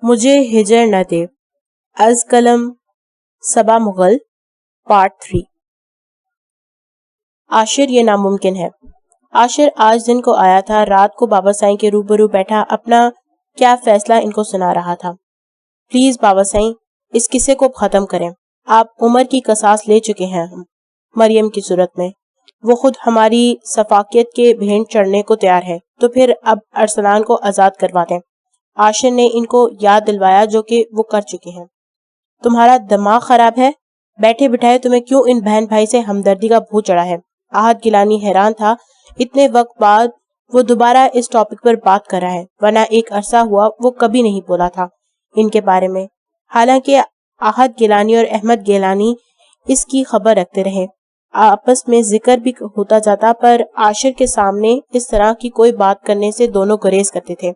مجھے ہجر نہ دے، از قلم صبا مغل، پارٹ 3۔ عاشر یہ ناممکن ہے۔ عاشر آج دن کو آیا تھا، رات کو بابا سائیں کے روبرو بیٹھا اپنا کیا فیصلہ ان کو سنا رہا تھا۔ پلیز بابا سائیں، اس قصے کو ختم کریں، آپ عمر کی قصاص لے چکے ہیں ہم مریم کی صورت میں، وہ خود ہماری سفاکیت کے بھینٹ چڑھنے کو تیار ہے، تو پھر اب ارسلان کو آزاد کروا دیں۔ عاشر نے ان کو یاد دلوایا جو کہ وہ کر چکے ہیں۔ تمہارا دماغ خراب ہے؟ بیٹھے بٹھائے تمہیں کیوں ان بہن بھائی سے ہمدردی کا بھوت چڑھا ہے؟ احد گیلانی حیران تھا، اتنے وقت بعد وہ دوبارہ اس ٹاپک پر بات کر رہا ہے، ورنہ ایک عرصہ ہوا وہ کبھی نہیں بولا تھا ان کے بارے میں۔ حالانکہ احد گیلانی اور احمد گیلانی اس کی خبر رکھتے رہے، آپس میں ذکر بھی ہوتا جاتا، پر عاشر کے سامنے اس طرح کی کوئی بات کرنے سے دونوں گریز کرتے تھے۔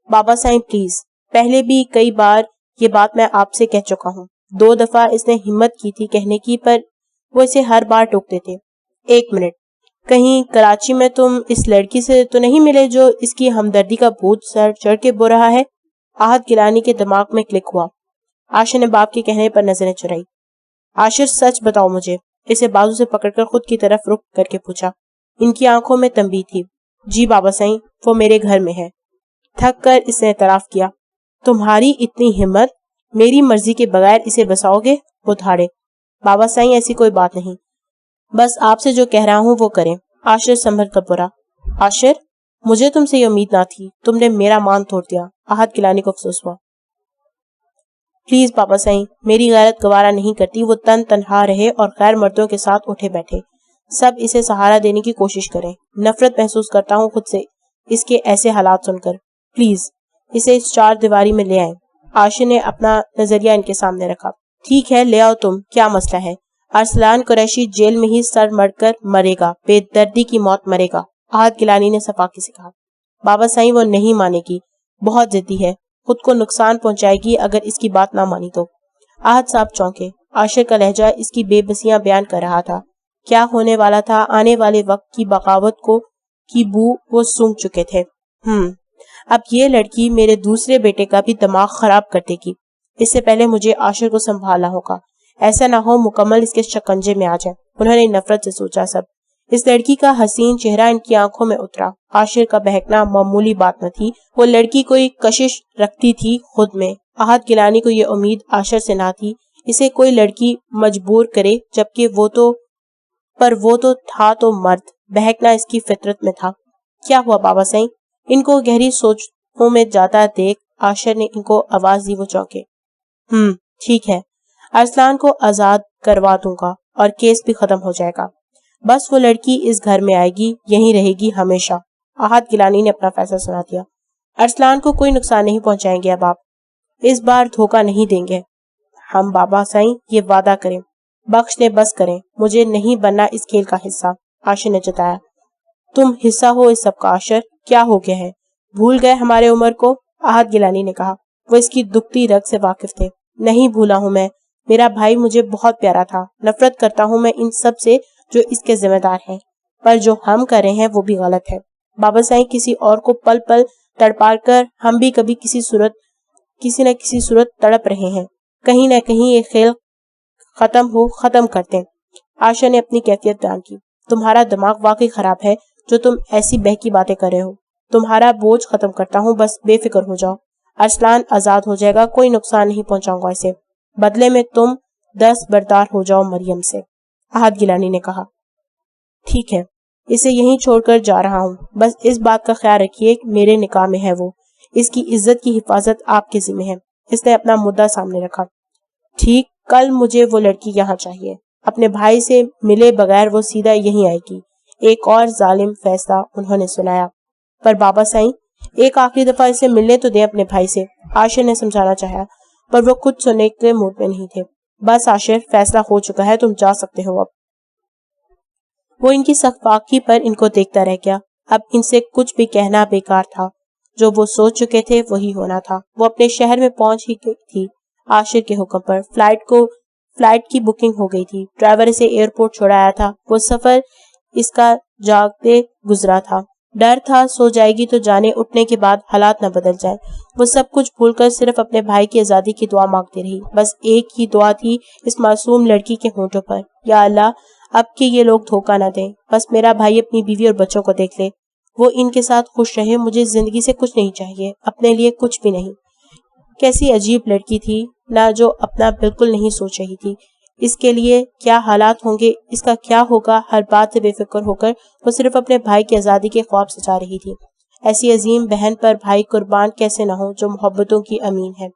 بابا سائیں پلیز، پہلے بھی کئی بار یہ بات میں آپ سے کہہ چکا ہوں، 2 دفعہ اس نے ہمت کی تھی کہنے کی، پر وہ اسے ہر بار ٹوکتے تھے۔ ایک منٹ، کہیں کراچی میں تم اس لڑکی سے تو نہیں ملے جو اس کی ہمدردی کا بھوت سر چڑھ کے بو رہا ہے؟ احد گیلانی کے دماغ میں کلک ہوا۔ عاشر نے باپ کے کہنے پر نظریں چرائی۔ عاشر سچ بتاؤ مجھے، اسے بازو سے پکڑ کر خود کی طرف رخ کر کے پوچھا۔ ان کی آنکھوں میں تنبیہ تھی۔ جی بابا سائیں، وہ میرے گھر میں ہے۔ تھک کر اس نے اعتراف کیا۔ تمہاری اتنی ہمت، میری مرضی کے بغیر اسے بساؤ گے؟ وہ دھاڑے۔ بابا سائیں ایسی کوئی بات نہیں، بس آپ سے جو کہہ رہا ہوں وہ کریں۔ عاشر سنبھل کر بولا۔ عاشر، مجھے تم سے یہ امید نہ تھی، تم نے میرا مان توڑ دیا۔ احد گیلانی کو افسوس ہوا۔ پلیز بابا سائیں، میری غیرت گوارا نہیں کرتی وہ تنہا رہے اور غیر مردوں کے ساتھ اٹھے بیٹھے، سب اسے سہارا دینے کی کوشش کریں۔ نفرت محسوس کرتا ہوں خود سے اس کے ایسے حالات سن کر۔ پلیز اسے اس 4 دیواری میں لے آئیں۔ عاشر نے اپنا نظریہ ان کے سامنے رکھا۔ ٹھیک ہے، لے آؤ، تم کیا مسئلہ ہے؟ ارسلان قریشی جیل میں ہی سر مڑ کر مرے گا، بے دردی کی موت مرے گا، احد گیلانی نے صفاقی سے کہا۔ بابا سائیں وہ نہیں مانے گی، بہت ضدی ہے، خود کو نقصان پہنچائے گی اگر اس کی بات نہ مانی تو۔ احد صاحب چونکے، عاشر کا لہجہ اس کی بے بسیاں بیان کر رہا تھا۔ کیا ہونے والا تھا، آنے والے وقت کی بغاوت کی بو وہ سونگھ چکے تھے۔ اب یہ لڑکی میرے دوسرے بیٹے کا بھی دماغ خراب کر دے گی، اس سے پہلے مجھے عاشر کو سنبھالنا ہوگا، ایسا نہ ہو مکمل اس کے شکنجے میں آ جائے۔ انہوں نے نفرت سے سوچا سب۔ اس لڑکی کا حسین چہرہ ان کی آنکھوں میں اترا۔ عاشر کا بہکنا معمولی بات نہ تھی، وہ لڑکی کوئی کشش رکھتی تھی خود میں۔ احد گیلانی کو یہ امید عاشر سے نہ تھی، اسے کوئی لڑکی مجبور کرے، جبکہ وہ تو تھا تو مرد، بہکنا اس کی فطرت میں تھا۔ کیا ہوا بابا سائیں؟ ان کو گہری سوچوں میں جاتا دیکھ عاشر نے ان کو آواز دی، وہ چونکے۔ ٹھیک ہے، ارسلان کو آزاد کروا دوں گا اور کیس بھی ختم ہو جائے گا، بس وہ لڑکی اس گھر میں آئے گی، یہیں رہے گی ہمیشہ۔ احد گیلانی نے اپنا فیصلہ سنا دیا۔ ارسلان کو کوئی نقصان نہیں پہنچائیں گے اب آپ، اس بار دھوکہ نہیں دیں گے ہم بابا سائیں، یہ وعدہ کریں۔ بخش نے بس کریں، مجھے نہیں بننا اس کھیل کا حصہ، عاشر نے جتایا۔ تم حصہ ہو اس سب کا عاشر، کیا ہو گیا ہے، بھول گئے ہمارے عمر کو؟ احد گیلانی نے کہا۔ وہ اس کی دکھتی رگ سے واقف تھے۔ نہیں بھولا ہوں میں، میرا بھائی مجھے بہت پیارا تھا، نفرت کرتا ہوں میں ان سب سے جو اس کے ذمہ دار ہیں، پر جو ہم کر رہے ہیں وہ بھی غلط ہے۔ بابا سائیں کسی اور کو پل پل تڑپا کر ہم بھی کبھی کسی نہ کسی صورت تڑپ رہے ہیں، کہیں نہ کہیں یہ کھیل ختم کرتے ہیں۔ عاشر نے اپنی کیفیت بیان کی۔ تمہارا دماغ واقعی خراب ہے جو تم ایسی بہکی باتیں کر رہے ہو۔ تمہارا بوجھ ختم کرتا ہوں، بس بے فکر ہو جاؤ، ارسلان آزاد ہو جائے گا، کوئی نقصان نہیں پہنچاؤں گا اسے، بدلے میں تم دستبردار ہو جاؤ مریم سے، احد گیلانی نے کہا۔ ٹھیک ہے، اسے یہیں چھوڑ کر جا رہا ہوں، بس اس بات کا خیال رکھیے میرے نکاح میں ہے وہ، اس کی عزت کی حفاظت آپ کے ذمہ ہے۔ اس نے اپنا مدعا سامنے رکھا۔ ٹھیک، کل مجھے وہ لڑکی یہاں چاہیے، اپنے بھائی سے ملے بغیر وہ سیدھا یہیں آئے گی۔ ایک اور ظالم فیصلہ انہوں نے سنایا۔ پر بابا سائیں، ایک آخری دفعہ اسے ملنے تو دیں اپنے بھائی سے، عاشر نے سمجھانا چاہا، پر وہ کچھ سننے کے موڈ میں نہیں تھے۔ بس عاشر، فیصلہ ہو چکا ہے، تم جا سکتے ہو اب۔ وہ ان کی سفاکی پر ان کو دیکھتا رہ گیا۔ اب ان سے کچھ بھی کہنا بیکار تھا، جو وہ سوچ چکے تھے وہی ہونا تھا۔ وہ اپنے شہر میں پہنچ ہی گئی تھی عاشر کے حکم پر۔ فلائٹ کی بکنگ ہو گئی تھی، ڈرائیور اسے ایئرپورٹ چھوڑ آیا تھا۔ وہ سفر اس کا جاگتے گزرا تھا، ڈر تھا سو جائے گی تو جانے اٹھنے کے بعد حالات نہ بدل جائیں۔ وہ سب کچھ بھول کر صرف اپنے بھائی کی آزادی کی دعا مانگتی رہی۔ بس ایک ہی دعا تھی اس معصوم لڑکی کے ہونٹوں پر، یا اللہ اب کہ یہ لوگ دھوکہ نہ دیں، بس میرا بھائی اپنی بیوی اور بچوں کو دیکھ لے، وہ ان کے ساتھ خوش رہے، مجھے زندگی سے کچھ نہیں چاہیے، اپنے لیے کچھ بھی نہیں۔ کیسی عجیب لڑکی تھی نہ، جو اپنا بالکل نہیں سوچ رہی تھی، اس کے لیے کیا حالات ہوں گے، اس کا کیا ہوگا، ہر بات سے بے فکر ہو کر وہ صرف اپنے بھائی کی آزادی کے خواب سجا رہی تھی۔ ایسی عظیم بہن پر بھائی قربان کیسے نہ ہو جو محبتوں کی امین ہے۔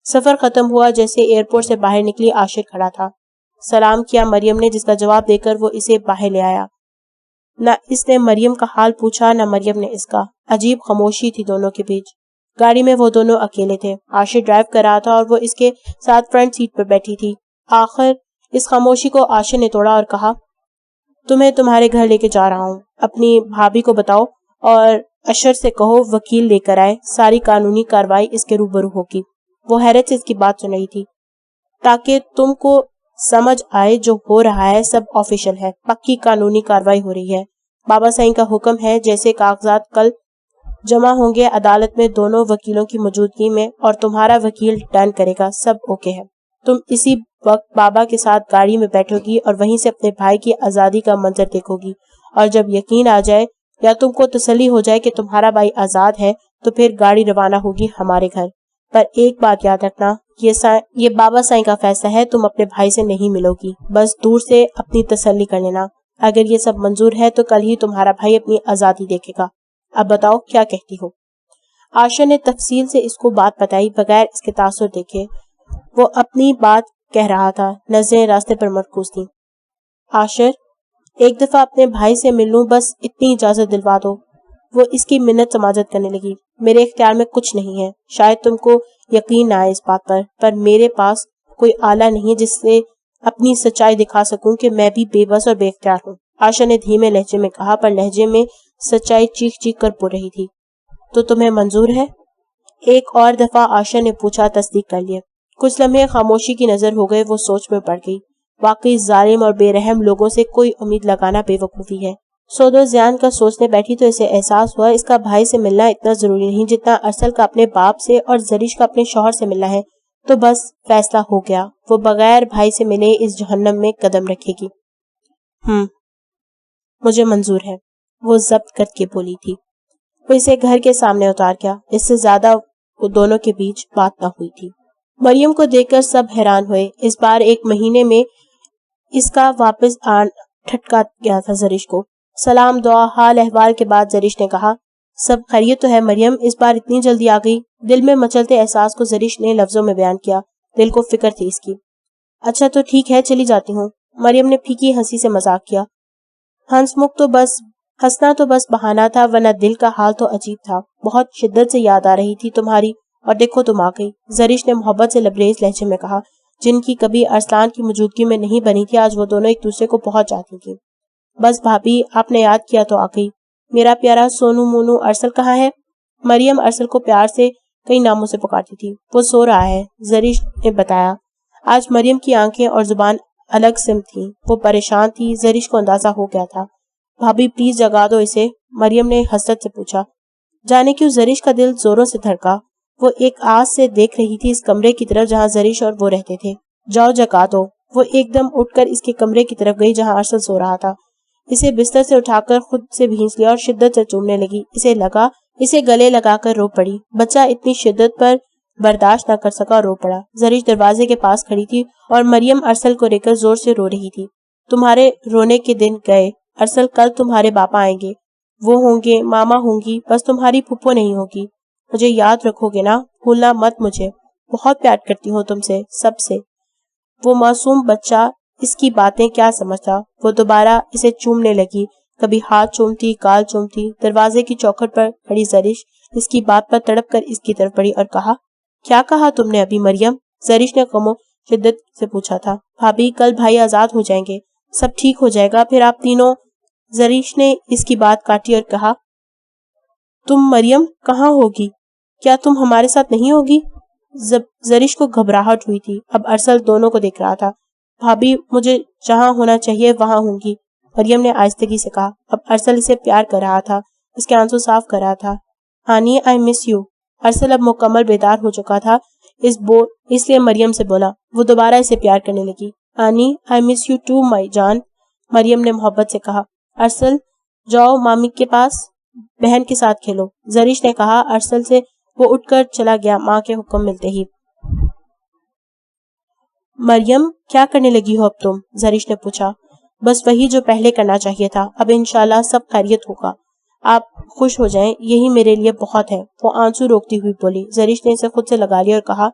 سفر ختم ہوا، جیسے ایئرپورٹ سے باہر نکلی عاشر کھڑا تھا۔ سلام کیا مریم نے، جس کا جواب دے کر وہ اسے باہر لے آیا۔ نہ اس نے مریم کا حال پوچھا نہ مریم نے اس کا۔ عجیب خاموشی تھی دونوں کے بیچ۔ گاڑی میں وہ دونوں اکیلے تھے۔ عاشر ڈرائیو کر رہا تھا اور وہ اس کے ساتھ فرنٹ سیٹ پر بیٹھی تھی۔ آخر اس خاموشی کو عاشر نے توڑا اور کہا، تمہیں تمہارے گھر لے کے جا رہا ہوں، اپنی بھابھی کو بتاؤ اور اشر سے کہو وکیل لے کر آئے، ساری قانونی کارروائی اس کے روبرو ہوگی۔ وہ حیرت سے اس کی بات سن رہی تھی۔ تاکہ تم کو سمجھ آئے جو ہو رہا ہے سب آفیشل ہے، پکی قانونی کارروائی ہو رہی ہے۔ بابا سائیں کا حکم ہے، جیسے کاغذات کل جمع ہوں گے عدالت میں دونوں وکیلوں کی موجودگی میں، اور تمہارا وکیل ڈن کرے گا، سب اوکے ہے۔ تم اسی وقت بابا کے ساتھ گاڑی میں بیٹھو گی اور وہیں سے اپنے بھائی کی آزادی کا منظر دیکھو گی، اور جب یقین آ جائے یا تم کو تسلی ہو جائے کہ تمہارا بھائی آزاد ہے تو پھر گاڑی روانہ ہوگی ہمارے گھر۔ پر ایک بات یاد رکھنا، یہ بابا سائیں کا فیصلہ ہے، تم اپنے بھائی سے نہیں ملو گی، بس دور سے اپنی تسلی کر لینا۔ اگر یہ سب منظور ہے تو کل ہی تمہارا بھائی اپنی آزادی دیکھے گا۔ اب بتاؤ کیا کہتی ہو؟ عاشر نے تفصیل سے اس کو بات بتائی بغیر اس کے تاثر دیکھے۔ وہ اپنی بات کہہ رہا تھا، نظریں راستے پر مرکوز تھیں۔ عاشر، ایک دفعہ اپنے بھائی سے مل لوں، بس اتنی اجازت دلوا دو۔ وہ اس کی منت سماجت کرنے لگی۔ میرے اختیار میں کچھ نہیں ہے، شاید تم کو یقین نہ آئے اس بات پر میرے پاس کوئی آلہ نہیں جس سے اپنی سچائی دکھا سکوں کہ میں بھی بے بس اور بے اختیار ہوں۔ عاشر نے دھیمے لہجے میں کہا، پر لہجے میں سچائی چیخ چیخ کر بول رہی تھی۔ تو تمہیں منظور ہے؟ ایک اور دفعہ عاشر نے پوچھا۔ تصدیق کر لیے۔ کچھ لمحے خاموشی کی نظر ہو گئے۔ وہ سوچ میں پڑ گئی۔ واقعی ظالم اور بے رحم لوگوں سے کوئی امید لگانا بے وقوفی ہے۔ سود و زیان کا سوچنے بیٹھی تو اسے احساس ہوا اس کا بھائی سے ملنا اتنا ضروری نہیں جتنا ارسل کا اپنے باپ سے اور زریش کا اپنے شوہر سے ملنا ہے۔ تو بس فیصلہ ہو گیا، وہ بغیر بھائی سے ملے اس جہنم میں قدم رکھے گی۔ مجھے منظور ہے، وہ ضبط کر کے بولی تھی۔ وہ اسے گھر کے سامنے اتار گیا۔ اس سے زیادہ وہ دونوں کے بیچ بات نہ ہوئی تھی۔ مریم کو دیکھ کر سب حیران ہوئے۔ اس بار ایک مہینے میں اس کا واپس ٹھٹکا گیا تھا زریش کو۔ سلام دعا حال احوال کے بعد زریش نے کہا، سب خیریت تو ہے مریم؟ اس بار اتنی جلدی آ گئی؟ دل میں مچلتے احساس کو زریش نے لفظوں میں بیان کیا۔ دل کو فکر تھی اس کی۔ اچھا تو ٹھیک ہے، چلی جاتی ہوں۔ مریم نے پھیکی ہنسی سے مذاق کیا۔ ہنسنا تو بس بہانہ تھا، ورنہ دل کا حال تو عجیب تھا۔ بہت شدت سے یاد آ رہی تھی تمہاری، اور دیکھو تم آ گئی۔ زریش نے محبت سے لبریز لہجے میں کہا۔ جن کی کبھی ارسلان کی موجودگی میں نہیں بنی تھی، آج وہ دونوں ایک دوسرے کو بہت چاہتی تھی۔ بس بھابھی، آپ نے یاد کیا تو آ گئی۔ میرا پیارا سونو مونو ارسل کہاں ہے؟ مریم ارسل کو پیار سے کئی ناموں سے پکارتی تھی۔ وہ سو رہا ہے، زریش نے بتایا۔ آج مریم کی آنکھیں اور زبان الگ سمت تھیں۔ وہ پریشان تھی، زریش کو اندازہ ہو گیا تھا۔ بھابھی پلیز جگا دو اسے، مریم نے حسرت سے پوچھا۔ جانے کیوں زریش کا دل زوروں سے دھڑکا۔ وہ ایک آس سے دیکھ رہی تھی اس کمرے کی طرف جہاں زریش اور وہ رہتے تھے۔ جاؤ جگا دو۔ وہ ایک دم اٹھ کر اس کے کمرے کی طرف گئی جہاں ارسل سو رہا تھا۔ اسے بستر سے اٹھا کر خود سے بھینچ لیا اور شدت سے چومنے لگی۔ اسے گلے لگا کر رو پڑی۔ بچہ اتنی شدت پر برداشت نہ کر سکا اور رو پڑا۔ زریش دروازے کے پاس کھڑی تھی اور مریم ارسل کو لے کر زور سے رو رہی تھی۔ تمہارے رونے کے دن گئے ارسل، کل تمہارے باپا آئیں گے، وہ ہوں گے، ماما ہوں گی، بس تمہاری پھپھو نہیں ہوگی۔ مجھے یاد رکھو گے نا؟ بھولنا مت مجھے، بہت پیار کرتی ہوں تم سے، سب سے۔ وہ معصوم بچہ اس کی باتیں کیا سمجھتا۔ وہ دوبارہ اسے چومنے لگی، کبھی ہاتھ چومتی، گال چومتی۔ دروازے کی چوکھٹ پر کھڑی زریش اس کی بات پر تڑپ کر اس کی طرف بڑھی اور کہا، کیا کہا تم نے ابھی مریم؟ زریش نے غم و شدت سے پوچھا تھا۔ بھابھی، کل بھائی آزاد ہو جائیں گے، سب ٹھیک ہو جائے گا، پھر آپ تینوں۔ زریش نے اس کی بات کاٹی اور کہا، تم مریم کہاں ہوگی؟ کیا تم ہمارے ساتھ نہیں ہوگی؟ زریش کو گھبراہٹ ہوئی تھی۔ اب ارسل دونوں کو دیکھ رہا تھا۔ بھابھی، مجھے جہاں ہونا چاہیے وہاں ہوں گی، مریم نے آہستگی سے کہا۔ اب ارسل اسے پیار کر رہا تھا۔ اس کے آنسو صاف کر رہا تھا. ہانی آئی مس یو. ارسل اب مکمل بیدار ہو چکا تھا اس لیے مریم سے بولا. وہ دوبارہ اسے پیار کرنے لگی. ہانی آئی مس یو ٹو مائی جان. مریم نے محبت سے کہا. ارسل جاؤ مامی کے پاس بہن کے ساتھ کھیلو. زرش نے کہا. ارسل سے وہ اٹھ کر چلا گیا ماں کے حکم ملتے ہی. مریم کیا کرنے لگی ہو اب تم؟ زرش نے پوچھا. بس وہی جو پہلے کرنا چاہیے تھا. اب انشاءاللہ سب خیریت ہوگا. آپ خوش ہو جائیں یہی میرے لیے بہت ہے. وہ آنسو روکتی ہوئی بولی. زرش نے اسے خود سے لگا لیا اور کہا.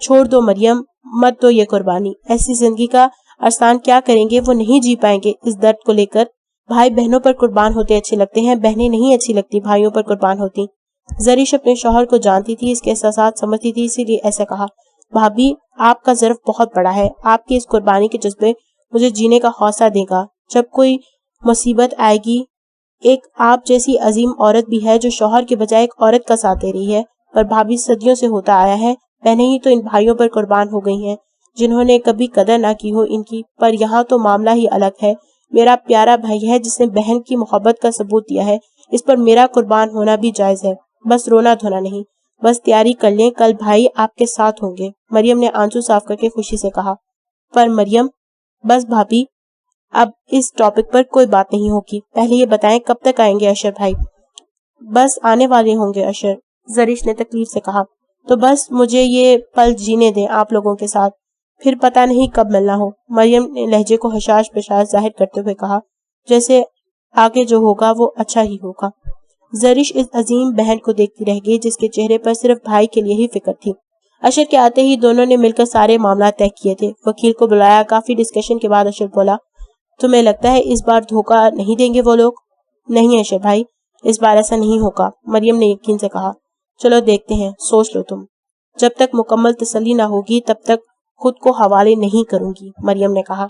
چھوڑ دو مریم مت دو یہ قربانی. ایسی زندگی کا ارسلان کیا کریں گے؟ وہ نہیں جی پائیں گے اس درد کو لے کر. بھائی بہنوں پر قربان ہوتے اچھے لگتے ہیں. بہنیں نہیں اچھی لگتی بھائیوں پر قربان ہوتی. زرش اپنے شوہر کو جانتی تھی. اس کے احساسات سمجھتی تھی. اسی لیے ایسا کہا. بھابی آپ کا ظرف بہت بڑا ہے. آپ کی اس قربانی کے جذبے مجھے جینے کا حوصلہ دے گا. جب کوئی مصیبت آئے گی ایک آپ جیسی عظیم عورت بھی ہے جو شوہر کے بجائے ایک عورت کا ساتھ دے رہی ہے. پر بھابی صدیوں سے ہوتا آیا ہے. بہنیں ہی تو ان بھائیوں پر قربان ہو گئی ہیں جنہوں نے کبھی قدر نہ کی ہو ان کی. پر یہاں تو معاملہ ہی الگ ہے. میرا پیارا بھائی ہے جس نے بہن کی محبت کا ثبوت دیا ہے. اس پر میرا قربان ہونا بھی جائز ہے. بس رونا دھونا نہیں. بس تیاری کر لیں کل بھائی آپ کے ساتھ ہوں گے. مریم نے آنسو صاف کر کے خوشی سے کہا. پر مریم بس بھابی اب اس ٹاپک پر کوئی بات نہیں ہوگی. پہلے یہ بتائیں کب تک آئیں گے اشر بھائی؟ بس آنے والے ہوں گے اشر. زرش نے تکلیف سے کہا. تو بس مجھے یہ پل جینے دیں آپ لوگوں کے ساتھ. پھر پتہ نہیں کب ملنا ہو. مریم نے لہجے کو حشاش بشاش ظاہر کرتے ہوئے کہا. جیسے آگے جو ہوگا وہ اچھا ہی ہوگا. زرش اس عظیم بہن کو دیکھتی رہ گئی جس کے چہرے پر صرف بھائی کے لیے ہی فکر تھی. اشر کے آتے ہی دونوں نے مل کر سارے معاملات طے کیے تھے. وکیل کو بلایا. کافی ڈسکشن کے بعد اشر بولا. تمہیں لگتا ہے اس بار دھوکہ نہیں دیں گے وہ لوگ؟ نہیں اشر بھائی اس بار ایسا نہیں ہوگا. مریم نے یقین سے کہا. چلو دیکھتے ہیں. سوچ لو تم. جب تک مکمل تسلی نہ ہوگی تب تک خود کو حوالے نہیں کروں گی مریم نے کہا.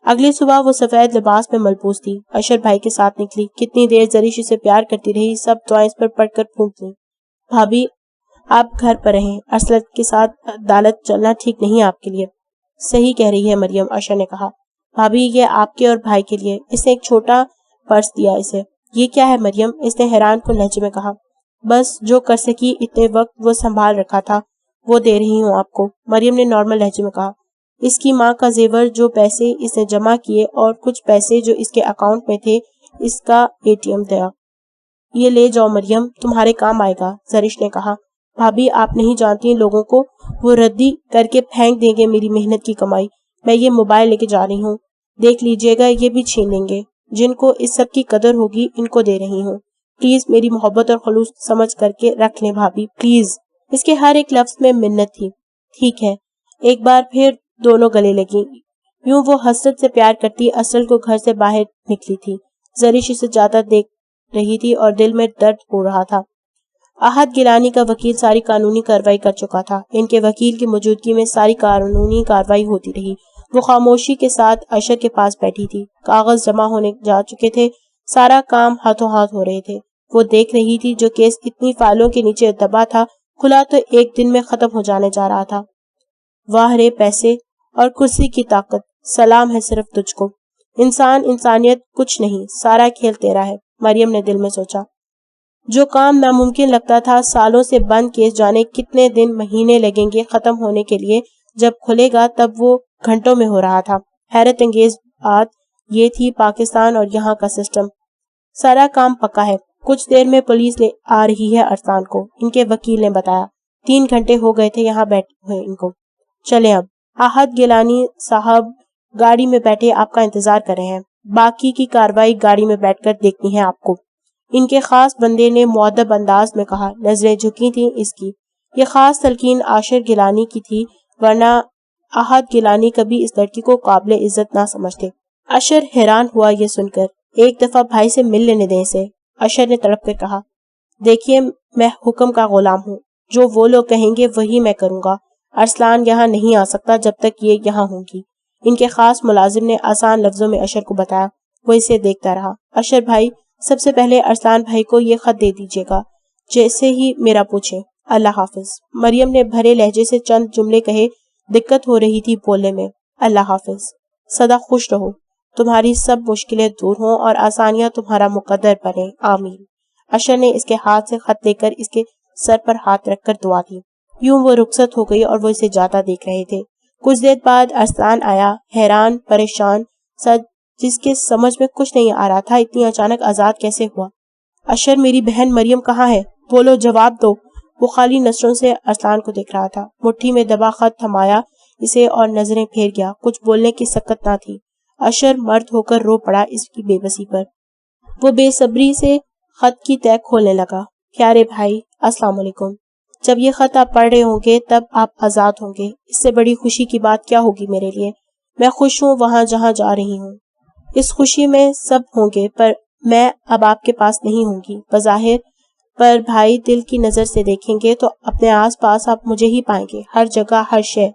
اگلی صبح وہ سفید لباس میں ملبوس تھی. اشر بھائی کے ساتھ نکلی. کتنی دیر زرش اسے پیار کرتی رہی. سب دعائیں اس پر پڑھ کر پھونک لیں. بھابی آپ گھر پر رہیں. ارسلت کے ساتھ عدالت چلنا ٹھیک نہیں آپ کے لیے. صحیح کہہ رہی ہے مریم اشر نے کہا. بھابی یہ آپ کے اور بھائی کے لیے. اس نے ایک چھوٹا پرس دیا اسے. یہ کیا ہے مریم؟ اس نے حیران کن لہجے میں کہا. بس جو کر سکی اتنے وقت وہ سنبھال رکھا تھا وہ دے رہی ہوں آپ کو. مریم نے نارمل لہجے میں کہا. اس کی ماں کا زیور جو پیسے اس نے جمع کیے اور کچھ پیسے جو اس کے اکاؤنٹ میں تھے اس کا ATM دیا. یہ لے جاؤ مریم تمہارے کام آئے گا. زرش نے کہا. بھابی آپ نہیں جانتی لوگوں کو وہ ردی کر کے پھینک دیں گے میری محنت کی کمائی. میں یہ موبائل لے کے جا رہی ہوں. دیکھ لیجئے گا یہ بھی چھین لیں گے. جن کو اس سب کی قدر ہوگی ان کو دے رہی ہوں. پلیز میری محبت اور خلوص سمجھ کر کے رکھ لیں بھابی پلیز. اس کے ہر ایک لفظ میں منت تھی. ٹھیک ہے. ایک بار پھر دونوں گلے لگیں. یوں وہ حسرت سے پیار کرتی اصل کو گھر سے باہر نکلی تھی. زرش اسے جاتا دیکھ رہی تھی اور دل میں درد ہو رہا تھا. احد گیلانی کا وکیل ساری قانونی کارروائی کر چکا تھا. ان کے وکیل کی موجودگی میں ساری قانونی کارروائی ہوتی رہی. وہ خاموشی کے ساتھ اشر کے پاس بیٹھی تھی. کاغذ جمع ہونے جا چکے تھے. سارا کام ہاتھوں ہاتھ ہو رہے تھے. وہ دیکھ رہی تھی جو کیس اتنی فائلوں کے نیچے دبا تھا کھلا تو ایک دن میں ختم ہو جانے جا رہا تھا. واہ رے پیسے اور کرسی کی طاقت. سلام ہے صرف تجھ کو. انسانیت کچھ نہیں. سارا کھیل تیرا ہے. مریم نے دل میں سوچا. جو کام ناممکن لگتا تھا سالوں سے بند کیس جانے کتنے دن مہینے لگیں گے ختم ہونے کے لیے جب کھلے گا تب وہ گھنٹوں میں ہو رہا تھا. حیرت انگیز بات یہ تھی پاکستان اور یہاں کا سسٹم. سارا کام پکا ہے. کچھ دیر میں پولیس لے آ رہی ہے ارسلان کو. ان کے وکیل نے بتایا. 3 گھنٹے ہو گئے تھے یہاں بیٹھے ہوئے ان کو. چلیں اب. احد گیلانی صاحب گاڑی میں بیٹھے آپ کا انتظار کر رہے ہیں. باقی کی کارروائی گاڑی میں بیٹھ کر دیکھنی ہے آپ کو. ان کے خاص بندے نے مؤدب انداز میں کہا. نظریں جھکی تھیں اس کی. یہ خاص تلقین عاشر گیلانی کی تھی ورنہ احد گیلانی کبھی اس لڑکی کو قابل عزت نہ سمجھتے. اشر حیران ہوا یہ سن کر. ایک دفعہ بھائی سے مل لینے دیں اسے. اشر نے تڑپ کر کہا. دیکھیے میں حکم کا غلام ہوں. جو وہ لوگ کہیں گے وہی میں کروں گا. ارسلان یہاں نہیں آ سکتا جب تک یہ یہاں ہوں گی. ان کے خاص ملازم نے آسان لفظوں میں اشر کو بتایا. وہ اسے دیکھتا رہا. اشر بھائی سب سے پہلے ارسلان بھائی کو یہ خط دے دیجیے گا جیسے ہی میرا پوچھے. اللہ حافظ. مریم نے بھرے لہجے سے چند جملے کہے. دقت ہو رہی تھی بولنے میں. اللہ حافظ. سدا خوش رہو. تمہاری سب مشکلیں دور ہوں اور آسانیاں تمہارا مقدر بنے. آمین. اشر نے اس کے ہاتھ سے خط لے کر اس کے سر پر ہاتھ رکھ کر دعا دی۔ یوں وہ رخصت ہو گئی اور وہ اسے جاتا دیکھ رہے تھے۔ کچھ دیر بعد ارسلان آیا، حیران پریشان سا، جس کے سمجھ میں کچھ نہیں آ رہا تھا اتنی اچانک آزاد کیسے ہوا۔ اشر، میری بہن مریم کہاں ہے؟ بولو، جواب دو۔ وہ خالی نظروں سے ارسلان کو دیکھ رہا تھا۔ مٹھی میں دبا خط تھمایا اسے اور نظریں پھیر گیا۔ کچھ بولنے کی سکت نہ تھی۔ اشر مرد ہو کر رو پڑا اس کی بے بسی پر۔ وہ بے صبری سے خط کی تہ کھولنے لگا۔ پیارے بھائی، السلام علیکم۔ جب یہ خط آپ پڑھ رہے ہوں گے تب آپ آزاد ہوں گے۔ اس سے بڑی خوشی کی بات کیا ہوگی میرے لیے۔ میں خوش ہوں وہاں جہاں جا رہی ہوں۔ اس خوشی میں سب ہوں گے پر میں اب آپ کے پاس نہیں ہوں گی۔ بظاہر پر بھائی دل کی نظر سے دیکھیں گے تو اپنے آس پاس آپ مجھے ہی پائیں گے، ہر جگہ، ہر شے۔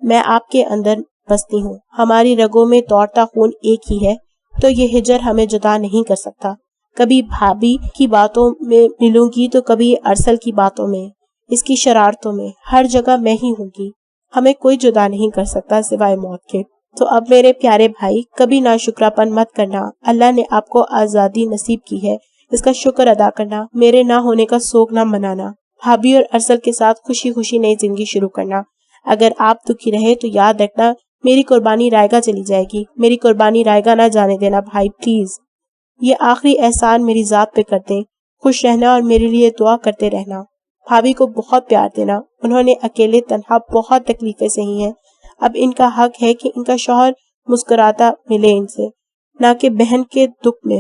میں آپ کے اندر بستی ہوں، ہماری رگوں میں دوڑتا خون ایک ہی ہے، تو یہ ہجر ہمیں جدا نہیں کر سکتا۔ کبھی بھابھی کی باتوں میں ملوں گی تو کبھی ارسل کی باتوں میں، اس کی شرارتوں میں، ہر جگہ میں ہی ہوں گی۔ ہمیں کوئی جدا نہیں کر سکتا سوائے موت کے۔ تو اب میرے پیارے بھائی، کبھی ناشکراپن مت کرنا۔ اللہ نے آپ کو آزادی نصیب کی ہے، اس کا شکر ادا کرنا، میرے نہ ہونے کا سوگ نہ منانا، بھابھی اور ارسل کے ساتھ خوشی خوشی نئی زندگی شروع کرنا۔ اگر آپ دکھی رہے تو یاد رکھنا میری قربانی رائگاں چلی جائے گی، میری قربانی رائگاں نہ جانے دینا بھائی، پلیز۔ یہ آخری احسان میری ذات پہ کر دیں۔ خوش رہنا اور میرے لیے دعا کرتے رہنا۔ بھابھی کو بہت پیار دینا، انہوں نے اکیلے تنہا بہت تکلیفیں سہی ہیں، اب ان کا حق ہے کہ ان کا شوہر مسکراتا ملے ان سے، نہ کہ بہن کے دکھ میں۔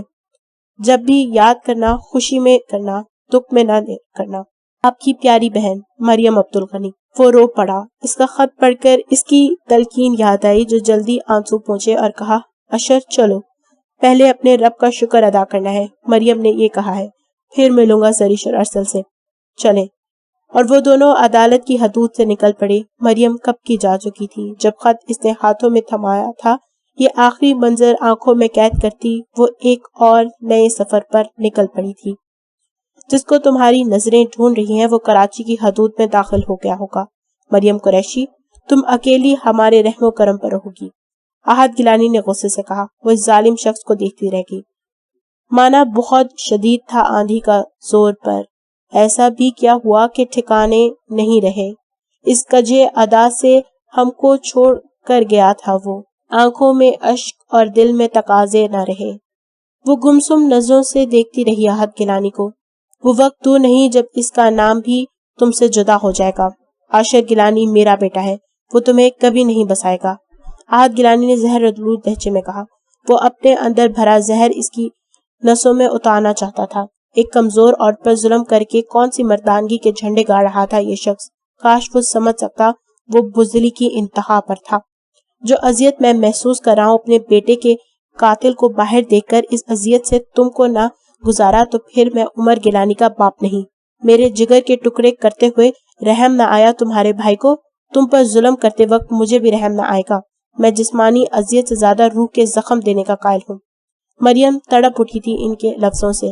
جب بھی یاد کرنا، خوشی میں کرنا، دکھ میں نہ کرنا۔ آپ کی پیاری بہن مریم عبدالغنی۔ وہ رو پڑا۔ اس کا خط پڑھ کر اس کی تلقین یاد آئی جو جلدی آنسو پہنچے اور کہا، اشر چلو، پہلے اپنے رب کا شکر ادا کرنا ہے، مریم نے یہ کہا ہے، پھر ملوں گا سریش اور ارسل سے، چلیں۔ اور وہ دونوں عدالت کی حدود سے نکل پڑے۔ مریم کب کی جا چکی تھی۔ جب خط اس نے ہاتھوں میں تھمایا تھا، یہ آخری منظر آنکھوں میں قید کرتی وہ ایک اور نئے سفر پر نکل پڑی تھی۔ جس کو تمہاری نظریں ڈھونڈ رہی ہیں وہ کراچی کی حدود میں داخل ہو گیا ہوگا۔ مریم قریشی، تم اکیلی ہمارے رحم و کرم پر رہو گی، احد گیلانی نے غصے سے کہا۔ وہ اس ظالم شخص کو دیکھتی رہ گئی۔ مانا بہت شدید تھا آندھی کا زور پر، ایسا بھی کیا ہوا کہ ٹھکانے نہیں رہے۔ اس کجے ادا سے ہم کو چھوڑ کر گیا تھا وہ، آنکھوں میں اشک اور دل میں تقاضے نہ رہے۔ وہ گمسم نظروں سے دیکھتی رہی احد گیلانی کو۔ وہ وقت دور نہیں جب اس کا نام بھی تم سے جدا ہو جائے گا۔ عاشر گیلانی میرا بیٹا ہے، وہ تمہیں کبھی نہیں بسائے گا، احد گیلانی نے زہر آلود لہجے میں کہا۔ وہ اپنے اندر بھرا زہر اس کی نسوں میں اتارنا چاہتا تھا۔ ایک کمزور عورت پر ظلم کر کے کون سی مردانگی کے جھنڈے گاڑ رہا تھا یہ شخص۔ کاش وہ سمجھ سکتا وہ بزدلی کی انتہا پر تھا۔ جو اذیت میں محسوس کر رہا ہوں اپنے بیٹے کے قاتل کو باہر دیکھ کر، اس اذیت سے تم کو نہ گزارا تو پھر میں عمر گیلانی کا باپ نہیں۔ میرے جگر کے ٹکڑے کرتے ہوئے رحم نہ آیا تمہارے بھائی کو، تم پر ظلم کرتے وقت مجھے بھی رحم نہ آئے گا۔ میں جسمانی اذیت سے زیادہ روح کے زخم دینے کا قائل ہوں۔ مریم تڑپ اٹھی تھی ان کے لفظوں سے۔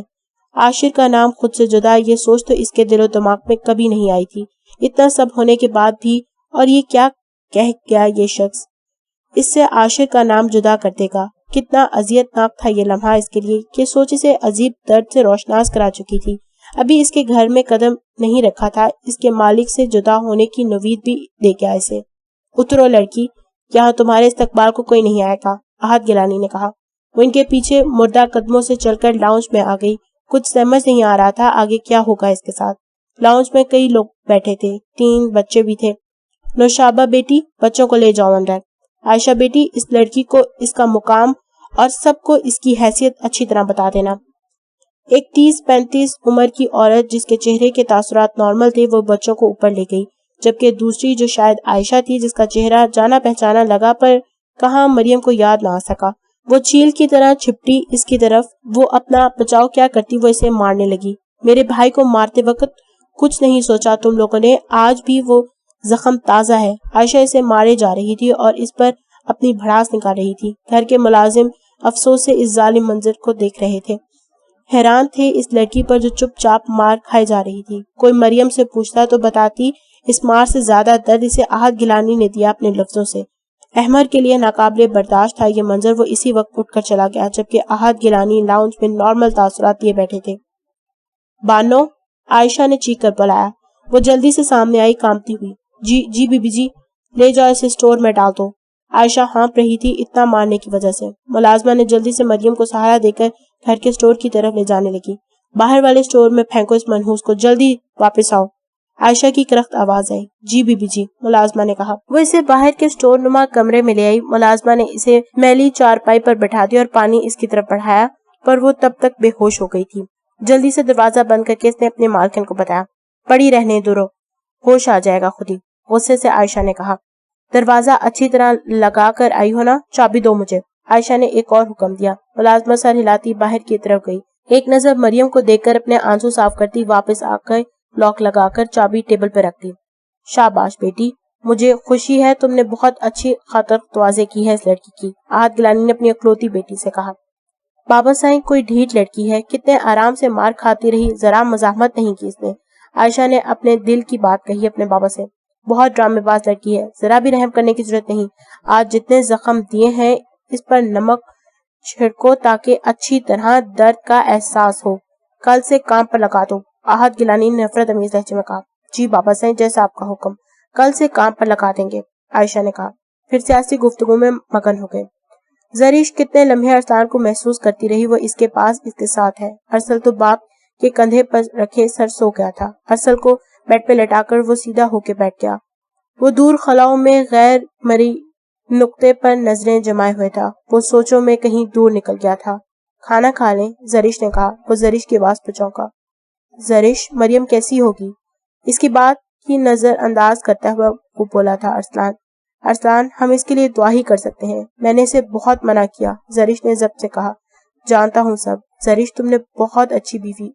عاشر کا نام خود سے جدا، یہ سوچ تو اس کے دل و دماغ میں کبھی نہیں آئی تھی۔ اتنا سب ہونے کے بعد بھی، اور یہ کیا کہہ گیا یہ شخص، اس سے عاشر کا نام جدا کر دے گا۔ کتنا اذیت ناک تھا یہ لمحہ اس کے لیے، یہ سوچ اسے عجیب درد سے روشناس کرا چکی تھی۔ ابھی اس کے گھر میں قدم نہیں رکھا تھا، اس کے مالک سے جدا ہونے کی نوید بھی دے گیا اسے۔ اترو لڑکی، یہاں تمہارے استقبال کو کوئی نہیں آئے گا، احد گیلانی نے کہا۔ وہ ان کے پیچھے مردہ قدموں سے چل کر لاؤنج میں آ گئی۔ کچھ سمجھ نہیں آ رہا تھا آگے کیا ہوگا اس کے ساتھ۔ لاؤنج میں کئی لوگ بیٹھے تھے، 3 بچے بھی تھے۔ نوشابہ بیٹی، بچوں کو لے جاؤ اندر۔ عائشہ بیٹی، اس لڑکی کو اس کا مقام اور سب کو اس کی حیثیت اچھی طرح بتا دینا۔ ایک 30-35 عمر کی عورت جس کے چہرے کے تاثرات نارمل تھے وہ بچوں کو اوپر لے گئی، جبکہ دوسری جو شاید عائشہ تھی جس کا چہرہ جانا پہچانا لگا پر کہاں مریم کو یاد نہ آ سکا، وہ چیل کی طرح چھپٹی اس کی طرف۔ وہ اپنا بچاؤ کیا کرتی، وہ اسے مارنے لگی۔ میرے بھائی کو مارتے وقت کچھ نہیں سوچا تم لوگوں نے، آج بھی وہ زخم تازہ ہے۔ عائشہ اسے مارے جا رہی تھی اور اس پر اپنی بھڑاس نکال رہی تھی۔ گھر کے ملازم افسوس سے اس ظالم منظر کو دیکھ رہے تھے، حیران تھے اس لڑکی پر جو چپ چاپ مار کھائے جا رہی تھی۔ کوئی مریم سے پوچھتا تو بتاتی اس مار سے زیادہ درد اسے احد گیلانی نے دیا اپنے لفظوں سے۔ احمر کے لیے ناقابل برداشت تھا یہ منظر۔ وہ اسی وقت اٹھ کر چلا گیا جبکہ احد گیلانی لاؤنج میں نارمل تاثرات لیے بیٹھے تھے۔ بانو، عائشہ نے چیخ کر بلایا۔ وہ جلدی سے سامنے آئی کانپتی ہوئی۔ جی بی بی جی، لے جاؤ اسے اسٹور میں ڈال دو۔ عائشہ ہانپ رہی تھی اتنا مارنے کی وجہ سے۔ ملازمہ نے جلدی سے مریم کو سہارا دے کر گھر کے اسٹور کی طرف لے جانے لگی۔ باہر والے اسٹور میں پھینکو اس منحوس کو، جلدی واپس آؤ۔ عائشہ کی کرخت آواز آئی۔ جی بی بی جی، ملازمہ نے کہا۔ وہ اسے باہر کے اسٹور نما کمرے میں لے آئی۔ ملازمہ نے اسے میلی چارپائی پر بٹھا دیا اور پانی اس کی طرف بڑھایا، پر وہ تب تک بے ہوش ہو گئی تھی۔ جلدی سے دروازہ بند کر کے اس نے اپنے مالکن کو بتایا، پڑی رہنے دو، ہوش آ جائے گا خود ہی۔ غصے سے عائشہ نے کہا، دروازہ اچھی طرح لگا کر آئی ہو نا، چابی دو مجھے۔ عائشہ نے ایک اور حکم دیا۔ ملازمہ سر ہلاتی باہر کی طرف گئی۔ ایک نظر مریم کو دیکھ کر اپنے آنسو صاف کرتی واپس آ کر لاک لگا کر چابی ٹیبل پہ رکھ دی۔ شاباش بیٹی، مجھے خوشی ہے تم نے بہت اچھی خاطر توازی کی ہے اس لڑکی کی، آہت گلانی نے اپنی اکلوتی بیٹی سے کہا۔ بابا سائیں کوئی ڈھیٹ لڑکی ہے، کتنے آرام سے مار کھاتی رہی، ذرا مزاحمت نہیں کی اس نے۔ عائشہ نے اپنے دل کی بات کہی اپنے بابا سے۔ بہت ڈرامے باز لڑکی ہے، ذرا بھی رحم کرنے کی ضرورت نہیں۔ آج جتنے زخم دیے ہیں اس پر نمک چھڑکو تاکہ اچھی طرح درد کا احساس ہو، کل سے کام پر لگا دو۔ آہت گیلانی نے نفرت امیز لہجے میں کہا۔ جی بابا سائیں، جیسا آپ کا حکم، کل سے کام پر لگا دیں گے، عائشہ نے کہا۔ پھر سیاسی گفتگو میں مگن ہو گئے۔ زریش کتنے لمحے ارسلان کو محسوس کرتی رہی، وہ اس کے پاس اس کے ساتھ ہے۔ ارسل تو باپ کے کندھے پر رکھے سر سو گیا تھا۔ ارسل کو بیڈ پہ لٹا کر وہ سیدھا ہو کے بیٹھ گیا۔ وہ دور خلاؤں میں غیر مرئی نقطے پر نظریں جمائے ہوئے تھا۔ وہ سوچوں میں کہیں دور نکل گیا تھا۔ کھانا کھا لیں، زریش نے کہا۔ وہ زریش کی آواز پر چونکا۔ زریش، مریم کیسی ہوگی؟ اس کی بات کی نظر انداز کرتا ہوا وہ بولا تھا ارسلان۔ ارسلان، ہم اس کے لیے دعا ہی کر سکتے ہیں، میں نے اسے بہت منع کیا، زریش نے ضبط سے کہا۔ جانتا ہوں سب، زریش تم نے بہت اچھی بیوی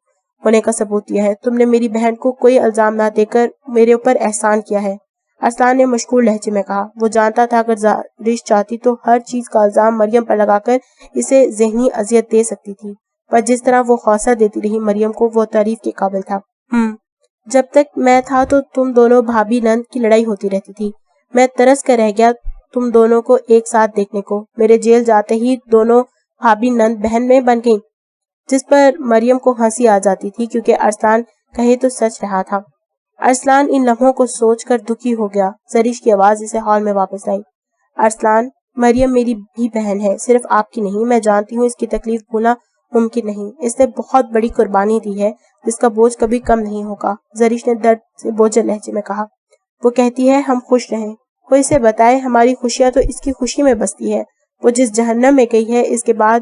ہونے کا ثبوت دیا ہے، تم نے میری بہن کو کوئی الزام نہ دے کر میرے اوپر احسان کیا ہے، ارسلان نے مشکور لہجے میں کہا۔ وہ جانتا تھا اگر زریش چاہتی تو ہر چیز کا الزام مریم پر لگا کر اسے ذہنی اذیت دے سکتی تھی، پر جس طرح وہ حوصلہ دیتی رہی مریم کو، وہ تعریف کے قابل تھا۔ جب تک میں تھا تو تم دونوں بھابھی نند کی لڑائی ہوتی رہتی تھی، میں ترس کر رہ گیا تم دونوں کو ایک ساتھ دیکھنے کو۔ میرے جیل جاتے ہی دونوں بھابھی نند بہن میں بن گئیں، جس پر مریم کو ہنسی آ جاتی تھی کیونکہ ارسلان کہے تو سچ رہا تھا۔ ارسلان ان لمحوں کو سوچ کر دکھی ہو گیا۔ زریش کی آواز اسے ہال میں واپس لائی۔ ارسلان، مریم میری بھی بہن ہے، صرف آپ کی نہیں، میں جانتی ہوں اس کی تکلیف بھولنا ممکن نہیں، اس نے بہت بڑی قربانی دی ہے جس کا بوجھ کبھی کم نہیں ہوگا، زریش نے درد سے بوجھل لہجے میں کہا۔ وہ کہتی ہے ہم خوش رہیں، کوئی اسے بتائے ہماری خوشیاں تو اس کی خوشی میں بستی ہے، وہ جس جہنم میں گئی ہے اس کے بعد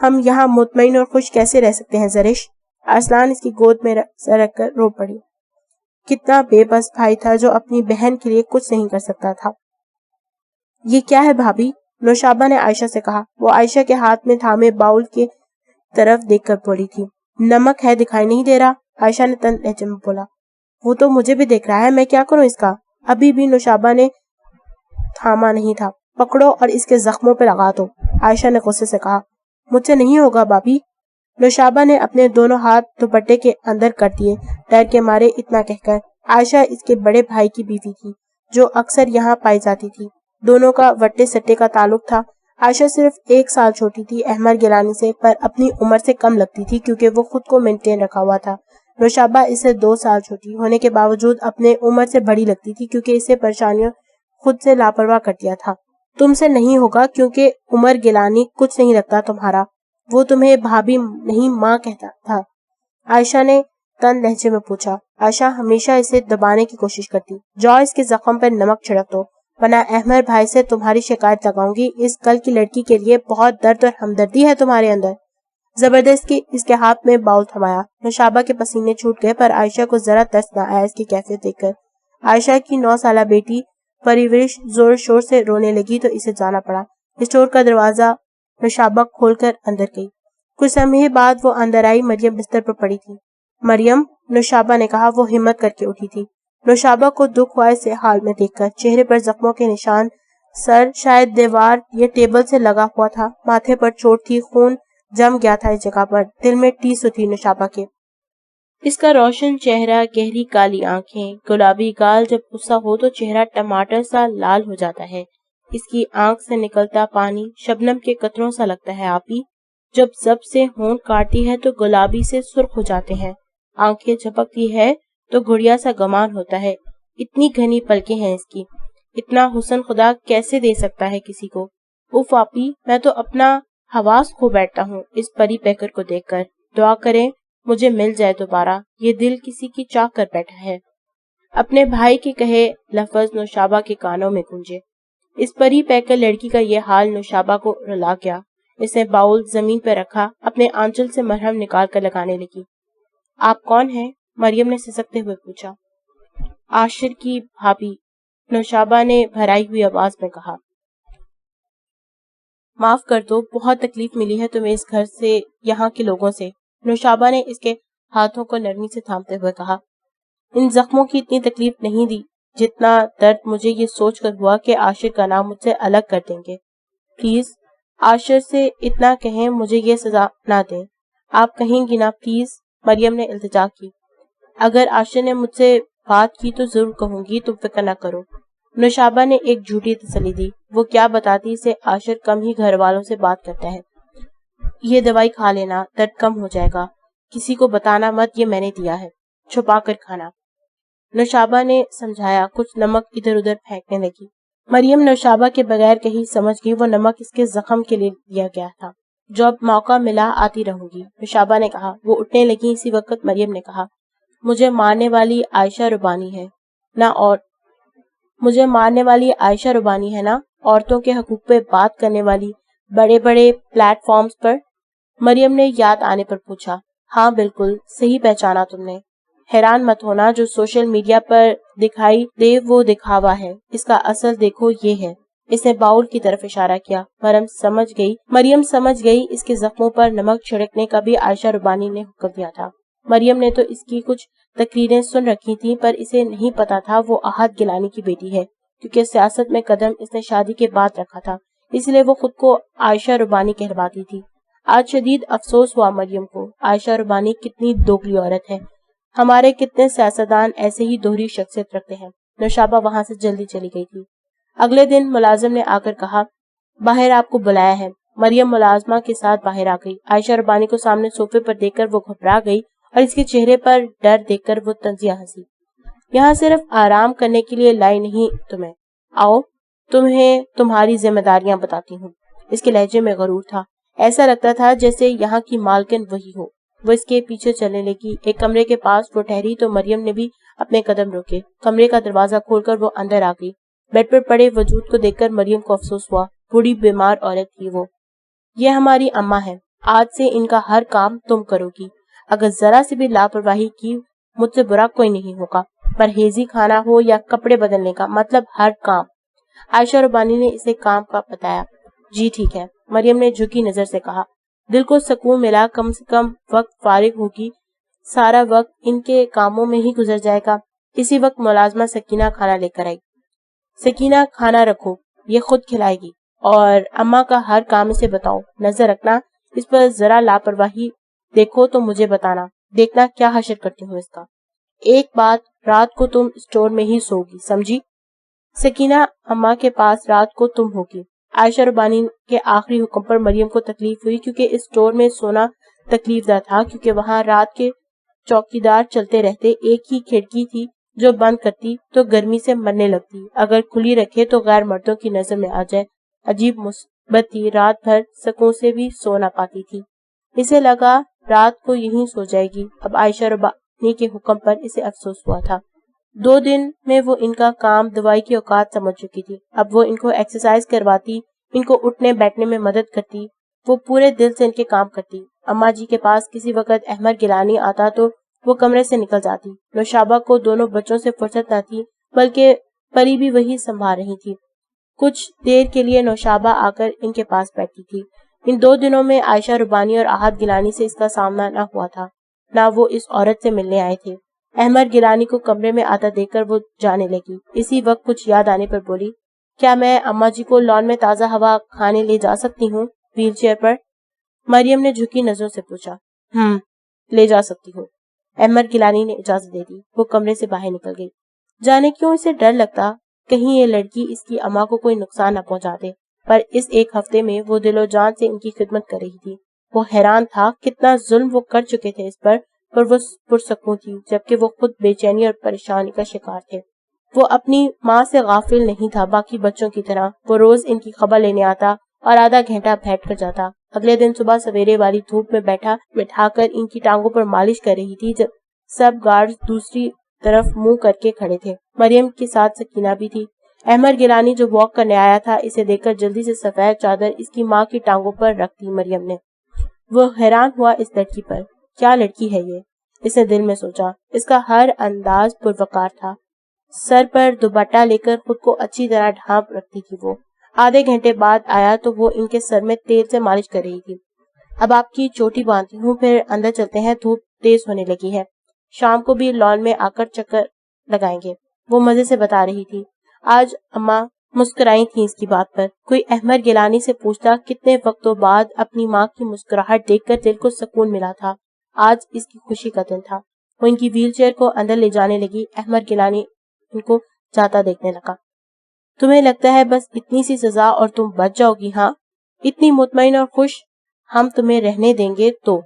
ہم یہاں مطمئن اور خوش کیسے رہ سکتے ہیں زریش؟ ارسلان اس کی گود میں سر رکھ کر رو پڑی۔ کتنا بے بس بھائی تھا جو اپنی بہن کے لیے کچھ نہیں کر سکتا تھا۔ یہ کیا ہے بھابھی؟ نوشابہ نے عائشہ سے کہا۔ وہ عائشہ کے ہاتھ میں تھامے باؤل کے طرف دیکھ کر بولی تھی۔ نمک ہے، دکھائی نہیں دے رہا؟ عائشہ نے تند لہجے میں بولا۔ وہ تو مجھے بھی دیکھ رہا ہے، میں کیا کروں اس کا؟ ابھی بھی نوشابہ نے تھاما نہیں تھا۔ پکڑو اور اس کے زخموں پہ لگا دو، عائشہ نے غصے سے کہا۔ مجھ سے نہیں ہوگا بھابھی، نوشابہ نے اپنے دونوں ہاتھ دوپٹے کے اندر کر دیے، ڈر کے مارے اتنا کہہ کر۔ عائشہ اس کے بڑے بھائی کی بیوی تھی جو اکثر یہاں پائی جاتی تھی، دونوں کا وٹے سٹے کا تعلق تھا۔ عائشہ صرف 1 سال چھوٹی تھی احمر گیلانی سے، پر اپنی عمر سے کم لگتی تھی کیونکہ وہ خود کو مینٹین رکھا ہوا تھا۔ نوشابہ اس سے 2 سال چھوٹی ہونے کے باوجود اپنے عمر سے بڑی لگتی تھی کیونکہ اسے پریشانیوں خود سے لاپرواہ کر دیا تھا۔ تم سے نہیں ہوگا کیونکہ عمر گیلانی کچھ نہیں لگتا تمہارا، وہ تمہیں بھابھی نہیں ماں کہتا تھا، عائشہ نے تند لہجے میں پوچھا۔ عائشہ ہمیشہ اسے دبانے کی کوشش کرتی۔ جاؤ اس کے زخم پر نمک چھڑک دو، ورنہ احمر بھائی سے تمہاری شکایت لگاؤں گی، اس کل کی لڑکی کے لیے بہت درد اور ہمدردی ہے تمہارے اندر۔ زبردستی اس کے ہاتھ میں باؤل تھمایا۔ نوشابہ کے پسینے چھوٹ گئے پر عائشہ کو ذرا ترس نہ آیا اس کی کیفیت دیکھ کر۔ عائشہ کی 9 سالہ بیٹی پرورش زور شور سے رونے لگی تو اسے جانا پڑا۔ اسٹور کا دروازہ نوشابہ کھول کر اندر گئی۔ کچھ لمحے بعد وہ اندر آئی، مریم بستر پر پڑی تھی۔ مریم، نوشابہ نے کہا۔ وہ ہمت کر کے اٹھی تھی۔ نوشابہ کو دکھ ہوا اسے حال میں دیکھ کر، چہرے پر زخموں کے نشان، سر شاید دیوار یا ٹیبل سے لگا ہوا تھا، ماتھے پر چوٹ تھی، خون جم گیا تھا اس جگہ پر، دل میں ٹیس تھی نوشابہ کے۔ اس کا روشن چہرہ، گہری کالی آنکھیں، گلابی گال، جب غصہ ہو تو چہرہ ٹماٹر سا لال ہو جاتا ہے، اس کی آنکھ سے نکلتا پانی شبنم کے قطروں سا لگتا ہے آپی، جب زب سے ہونٹ کاٹتی ہے تو گلابی سے سرخ ہو جاتے ہیں، آنکھیں جھپکتی ہے تو گڑیا سا گمان ہوتا ہے، اتنی گھنی پلکیں ہیں اس کی، اتنا حسن خدا کیسے دے سکتا ہے کسی کو؟ اوف آپی، میں تو اپنا حواس کھو بیٹھتا ہوں اس پری پیکر کو دیکھ کر۔ دعا کریں مجھے مل جائے دوبارہ، یہ دل کسی کی چاہ کر بیٹھا ہے۔ اپنے بھائی کے کہے لفظ نوشابہ کے کانوں میں گونجے۔ اس پری پیکر لڑکی کا یہ حال نوشابہ کو رلا گیا۔ اس نے باؤل زمین پہ رکھا، اپنے آنچل سے مرہم نکال کر لگانے لگی۔ آپ کون ہیں؟ مریم نے سسکتے ہوئے پوچھا۔ عاشر کی بھابھی، نوشابہ نے بھرائی ہوئی آواز میں کہا۔ معاف کر دو، بہت تکلیف ملی ہے تمہیں اس گھر سے، یہاں کے لوگوں سے، نوشابہ نے اس کے ہاتھوں کو نرمی سے تھامتے ہوئے کہا۔ ان زخموں کی اتنی تکلیف نہیں دی جتنا درد مجھے یہ سوچ کر ہوا کہ عاشر کا نام مجھ سے الگ کر دیں گے۔ پلیز عاشر سے اتنا کہیں مجھے یہ سزا نہ دیں۔ آپ کہیں گی نا پلیز؟ مریم نے التجا کی۔ اگر عاشر نے مجھ سے بات کی تو ضرور کہوں گی، تم فکر نہ کرو۔ نوشابہ نے ایک جھوٹی تسلی دی۔ وہ کیا بتاتی، اسے عاشر کم ہی گھر والوں سے بات کرتا ہے۔ یہ دوائی کھا لینا، درد کم ہو جائے گا۔ کسی کو بتانا مت، یہ میں نے دیا ہے، چھپا کر کھانا۔ نوشابہ نے سمجھایا۔ کچھ نمک ادھر ادھر پھینکنے لگی۔ مریم نوشابہ کے بغیر کہیں سمجھ گئی وہ نمک اس کے زخم کے لیے دیا گیا تھا۔ جب موقع ملا آتی رہوں گی، نوشابہ نے کہا۔ وہ اٹھنے لگی، اسی وقت مریم نے کہا، مجھے مارنے والی عائشہ ربانی ہے نا، عورتوں کے حقوق پہ بات کرنے والی، بڑے بڑے پلیٹ فارمز پر؟ مریم نے یاد آنے پر پوچھا۔ ہاں بالکل صحیح پہچانا تم نے۔ حیران مت ہونا، جو سوشل میڈیا پر دکھائی دے وہ دکھاوا ہے، اس کا اصل دیکھو یہ ہے۔ اس نے باؤل کی طرف اشارہ کیا۔ مریم سمجھ گئی اس کے زخموں پر نمک چھڑکنے کا بھی عائشہ ربانی نے حکم دیا تھا۔ مریم نے تو اس کی کچھ تقریریں سن رکھی تھیں، پر اسے نہیں پتا تھا وہ احد گیلانی کی بیٹی ہے، کیونکہ سیاست میں قدم اس نے شادی کے بعد رکھا تھا، اس لیے وہ خود کو عائشہ ربانی کہلواتی تھی۔ آج شدید افسوس ہوا مریم کو، عائشہ ربانی کتنی دوگلی عورت ہے۔ ہمارے کتنے سیاستدان ایسے ہی دوہری شخصیت رکھتے ہیں۔ نوشابہ وہاں سے جلدی چلی گئی تھی۔ اگلے دن ملازم نے آ کر کہا، باہر آپ کو بلایا ہے۔ مریم ملازمہ کے ساتھ باہر آ گئی۔ عائشہ ربانی کو سامنے صوفے پر دیکھ کر وہ گھبرا گئی اور اس کے چہرے پر ڈر دیکھ کر وہ طنزیہ ہنسی۔ یہاں صرف آرام کرنے کے لیے لائی نہیں تمہیں، آؤ تمہیں تمہاری ذمہ داریاں بتاتی ہوں۔ اس کے لہجے میں غرور تھا، ایسا لگتا تھا جیسے یہاں کی مالکن وہی ہو۔ وہ اس کے پیچھے چلنے لگی۔ ایک کمرے کے پاس وہ ٹھہری تو مریم نے بھی اپنے قدم روکے۔ کمرے کا دروازہ کھول کر وہ اندر آ گئی۔ بیڈ پر پڑے وجود کو دیکھ کر مریم کو افسوس ہوا۔ بوڑھی بیمار عورت تھی وہ۔ یہ ہماری اماں ہے، آج سے ان کا ہر کام تم کرو گی۔ اگر ذرا سی بھی لاپرواہی کی مجھ سے برا کوئی نہیں ہوگا، پرہیزی کھانا ہو یا کپڑے بدلنے کا، مطلب ہر کام۔ عائشہ ربانی نے اسے کام کا بتایا۔ جی ٹھیک ہے، مریم نے جھکی نظر سے کہا۔ دل کو سکون ملا، کم سے کم وقت فارغ ہوگی، سارا وقت ان کے کاموں میں ہی گزر جائے گا۔ اسی وقت ملازمہ سکینہ کھانا لے کر آئی۔ سکینہ کھانا رکھو، یہ خود کھلائے گی، اور اماں کا ہر کام اسے بتاؤ، نظر رکھنا اس پر، ذرا لاپرواہی دیکھو تو مجھے بتانا، دیکھنا کیا حشر کرتی ہوں اس کا۔ ایک بات، رات کو تم اسٹور میں ہی سو گی، سمجھی؟ سکینہ اماں کے پاس رات کو تم ہوگی۔ عائشہ ربانی کے آخری حکم پر مریم کو تکلیف ہوئی، کیونکہ اس اسٹور میں سونا تکلیف دہ تھا، کیونکہ وہاں رات کے چوکیدار چلتے رہتے، ایک ہی کھڑکی تھی جو بند کرتی تو گرمی سے مرنے لگتی، اگر کھلی رکھے تو غیر مردوں کی نظر میں آ جائے۔ عجیب مصیبت تھی، رات بھر سکون سے بھی سو نہ پاتی تھی۔ اسے لگا رات کو یہیں سو جائے گی۔ اب عائشہ ربانی کے حکم پر اسے افسوس ہوا تھا۔ 2 دن میں وہ ان کا کام دوائی کی اوقات سمجھ چکی تھی۔ اب وہ ان کو ایکسرسائز کرواتی، ان کو اٹھنے بیٹھنے میں مدد کرتی، وہ پورے دل سے ان کے کام کرتی۔ اماں جی کے پاس کسی وقت احمد گیلانی آتا تو وہ کمرے سے نکل جاتی۔ نوشابہ کو دونوں بچوں سے فرصت نہ تھی، بلکہ پری بھی وہی سنبھال رہی تھی۔ کچھ دیر کے لیے نوشابہ آ کر ان کے پاس بیٹھی تھی۔ ان 2 دنوں میں عائشہ ربانی اور احد گیلانی سے اس کا سامنا نہ ہوا تھا، نہ وہ اس عورت سے ملنے آئے تھے۔ احمد گیلانی کو کمرے میں آتا دیکھ کر وہ جانے لگی۔ اسی وقت کچھ یاد آنے پر بولی، کیا میں اماں جی کو لان میں تازہ ہوا کھانے لے جا سکتی ہوں، ویل چیئر پر؟ مریم نے جھکی نظروں سے پوچھا۔ لے جا سکتی ہو۔ احمد گیلانی نے اجازت دے دی۔ وہ کمرے سے باہر نکل گئی۔ جانے کیوں اسے ڈر لگتا کہیں یہ لڑکی اس کی اماں کو کوئی نقصان نہ پہنچا دے، پر اس 1 ہفتے میں وہ دل و جان سے ان کی خدمت کر رہی تھی۔ وہ حیران تھا کتنا ظلم وہ کر چکے تھے اس پر، پر وہ پرسکون تھی، جبکہ وہ خود بے چینی اور پریشانی کا شکار تھے۔ وہ اپنی ماں سے غافل نہیں تھا، باقی بچوں کی طرح وہ روز ان کی خبر لینے آتا اور آدھا گھنٹہ بیٹھ کر جاتا۔ اگلے دن صبح سویرے والی دھوپ میں بٹھا کر ان کی ٹانگوں پر مالش کر رہی تھی، جب سب گارڈز دوسری طرف منہ کر کے کھڑے تھے۔ مریم کے ساتھ سکینہ بھی تھی۔ احمد گیلانی جو واک کرنے آیا تھا، اسے دیکھ کر جلدی سے سفید چادر اس کی ماں کی ٹانگوں پر رکھ دی مریم نے۔ وہ حیران ہوا اس لڑکی پر، کیا لڑکی ہے یہ؟ اس نے دل میں سوچا۔ اس کا ہر انداز پروقار تھا، سر پر دوپٹہ لے کر خود کو اچھی طرح ڈھانپ رکھتی تھی۔ وہ آدھے گھنٹے بعد آیا تو وہ ان کے سر میں تیل سے مالش کر رہی تھی۔ اب آپ کی چوٹی باندھتی ہوں، پھر اندر چلتے ہیں، دھوپ تیز ہونے لگی ہے، شام کو بھی لان میں آ کر چکر لگائیں گے، وہ مزے سے بتا رہی تھی۔ آج اماں مسکرائی تھی اس کی بات پر۔ کوئی احمد گیلانی سے پوچھتا کتنے وقتوں بعد اپنی ماں کی مسکراہٹ دیکھ کر دل کو سکون ملا تھا۔ آج اس کی خوشی کا دن تھا۔ وہ ان کی ویل چیئر کو اندر لے جانے لگی۔ احمد گیلانی ان کو جاتا دیکھنے لگا۔ تمہیں لگتا ہے بس اتنی سی سزا اور تم بچ جاؤ گی؟ ہاں، اتنی مطمئن اور خوش ہم تمہیں رہنے دیں گے تو؟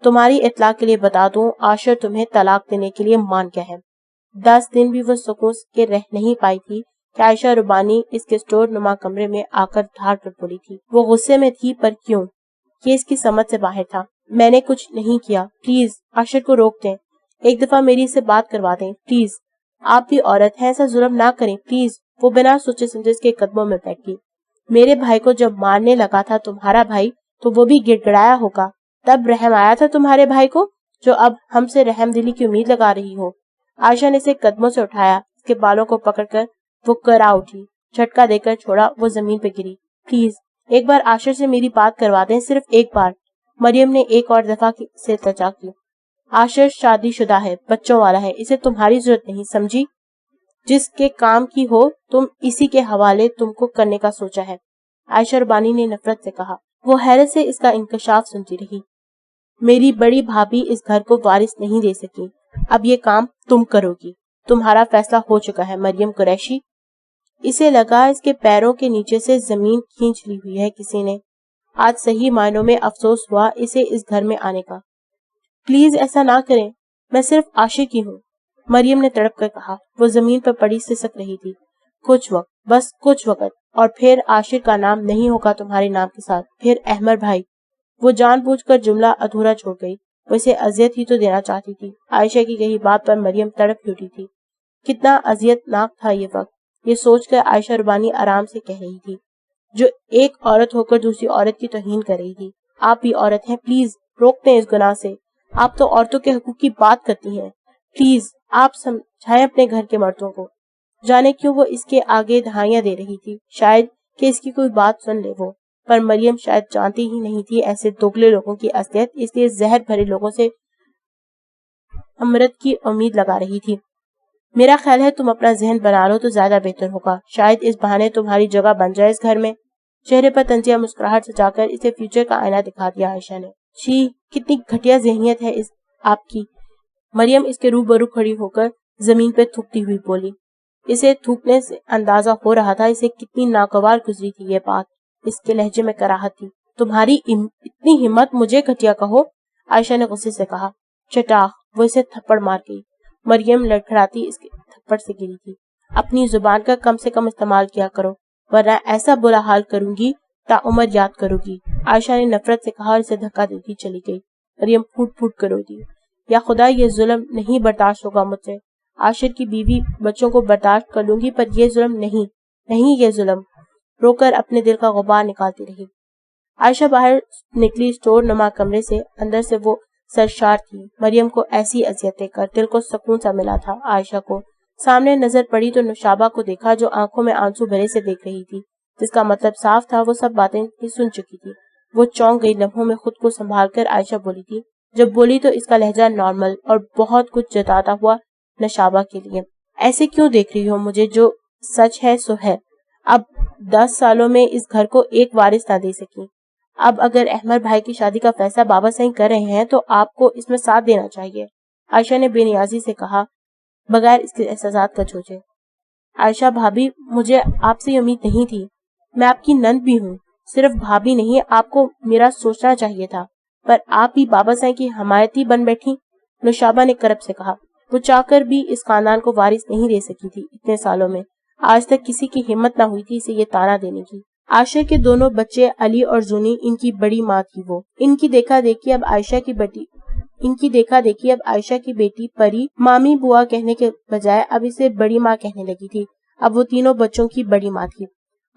تمہاری اطلاع کے لیے بتا دوں، عاشر تمہیں طلاق دینے کے لیے مان گیا ہے۔ 10 دن بھی وہ سکون کے رہ نہیں پائی تھی کہ عائشہ ربانی اس کے اسٹور نما کمرے میں آ کر دھاڑ کر بولی تھی۔ وہ غصے میں تھی، پر کیوں؟ یہ اس کی سمجھ سے باہر تھا۔ میں نے کچھ نہیں کیا، پلیز عاشر کو روک دیں، ایک دفعہ میری سے بات کروا دیں، پلیز۔ آپ بھی عورت ہیں، ایسا ظلم نہ کریں، پلیز۔ وہ بنا سوچے سمجھے اس کے قدموں میں بیٹھ گئی۔ میرے بھائی کو جب مارنے لگا تھا تمہارا بھائی تو وہ بھی گڑ گڑایا ہوگا، تب رحم آیا تھا تمہارے بھائی کو، جو اب ہم سے رحم دلی کی امید لگا رہی ہو۔ عائشہ نے اسے قدموں سے اٹھایا، اس کے بالوں کو پکڑ کر وہ کرا اٹھی، جھٹکا دے کر چھوڑا، وہ زمین پہ گری۔ پلیز ایک بار عاشر سے میری بات کروا دیں، صرف ایک بار۔ مریم نے ایک اور دفعہ سے التجا کی۔ عاشر شادی شدہ ہے، بچوں والا ہے، اسے تمہاری ضرورت نہیں، سمجھی؟ جس کے کام کی ہو تم اسی کے حوالے تم کو کرنے کا سوچا ہے، عائشہ ربانی نے نفرت سے کہا۔ وہ حیرت سے اس کا انکشاف سنتی رہی۔ میری بڑی بھابھی اس گھر کو وارث نہیں دے سکی، اب یہ کام تم کرو گی، تمہارا فیصلہ ہو چکا ہے مریم قریشی۔ اسے لگا اس کے پیروں کے نیچے سے زمین کھینچ لی ہوئی ہے کسی نے۔ آج صحیح معنوں میں افسوس ہوا اسے اس گھر میں آنے کا۔ پلیز ایسا نہ کریں، میں صرف عاشق کی ہوں، مریم نے تڑپ کر کہا۔ وہ زمین پر پڑی سسک رہی تھی۔ کچھ وقت، بس کچھ وقت، اور پھر عاشق کا نام نہیں ہوگا تمہارے نام کے ساتھ، پھر احمد بھائی۔ وہ جان بوجھ کر جملہ ادھورا چھوڑ گئی، وہ اسے اذیت ہی تو دینا چاہتی تھی۔ عائشہ کی کہی بات پر مریم تڑپ اٹھی تھی۔ کتنا اذیت ناک تھا یہ وقت، یہ سوچ کر عائشہ ربانی آرام سے کہہ رہی تھی، جو ایک عورت ہو کر دوسری عورت کی توہین کر رہی تھی۔ آپ بھی عورت ہیں، پلیز روکتے ہیں اس گناہ سے، آپ تو عورتوں کے حقوق کی بات کرتی ہیں، پلیز آپ سمجھائیں اپنے گھر کے مردوں کو۔ جانے کیوں وہ اس کے آگے دہائیاں دے رہی تھی، شاید کہ اس کی کوئی بات سن لے وہ، پر مریم شاید جانتی ہی نہیں تھی ایسے دوگلے لوگوں کی اصلیت، اس لیے زہر بھرے لوگوں سے امرت کی امید لگا رہی تھی۔ میرا خیال ہے تم اپنا ذہن بنا لو تو زیادہ بہتر ہوگا، شاید اس بہانے تمہاری جگہ بن جائے اس گھر میں۔ چہرے پر طنزیہ مسکراہٹ سجا کر اسے فیوچر کا آئینہ دکھا دیا عائشہ نے۔ چھی، کتنی گھٹیا ذہنیت ہے آپ کی، مریم اس کے روبرو کھڑی ہو کر زمین پہ تھوکتی ہوئی بولی۔ اسے تھوکنے سے اندازہ ہو رہا تھا اسے کتنی ناگوار گزری تھی یہ بات، اس کے لہجے میں کراہت تھی۔ تمہاری اتنی ہمت مجھے گھٹیا کہو، عائشہ نے غصے سے کہا۔ چٹاخ، وہ اسے تھپڑ مار گئی۔ مریم لڑکھڑاتی اس کے تھپڑ سے گری تھی۔ اپنی زبان کا کم سے کم استعمال کیا کرو، ورنہ ایسا برا حال کروں گی تا عمر یاد کرو گی، عائشہ نے نفرت سے کہا اور اسے دھکا دیتی چلی گئی۔ مریم پھوٹ پھوٹ کر روتی۔ یا خدا، یہ ظلم نہیں برداشت ہوگا مجھ سے، عاشر کی بیوی بچوں کو برداشت کر لوں گی، پر یہ ظلم نہیں یہ ظلم، رو کر اپنے دل کا غبار نکالتی رہی۔ عائشہ باہر نکلی اسٹور نما کمرے سے، اندر سے وہ سرشار تھی۔ مریم کو ایسی اذیت دے کر دل کو سکون سا ملا تھا۔ عائشہ کو سامنے نظر پڑی تو نوشابہ کو دیکھا، جو آنکھوں میں آنسو بھرے سے دیکھ رہی تھی، جس کا مطلب صاف تھا وہ سب باتیں ہی سن چکی تھی۔ وہ چونک گئی، لمحوں میں خود کو سنبھال کر عائشہ بولی تھی۔ جب بولی تو اس کا لہجہ نارمل اور بہت کچھ جتاتا ہوا نوشابہ کے لیے۔ ایسے کیوں دیکھ رہی ہو مجھے، جو سچ ہے سو ہے، اب 10 سالوں میں اس گھر کو ایک وارث نہ دے سکی۔ اب اگر احمد بھائی کی شادی کا فیصلہ بابا سائیں کر رہے ہیں تو آپ کو اس میں ساتھ دینا چاہیے، عائشہ نے بے نیازی سے کہا، بغیر اس کے احساسات کا جھوجے۔ عائشہ بھابھی، مجھے آپ سے امید نہیں تھی، میں آپ کی نند بھی ہوں، صرف بھابھی نہیں، آپ کو میرا سوچنا چاہیے تھا، پر آپ بھی بابا سائیں کی حمایتی بن بیٹھی۔ نوشابہ نے کرب سے کہا۔ وہ چاہ کر بھی اس خاندان کو وارث نہیں دے سکی تھی۔ اتنے سالوں میں آج تک کسی کی ہمت نہ ہوئی تھی اسے یہ طعنہ دینے کی۔ عائشہ کے دونوں بچے علی اور زونی ان کی بڑی ماں تھی۔ وہ ان کی دیکھا دیکھی اب عائشہ کی بیٹی پری مامی بوا کہنے کے بجائے اب اسے بڑی ماں کہنے لگی تھی۔ اب وہ تینوں بچوں کی بڑی ماں تھی۔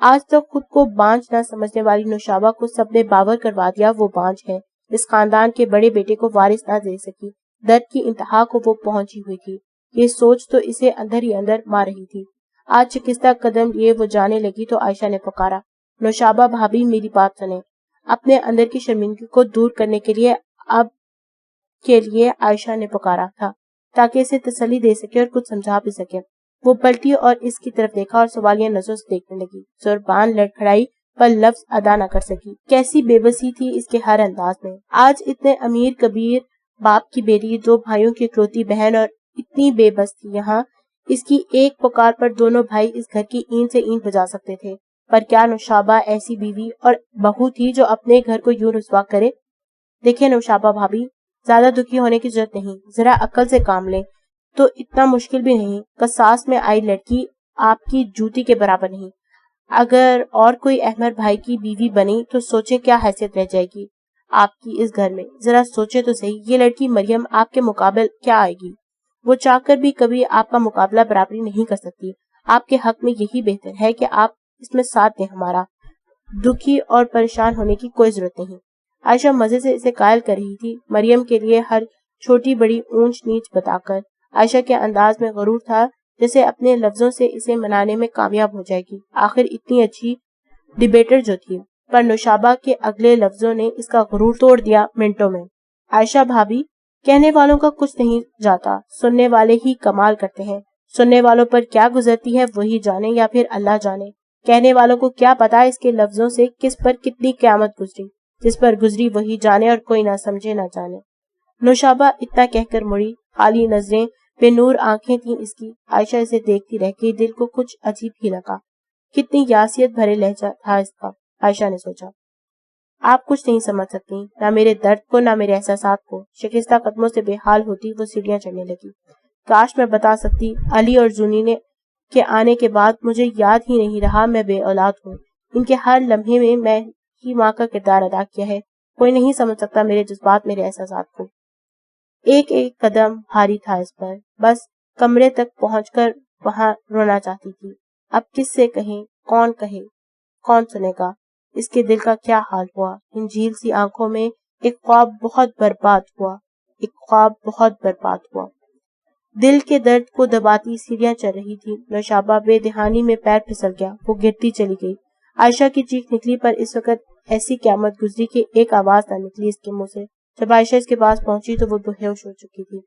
آج تک خود کو بانجھ نہ سمجھنے والی نوشابہ کو سب نے باور کروا دیا وہ بانجھ ہے، اس خاندان کے بڑے بیٹے کو وارث نہ دے سکی۔ درد کی انتہا کو وہ پہنچی ہوئی تھی۔ یہ سوچ تو اسے اندر ہی اندر مار رہی تھی۔ آج شکستہ قدم لیے وہ جانے لگی تو عائشہ نے پکارا، نوشابہ بھابی میری بات سنیں۔ اپنے اندر کی شرمندگی کو دور کرنے کے لیے عائشہ نے پکارا تھا تاکہ اسے تسلی دے سکے اور کچھ سمجھا بھی سکے۔ وہ پلٹی اور اس کی طرف دیکھا اور سوالیہ نظروں سے دیکھنے لگی۔ زبان لڑکھڑائی پر لفظ ادا نہ کر سکی۔ کیسی بے بسی تھی اس کے ہر انداز میں۔ آج اتنے امیر کبیر باپ کی بیٹی، 2 بھائیوں کی اکلوتی بہن اور اتنی بے بس تھی، یہاں اس کی ایک پکار پر دونوں بھائی اس گھر کی اینٹ سے اینٹ بجا سکتے تھے۔ پر کیا نوشابہ ایسی بیوی اور بہو تھی جو اپنے گھر کو یوں رسوا کرے؟ دیکھیں نوشابہ بھابی، زیادہ دکھی ہونے کی ضرورت نہیں، ذرا عقل سے کام لیں تو اتنا مشکل بھی نہیں۔ قصاص میں آئی لڑکی آپ کی جوتی کے برابر نہیں۔ اگر اور کوئی احمد بھائی کی بیوی بنی تو سوچیں کیا حیثیت رہ جائے گی آپ کی اس گھر میں۔ ذرا سوچیں تو صحیح، یہ لڑکی مریم آپ کے مقابل کیا آئے گی؟ وہ چاہ کر بھی کبھی آپ کا مقابلہ برابری نہیں کر سکتی۔ آپ کے حق میں یہی بہتر ہے کہ آپ اس میں ساتھ دیں ہمارا۔ دکھی اور پریشان ہونے کی کوئی ضرورت نہیں۔ عائشہ مزے سے اسے قائل کر رہی تھی، مریم کے لیے ہر چھوٹی بڑی اونچ نیچ بتا کر۔ عائشہ کے انداز میں غرور تھا، جیسے اپنے لفظوں سے اسے منانے میں کامیاب ہو جائے گی، آخر اتنی اچھی ڈیبیٹر جو تھی۔ پر نوشابہ کے اگلے لفظوں نے اس کا غرور توڑ دیا منٹوں میں۔ عائشہ بھابی، کہنے والوں کا کچھ نہیں جاتا، سننے والے ہی کمال کرتے ہیں۔ سننے والوں پر کیا گزرتی ہے وہی جانے، یا پھر اللہ جانے۔ کہنے والوں کو کیا پتا اس کے لفظوں سے کس پر کتنی قیامت گزری، جس پر گزری وہی جانے اور کوئی نہ سمجھے نہ جانے۔ نوشابہ اتنا کہہ کر مڑی، خالی نظریں، بے نور آنکھیں تھیں اس کی۔ عائشہ اسے دیکھتی رہ گئی، دل کو کچھ عجیب ہی لگا۔ کتنی یاسیت بھرے لہجہ تھا اس کا، عائشہ نے سوچا۔ آپ کچھ نہیں سمجھ سکتی، نہ میرے درد کو نہ میرے احساسات کو۔ شکستہ قدموں سے بے حال ہوتی وہ سیڑھیاں چڑھنے لگی۔ کاش میں بتا سکتی، علی اور زونی کے آنے کے بعد مجھے یاد ہی نہیں رہا میں بے اولاد ہوں۔ ان کے ہر لمحے میں ہی ماں کا کردار ادا کیا ہے۔ کوئی نہیں سمجھ سکتا میرے جذبات، میرے احساسات کو۔ ایک ایک قدم بھاری تھا اس پر، بس کمرے تک پہنچ کر وہاں رونا چاہتی تھی۔ اب کس سے کہیں، کہے، کون سنے گا اس کے دل کا کیا حال ہوا۔ ان جھیل سی آنکھوں میں ایک خواب بہت برباد ہوا۔ دل کے درد کو دباتی سیڑھیاں چل رہی تھی۔ نوشابہ بے دہانی میں پیر پھسل گیا، وہ گرتی چلی گئی۔ عائشہ کی چیخ نکلی، پر اس وقت ایسی قیامت گزری کہ ایک آواز نہ نکلی اس کے منہ سے۔ جب عائشہ اس کے پاس پہنچی تو وہ بے ہوش ہو چکی تھی۔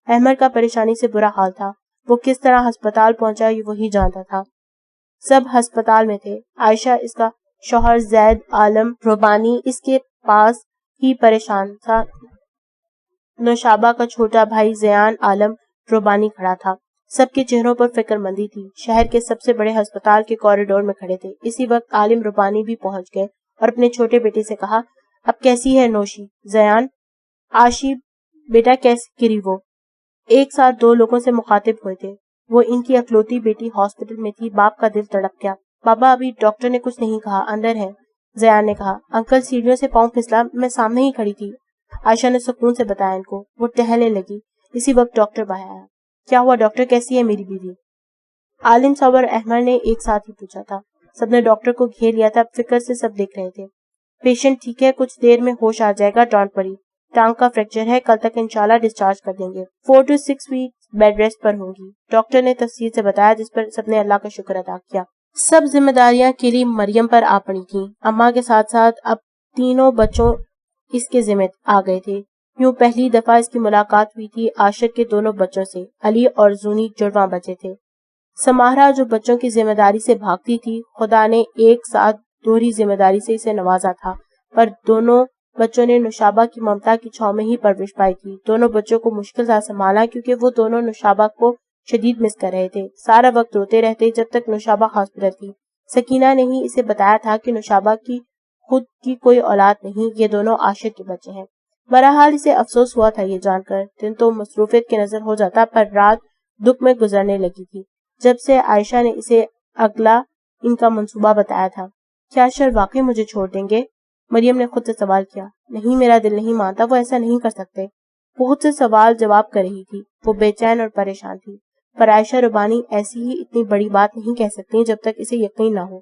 احمد کا پریشانی سے برا حال تھا، وہ کس طرح ہسپتال پہنچا یہ وہی جانتا تھا۔ سب ہسپتال میں تھے۔ عائشہ، اس کا شوہر زید عالم ربانی اس کے پاس ہی پریشان تھا۔ نوشابہ کا چھوٹا بھائی زیان عالم ربانی کھڑا تھا۔ سب کے چہروں پر فکر مندی تھی۔ شہر کے سب سے بڑے ہسپتال کے کوریڈور میں کھڑے تھے۔ اسی وقت عالم ربانی بھی پہنچ گئے اور اپنے چھوٹے بیٹے سے کہا، اب کیسی ہے نوشی؟ زیان، آشی بیٹا کیسے گری وہ؟ ایک ساتھ 2 لوگوں سے مخاطب ہوئے تھے۔ وہ ان کی اکلوتی بیٹی ہاسپٹل میں تھی۔ باپ کا دل تڑپ گیا۔ بابا، ابھی ڈاکٹر نے کچھ نہیں کہا، اندر ہے، زیان نے کہا۔ انکل سیڑھیوں سے پاؤں پھسلا، میں سامنے ہی کھڑی تھی، عائشہ نے سکون سے بتایا ان کو۔ وہ ٹہلنے لگی۔ اسی وقت ڈاکٹر باہر آیا۔ کیا ہوا ڈاکٹر، کیسی ہے میری بیوی؟ عالم صاحب اور احمد نے ایک ساتھ ہی پوچھا تھا۔ سب نے ڈاکٹر کو گھیر لیا تھا، فکر سے سب دیکھ رہے تھے۔ پیشنٹ ٹھیک ہے، کچھ دیر میں ہوش آ جائے گا، ڈونٹ وری۔ ٹانگ کا فریکچر ہے، کل تک انشاءاللہ ڈسچارج کر دیں گے۔ 4 to 6 ویکس بیڈ ریسٹ پر ہوں گی، ڈاکٹر نے تفصیل سے بتایا، جس پر سب نے اللہ کا شکر ادا کیا۔ سب ذمہ داریاں کیلی مریم پر آ پڑی تھیں۔ اماں کے ساتھ ساتھ اب 3 بچوں اس کے ذمہ آ گئے تھے۔ یوں پہلی دفعہ اس کی ملاقات ہوئی تھی عاشق کے 2 بچوں سے۔ علی اور زونی جڑواں بچے تھے۔ سماہرہ جو بچوں کی ذمہ داری سے بھاگتی تھی، خدا نے ایک ساتھ دوہری ذمہ داری سے اسے نوازا تھا، پر دونوں بچوں نے نوشابہ کی ممتا کی چھاؤں میں ہی پرورش پائی تھی۔ دونوں بچوں کو مشکل سے سنبھالا، کیونکہ وہ دونوں نوشابہ کو شدید مس کر رہے تھے۔ سارا وقت روتے رہتے جب تک نوشابہ ہاسپٹل تھی۔ سکینہ نے ہی اسے بتایا تھا کہ نوشابہ کی خود کی کوئی اولاد نہیں، یہ دونوں عاشق کے بچے ہیں۔ بہرحال اسے افسوس ہوا تھا یہ جان کر، دن تو مصروفیت کی نظر ہو جاتا پر رات دکھ میں گزرنے لگی تھی جب سے عائشہ نے اسے اگلا ان کا منصوبہ بتایا تھا۔ کیا اشر واقعی مجھے چھوڑ دیں گے؟ مریم نے خود سے سوال کیا۔ نہیں، میرا دل نہیں مانتا، وہ ایسا نہیں کر سکتے۔ وہ خود سے سوال جواب کر رہی تھی۔ وہ بے چین اور پریشان تھی، پر عائشہ ربانی ایسی ہی اتنی بڑی بات نہیں کہہ سکتی جب تک اسے یقین نہ ہو۔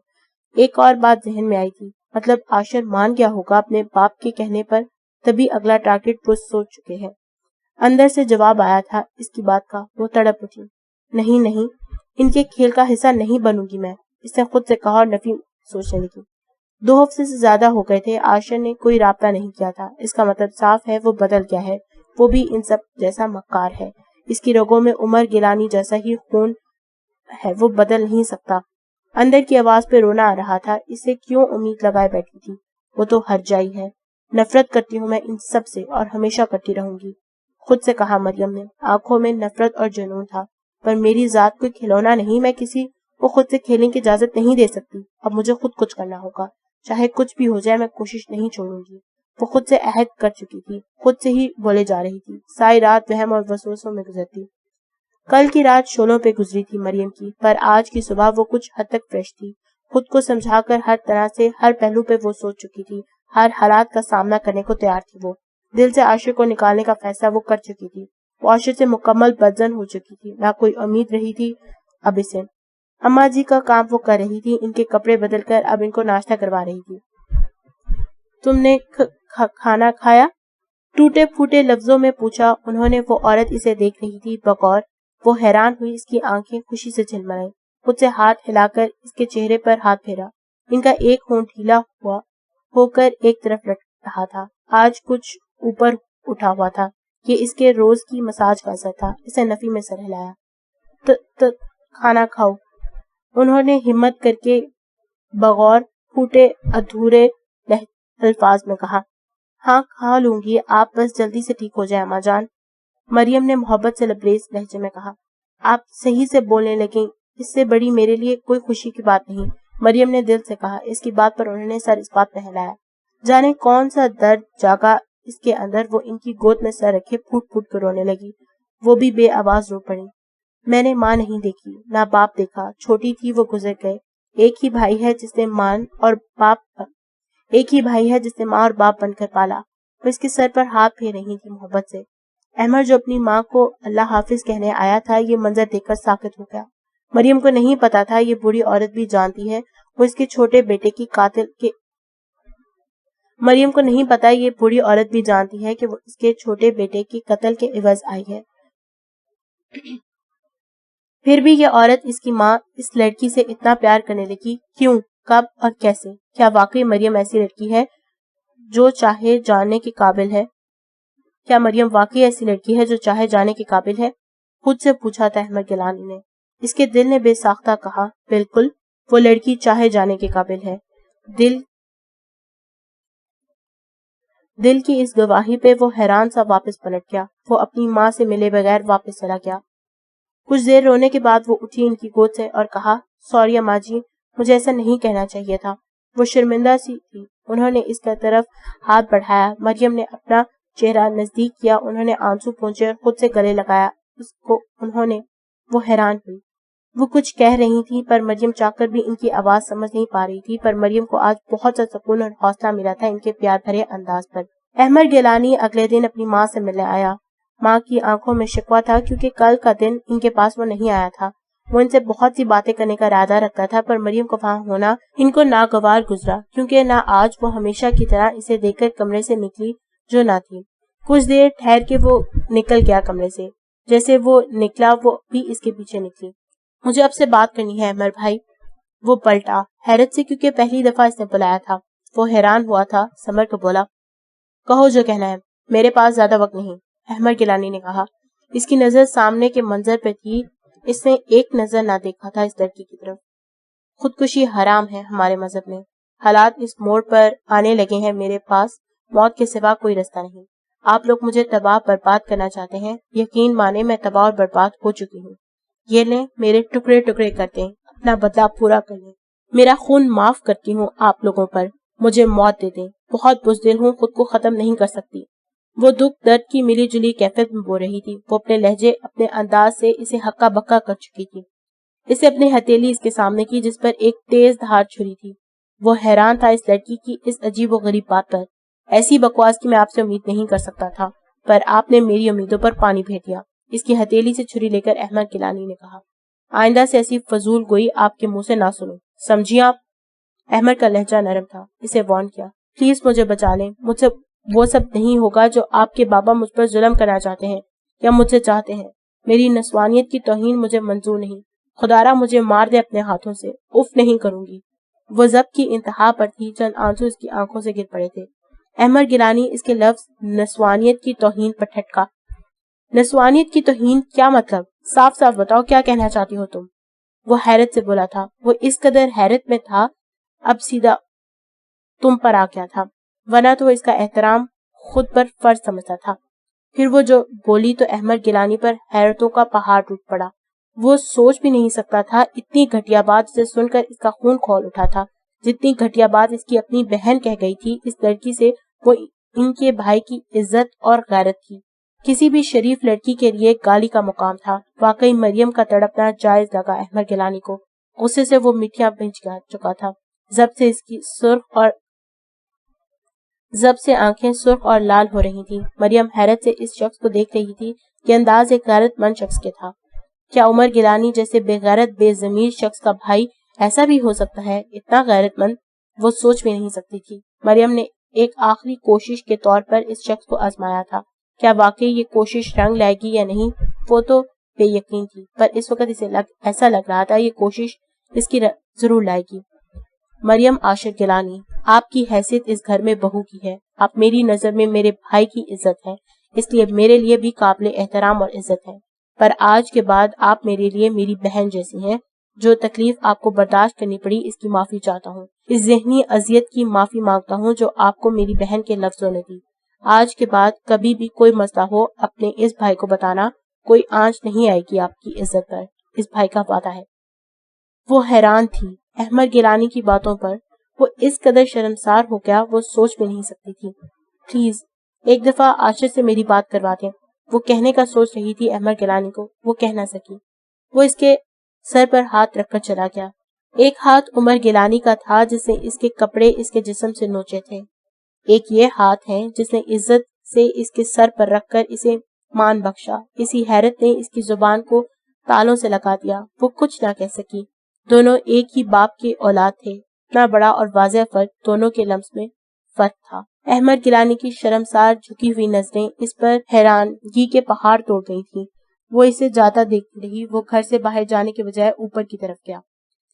ایک اور بات ذہن میں آئی تھی، مطلب عاشر مان گیا ہوگا اپنے باپ کے کہنے پر، تبھی اگلا ٹارگٹ وہ سوچ چکے ہیں۔ اندر سے جواب آیا تھا اس کی بات کا۔ وہ تڑپ اٹھی۔ نہیں نہیں، ان کے کھیل کا حصہ نہیں بنوں گی میں، اس نے خود سے کہا اور نفی سوچنے لگی۔ 2 ہفتے سے زیادہ ہو گئے تھے عاشر نے کوئی رابطہ نہیں کیا تھا۔ اس کا مطلب صاف ہے وہ بدل گیا ہے، وہ بھی ان سب جیسا مکار ہے۔ اس کی رگوں میں عمر گیلانی جیسا ہی خون ہے، وہ بدل نہیں سکتا۔ اندر کی آواز پہ رونا آ رہا تھا۔ اسے کیوں امید لگائے بیٹھی تھی؟ وہ تو ہر جائی ہے۔ نفرت کرتی ہوں میں ان سب سے اور ہمیشہ کرتی رہوں گی، خود سے کہا مریم نے۔ آنکھوں میں نفرت اور جنون تھا۔ پر میری ذات کوئی کھلونا نہیں، میں کسی کو خود سے کھیلنے کی اجازت نہیں دے سکتی۔ اب مجھے خود کچھ کرنا ہوگا، چاہے کچھ بھی ہو جائے، میں کوشش نہیں چھوڑوں گی۔ وہ خود سے عہد کر چکی تھی، خود سے ہی بولے جا رہی تھی۔ ساری رات وہم اور وسوسوں میں گزرتی۔ کل کی رات شولوں پہ گزری تھی مریم کی، پر آج کی صبح وہ کچھ حد تک فریش تھی۔ خود کو سمجھا کر ہر طرح سے ہر پہلو پہ وہ سوچ چکی تھی، ہر حالات کا سامنا کرنے کو تیار تھی۔ وہ دل سے عاشق کو نکالنے کا فیصلہ وہ کر چکی تھی۔ وہ عاشق سے مکمل بدزن ہو چکی تھی، نہ کوئی امید رہی تھی اب اسے۔ اماں جی کا کام وہ کر رہی تھی، ان کے کپڑے بدل کر اب ان کو ناشتہ کروا رہی تھی۔ تم نے کھانا کھایا؟ ٹوٹے پھوٹے لفظوں میں پوچھا انہوں نے۔ وہ عورت اسے دیکھ رہی تھی بغور۔ وہ حیران ہوئی، اس کی آنکھیں خوشی سے جھلملائیں۔ خود سے ہاتھ ہلا کر اس کے چہرے پر ہاتھ پھیرا۔ ان کا ایک ہونٹ ڈھیلا ہو کر ایک طرف لٹ رہا تھا، آج کچھ اوپر اٹھا ہوا تھا۔ یہ اس کے روز کی مساج کا اثر تھا۔ اسے نفی میں سر ہلایا۔ کھانا کھاؤ، انہوں نے ہمت کر کے بغور پھوٹے ادھورے الفاظ میں کہا۔ ہاں کھا لوں گی، آپ بس جلدی سے ٹھیک ہو جائیں اماں جان، مریم نے محبت سے لبریز لہجے میں کہا۔ آپ صحیح سے بولنے لگیں، اس سے بڑی میرے لیے کوئی خوشی کی بات نہیں، مریم نے دل سے کہا۔ اس کی بات پر انہوں نے سر اس بات میں ہلایا۔ جانے کون سا درد جاگا اس کے اندر، وہ ان کی گود میں سر رکھے پھوٹ پھوٹ کر رونے لگی۔ وہ بھی بے آواز رو پڑی۔ میں نے ماں نہیں دیکھی، نہ باپ دیکھا، چھوٹی تھی وہ گزر گئے۔ ایک ہی بھائی ہے جس نے ماں اور باپ بن کر پالا۔ وہ اس کے سر پر ہاتھ پھیر رہی تھی محبت سے۔ احمد جو اپنی ماں کو اللہ حافظ کہنے آیا تھا، یہ منظر دیکھ کر ساکت ہو گیا۔ مریم کو نہیں پتا تھا یہ بوڑھی عورت بھی جانتی ہے وہ اس کے چھوٹے بیٹے کی قاتل کے مریم کو نہیں پتا یہ بوڑھی عورت بھی جانتی ہے کہ وہ اس کے چھوٹے بیٹے کی قتل کے عوض آئی ہے۔ پھر بھی یہ عورت اس کی ماں اس لڑکی سے اتنا پیار کرنے لگی کیوں، کب اور کیسے؟ کیا واقعی مریم ایسی لڑکی ہے جو چاہے جاننے کے قابل ہے؟ کیا مریم واقعی ایسی لڑکی ہے جو چاہے جانے کے قابل ہے؟ خود سے پوچھا تھا احمد گیلانی نے۔ اس کے دل نے بے ساختہ کہا، بالکل، وہ لڑکی چاہے جانے کے قابل ہے۔ دل کی اس گواہی پہ وہ حیران سا واپس پلٹ گیا۔ وہ اپنی ماں سے ملے بغیر واپس چلا گیا۔ کچھ دیر رونے کے بعد وہ اٹھی ان کی گود سے اور کہا، سوری اماں جی، مجھے ایسا نہیں کہنا چاہیے تھا۔ وہ شرمندہ سی تھی۔ انہوں نے اس کی طرف ہاتھ بڑھایا۔ مریم نے اپنا چہرہ نزدیک کیا، انہوں نے آنسو پونچھے اور خود سے گلے لگایا اس کو۔ وہ حیران ہوئی۔ وہ کچھ کہہ رہی تھی پر مریم چاہ کر بھی ان کی آواز سمجھ نہیں پا رہی تھی، پر مریم کو آج بہت سا سکون اور حوصلہ ملا تھا ان کے پیار بھرے انداز پر۔ احمد گیلانی اگلے دن اپنی ماں سے ملنے آیا۔ ماں کی آنکھوں میں شکوہ تھا کیونکہ کل کا دن ان کے پاس وہ نہیں آیا تھا۔ وہ ان سے بہت سی باتیں کرنے کا ارادہ رکھتا تھا، پر مریم کو وہاں ہونا ان کو ناگوار گزرا، کیونکہ نہ آج وہ ہمیشہ کی طرح اسے دیکھ کر کمرے سے نکلی جو نہ تھی۔ کچھ دیر ٹھہر کے وہ نکل گیا کمرے سے، جیسے وہ نکلا وہ بھی اس کے پیچھے نکلی۔ مجھے اب سے بات کرنی ہے عمر بھائی، وہ پلٹا حیرت سے، کیونکہ پہلی دفعہ اس نے بلایا تھا۔ وہ حیران ہوا تھا، سمر کو بولا، کہو جو کہنا ہے، میرے پاس زیادہ وقت نہیں، احمد گیلانی نے کہا۔ اس کی نظر سامنے کے منظر پہ تھی، اس نے ایک نظر نہ دیکھا تھا اس لڑکی کی طرف۔ خودکشی حرام ہے ہمارے مذہب میں، حالات اس موڑ پر آنے لگے ہیں، میرے پاس موت کے سوا کوئی رستہ نہیں۔ آپ لوگ مجھے تباہ برباد کرنا چاہتے ہیں، یقین مانے میں تباہ اور برباد ہو چکی ہوں۔ یہ لیں، میرے ٹکڑے ٹکڑے کر دیں، اپنا بدلہ پورا کر لیں، میرا خون معاف کرتی ہوں آپ لوگوں پر، مجھے موت دے دیں، بہت بزدل ہوں، خود کو ختم نہیں کر سکتی۔ وہ دکھ درد کی ملی جلی کیفیت میں بول رہی تھی. وہ اپنے لہجے اپنے انداز سے اسے ہکا بکا کر چکی تھی. اسے اپنی ہتھیلی اس کے سامنے کی جس پر ایک تیز دھار چھری تھی. وہ حیران تھا اس لڑکی کی اس عجیب و غریب بات پر. ایسی بکواس کی میں آپ سے امید نہیں کر سکتا تھا، پر آپ نے میری امیدوں پر پانی پھیر دیا. اس کی ہتھیلی سے چھری لے کر احمد گیلانی نے کہا. آئندہ سے ایسی فضول گوئی آپ کے منہ سے نہ سنو، سمجھی آپ؟ احمد کا لہجہ نرم تھا. اسے وارن کیا. پلیز مجھے بچا لیں. مجھ سے وہ سب نہیں ہوگا جو آپ کے بابا مجھ پر ظلم کرنا چاہتے ہیں یا مجھ سے چاہتے ہیں. میری نسوانیت کی توہین مجھے منظور نہیں. خدارا مجھے مار دے اپنے ہاتھوں سے. اف نہیں کروں گی. وہ ضبط کی انتہا پر تھی. چند آنسو اس کی آنکھوں سے گر پڑے تھے. احمد گیلانی اس کے لفظ نسوانیت کی توہین پر ٹھٹکا. نسوانیت کی توہین کیا مطلب؟ صاف صاف بتاؤ کیا کہنا چاہتی ہو تم؟ وہ حیرت سے بولا تھا. وہ اس قدر حیرت میں تھا اب سیدھا تم پر آ گیا تھا، ورنہ تو وہ اس کا احترام خود پر فرض سمجھتا تھا. پھر وہ جو بولی تو احمد گیلانی پر حیرتوں کا پہاڑ ٹوٹ پڑا. وہ سوچ بھی نہیں سکتا تھا اتنی گھٹیا بات اسے سن کر اس کا خون کھول اٹھا تھا جتنی گھٹیا بات اس کی اپنی بہن کہہ گئی تھی. اس لڑکی سے وہ ان کے بھائی کی عزت اور غیرت تھی. کسی بھی شریف لڑکی کے لیے گالی کا مقام تھا. واقعی مریم کا تڑپنا جائز لگا احمد گیلانی کو. غصے سے وہ مٹھیاں بھیج چکا تھا. ضب سے آنکھیں سرخ اور لال ہو رہی تھیں. مریم حیرت سے اس شخص کو دیکھ رہی تھی کہ انداز ایک غیرت مند شخص کے تھا. کیا عمر گیلانی جیسے بے غیرت بے ضمیر شخص کا بھائی ایسا بھی ہو سکتا ہے؟ اتنا غیرت مند وہ سوچ بھی نہیں سکتی تھی. مریم نے ایک آخری کوشش کے طور پر اس شخص کو آزمایا تھا. کیا واقعی یہ کوشش رنگ لائے گی یا نہیں؟ وہ تو بے یقین تھی، پر اس وقت اسے ایسا لگ رہا تھا یہ کوشش اس کی ضرور لائے گی. مریم عاشر گیلانی، آپ کی حیثیت اس گھر میں بہو کی ہے. آپ میری نظر میں میرے بھائی کی عزت ہے، اس لیے میرے لیے بھی قابل احترام اور عزت ہے. پر آج کے بعد آپ میرے لیے میری بہن جیسی ہیں. جو تکلیف آپ کو برداشت کرنی پڑی اس کی معافی چاہتا ہوں. اس ذہنی اذیت کی معافی مانگتا ہوں جو آپ کو میری بہن کے لفظوں نے دی. آج کے بعد کبھی بھی کوئی مسئلہ ہو اپنے اس بھائی کو بتانا. کوئی آنچ نہیں آئے گی آپ کی عزت پر. اس بھائی کا وعدہ ہے. وہ حیران تھی احمد گیلانی کی باتوں پر. وہ اس قدر شرمسار ہو گیا وہ سوچ بھی نہیں سکتی تھی. پلیز ایک دفعہ عاشر سے میری بات کروا دیں. وہ کہنے کا سوچ رہی تھی احمد گیلانی کو. وہ کہہ نہ سکی. وہ اس کے سر پر ہاتھ رکھ کر چلا گیا. ایک ہاتھ عمر گیلانی کا تھا جس نے اس کے کپڑے اس کے جسم سے نوچے تھے. ایک یہ ہاتھ ہے جس نے عزت سے اس کے سر پر رکھ کر اسے مان بخشا. اسی حیرت نے اس کی زبان کو تالوں سے لگا دیا. وہ کچھ نہ کہہ سکی. دونوں ایک ہی باپ کے اولاد تھے. اتنا بڑا اور واضح فرق دونوں کے لمس میں فرق تھا. احمد گیلانی کی شرمسار جھکی ہوئی نظریں اس پر حیرانگی کے پہاڑ توڑ گئی تھیں. وہ اسے جاتا دیکھتی رہی. وہ گھر سے باہر جانے کے بجائے اوپر کی طرف گیا.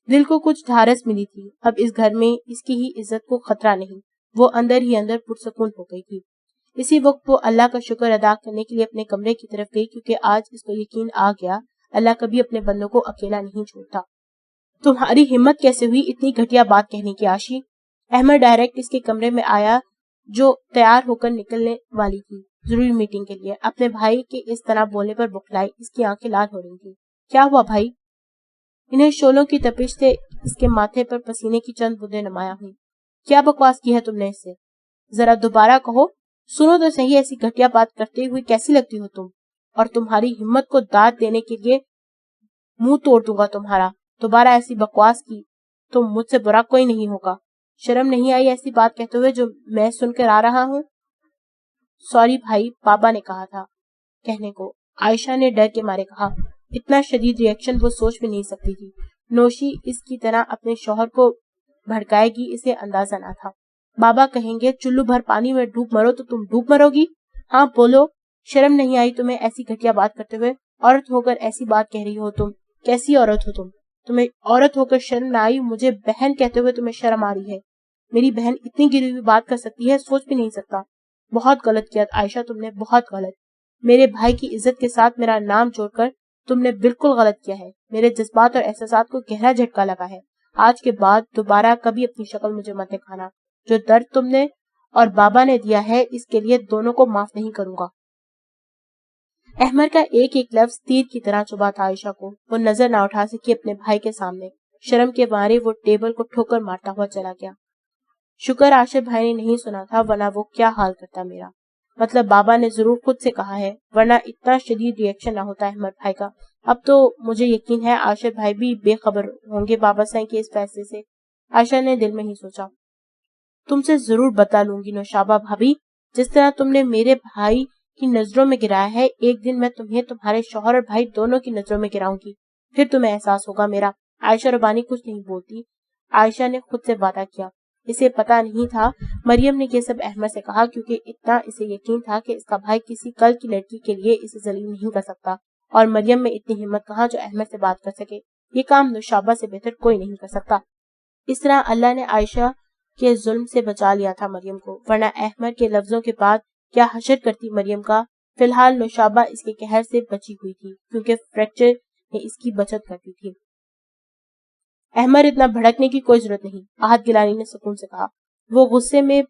دل کو کچھ ڈھارس ملی تھی. اب اس گھر میں اس کی ہی عزت کو خطرہ نہیں. وہ اندر ہی اندر پرسکون ہو گئی تھی. اسی وقت وہ اللہ کا شکر ادا کرنے کے لیے اپنے کمرے کی طرف گئی کیونکہ آج اس کو یقین آ گیا اللہ کبھی اپنے بندوں کو اکیلا نہیں چھوڑتا. تمہاری ہمت کیسے ہوئی اتنی گھٹیا بات کہنے کی عاشی؟ احمد ڈائریکٹ اس کے کمرے میں آیا جو تیار ہو کر نکلنے والی تھی ضروری میٹنگ کے لیے. اپنے بھائی کے اس طرح بولنے پر بکھلائی. اس کی آنکھیں لال ہو رہی تھی. کیا ہوا بھائی؟ انہیں شولوں کی تپش سے اس کے ماتھے پر پسینے کی چند بوندیں نمایاں ہوئی. کیا بکواس کی ہے تم نے اس سے؟ ذرا دوبارہ کہو. سنو تو صحیح ایسی گھٹیا بات کرتے ہوئے کیسی لگتی ہو تم؟ اور تمہاری ہمت کو داد دینے کے لیے منہ توڑ دوں گا تمہارا. دوبارہ ایسی بکواس کی تو مجھ سے برا کوئی نہیں ہوگا. شرم نہیں آئی ایسی بات کہتے ہوئے جو میں سن کر آ رہا ہوں؟ سوری بھائی، بابا نے کہا تھا کہنے کو. عائشہ نے ڈر کے مارے کہا. اتنا شدید ریئیکشن وہ سوچ بھی نہیں سکتی تھی. نوشی اس کی طرح اپنے شوہر کو بھڑکائے گی اسے اندازہ نہ تھا. بابا کہیں گے چلو بھر پانی میں ڈوب مرو تو تم ڈوب مرو گی. ہاں بولو. شرم نہیں آئی تمہیں ایسی گھٹیا بات کرتے ہوئے؟ عورت ہو کر ایسی بات کہہ رہی ہو تم. کیسی عورت ہو تم؟ تمہیں عورت ہو کر شرم نہ آئی؟ مجھے بہن کہتے ہوئے تمہیں شرم آ رہی ہے؟ میری بہن اتنی گری ہوئی بات کر سکتی ہے؟ سوچ بھی نہیں سکتا. بہت غلط کیا عائشہ تم نے، بہت غلط. میرے بھائی کی عزت کے ساتھ میرا نام جوڑ کر تم نے بالکل غلط کیا ہے. میرے جذبات اور احساسات کو گہرا جھٹکا لگا ہے. آج کے بعد دوبارہ کبھی اپنی شکل مجھے مت دکھانا. جو درد تم نے اور بابا نے دیا ہے اس کے لیے دونوں کو معاف نہیں کروں گا. احمد کا ایک ایک لفظ تیر کی طرح چبھا تھا عائشہ کو. وہ نظر نہ اٹھا سکی اپنے بھائی کے سامنے. شرم کے مارے وہ ٹیبل کو ٹھوکر مارتا ہوا چلا گیا. شکر عاشر بھائی نے نہیں سنا تھا ورنہ وہ کیا حال کرتا میرا. مطلب بابا نے ضرور خود سے کہا ہے، ورنہ اتنا شدید ریئیکشن نہ ہوتا احمد بھائی کا۔ اب تو مجھے یقین ہے عاشر بھائی بھی بے خبر ہوں گے بابا سائیں کے اس فیصلے سے۔ عائشہ نے دل میں ہی سوچا، تم سے ضرور بدلا لوں گی نوشابہ بھابی، جس طرح تم نے میرے بھائی کی نظروں میں گرایا ہے، ایک دن میں تمہیں تمہارے شوہر اور بھائی دونوں کی نظروں میں گراؤں گی، پھر تمہیں احساس ہوگا میرا۔ عائشہ ربانی کچھ نہیں بولتی۔ عائشہ نے خود سے وعدہ کیا۔ اسے پتا نہیں تھا مریم نے یہ سب احمد سے کہا، کیونکہ اتنا اسے یقین تھا کہ اس کا بھائی کسی کل کی لڑکی کے لیے اسے ذلیل نہیں کر سکتا، اور مریم میں اتنی ہمت کہاں جو احمد سے بات کر سکے۔ یہ کام نوشابہ سے بہتر کوئی نہیں کر سکتا۔ اس طرح اللہ نے عائشہ کے ظلم سے بچا لیا تھا مریم کو، ورنہ احمد کے لفظوں کے بعد کیا حشر کرتی مریم کا۔ فی الحال نوشابہ اس کے قہر سے بچی ہوئی تھی، کیونکہ فریکچر نے اس کی بچت کر دی تھی۔ احمد اتنا بھڑکنے کی کوئی ضرورت نہیں، احد گیلانی نے سکون سے کہا۔ وہ غصے میں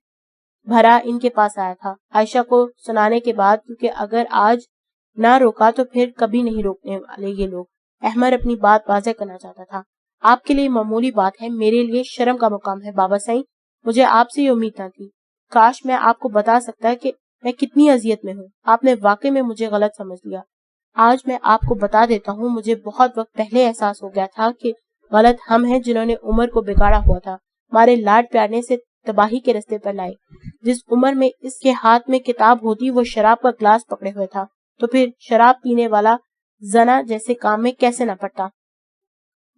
بھرا ان کے پاس آیا تھا عائشہ کو سنانے کے بعد، کیونکہ اگر آج نہ روکا تو پھر کبھی نہیں روکنے والے یہ لوگ۔ احمد اپنی بات واضح کرنا چاہتا تھا۔ آپ کے لیے معمولی بات ہے، میرے لیے شرم کا مقام ہے بابا سائیں، مجھے آپ سے یہ امید نہ تھی۔ کاش میں آپ کو بتا سکتا کہ میں کتنی اذیت میں ہوں۔ آپ نے واقعی میں مجھے غلط سمجھ لیا۔ آج میں آپ کو بتا دیتا ہوں، مجھے بہت وقت پہلے احساس ہو گیا تھا کہ غلط ہم ہیں جنہوں نے عمر کو بگاڑا ہوا تھا، ہمارے لاڈ پیارنے سے تباہی کے رستے پر لائے۔ جس عمر میں اس کے ہاتھ میں کتاب ہوتی وہ شراب کا گلاس پکڑے ہوئے تھا، تو پھر شراب پینے والا زنا جیسے کام میں کیسے نہ پڑتا؟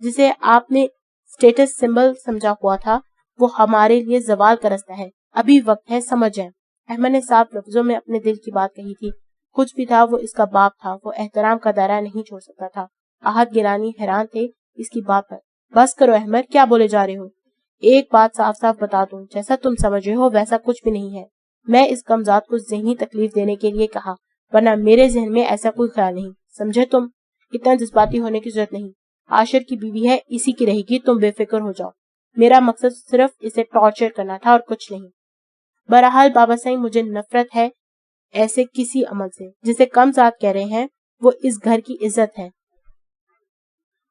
جسے آپ نے سٹیٹس سمبل سمجھا ہوا تھا وہ ہمارے لیے زوال کا رستہ ہے۔ ابھی وقت ہے، سمجھ جائیں۔ احمد نے صاف لفظوں میں اپنے دل کی بات کہی تھی۔ کچھ بھی تھا وہ اس کا باپ تھا، وہ احترام کا دائرہ نہیں چھوڑ سکتا تھا۔ احد گیلانی حیران تھے اس کی بات پر۔ بس کرو احمد، کیا بولے جا رہے ہو؟ ایک بات صاف صاف بتا دوں، جیسا تم سمجھ رہے ہو ویسا کچھ بھی نہیں ہے۔ میں اس کمزاد کو ذہنی تکلیف دینے کے لیے کہا، ورنہ میرے ذہن میں ایسا کوئی خیال نہیں، سمجھے تم؟ اتنا جذباتی ہونے کی ضرورت نہیں۔ عاشر کی بیوی ہے، اسی کی رہے گی، تم بے فکر ہو جاؤ۔ میرا مقصد صرف اسے ٹارچر کرنا تھا اور کچھ نہیں۔ بہرحال بابا سائیں، مجھے نفرت ہے ایسے کسی عمل سے، جسے کم ذات کہہ رہے ہیں، وہ اس گھر کی عزت ہے۔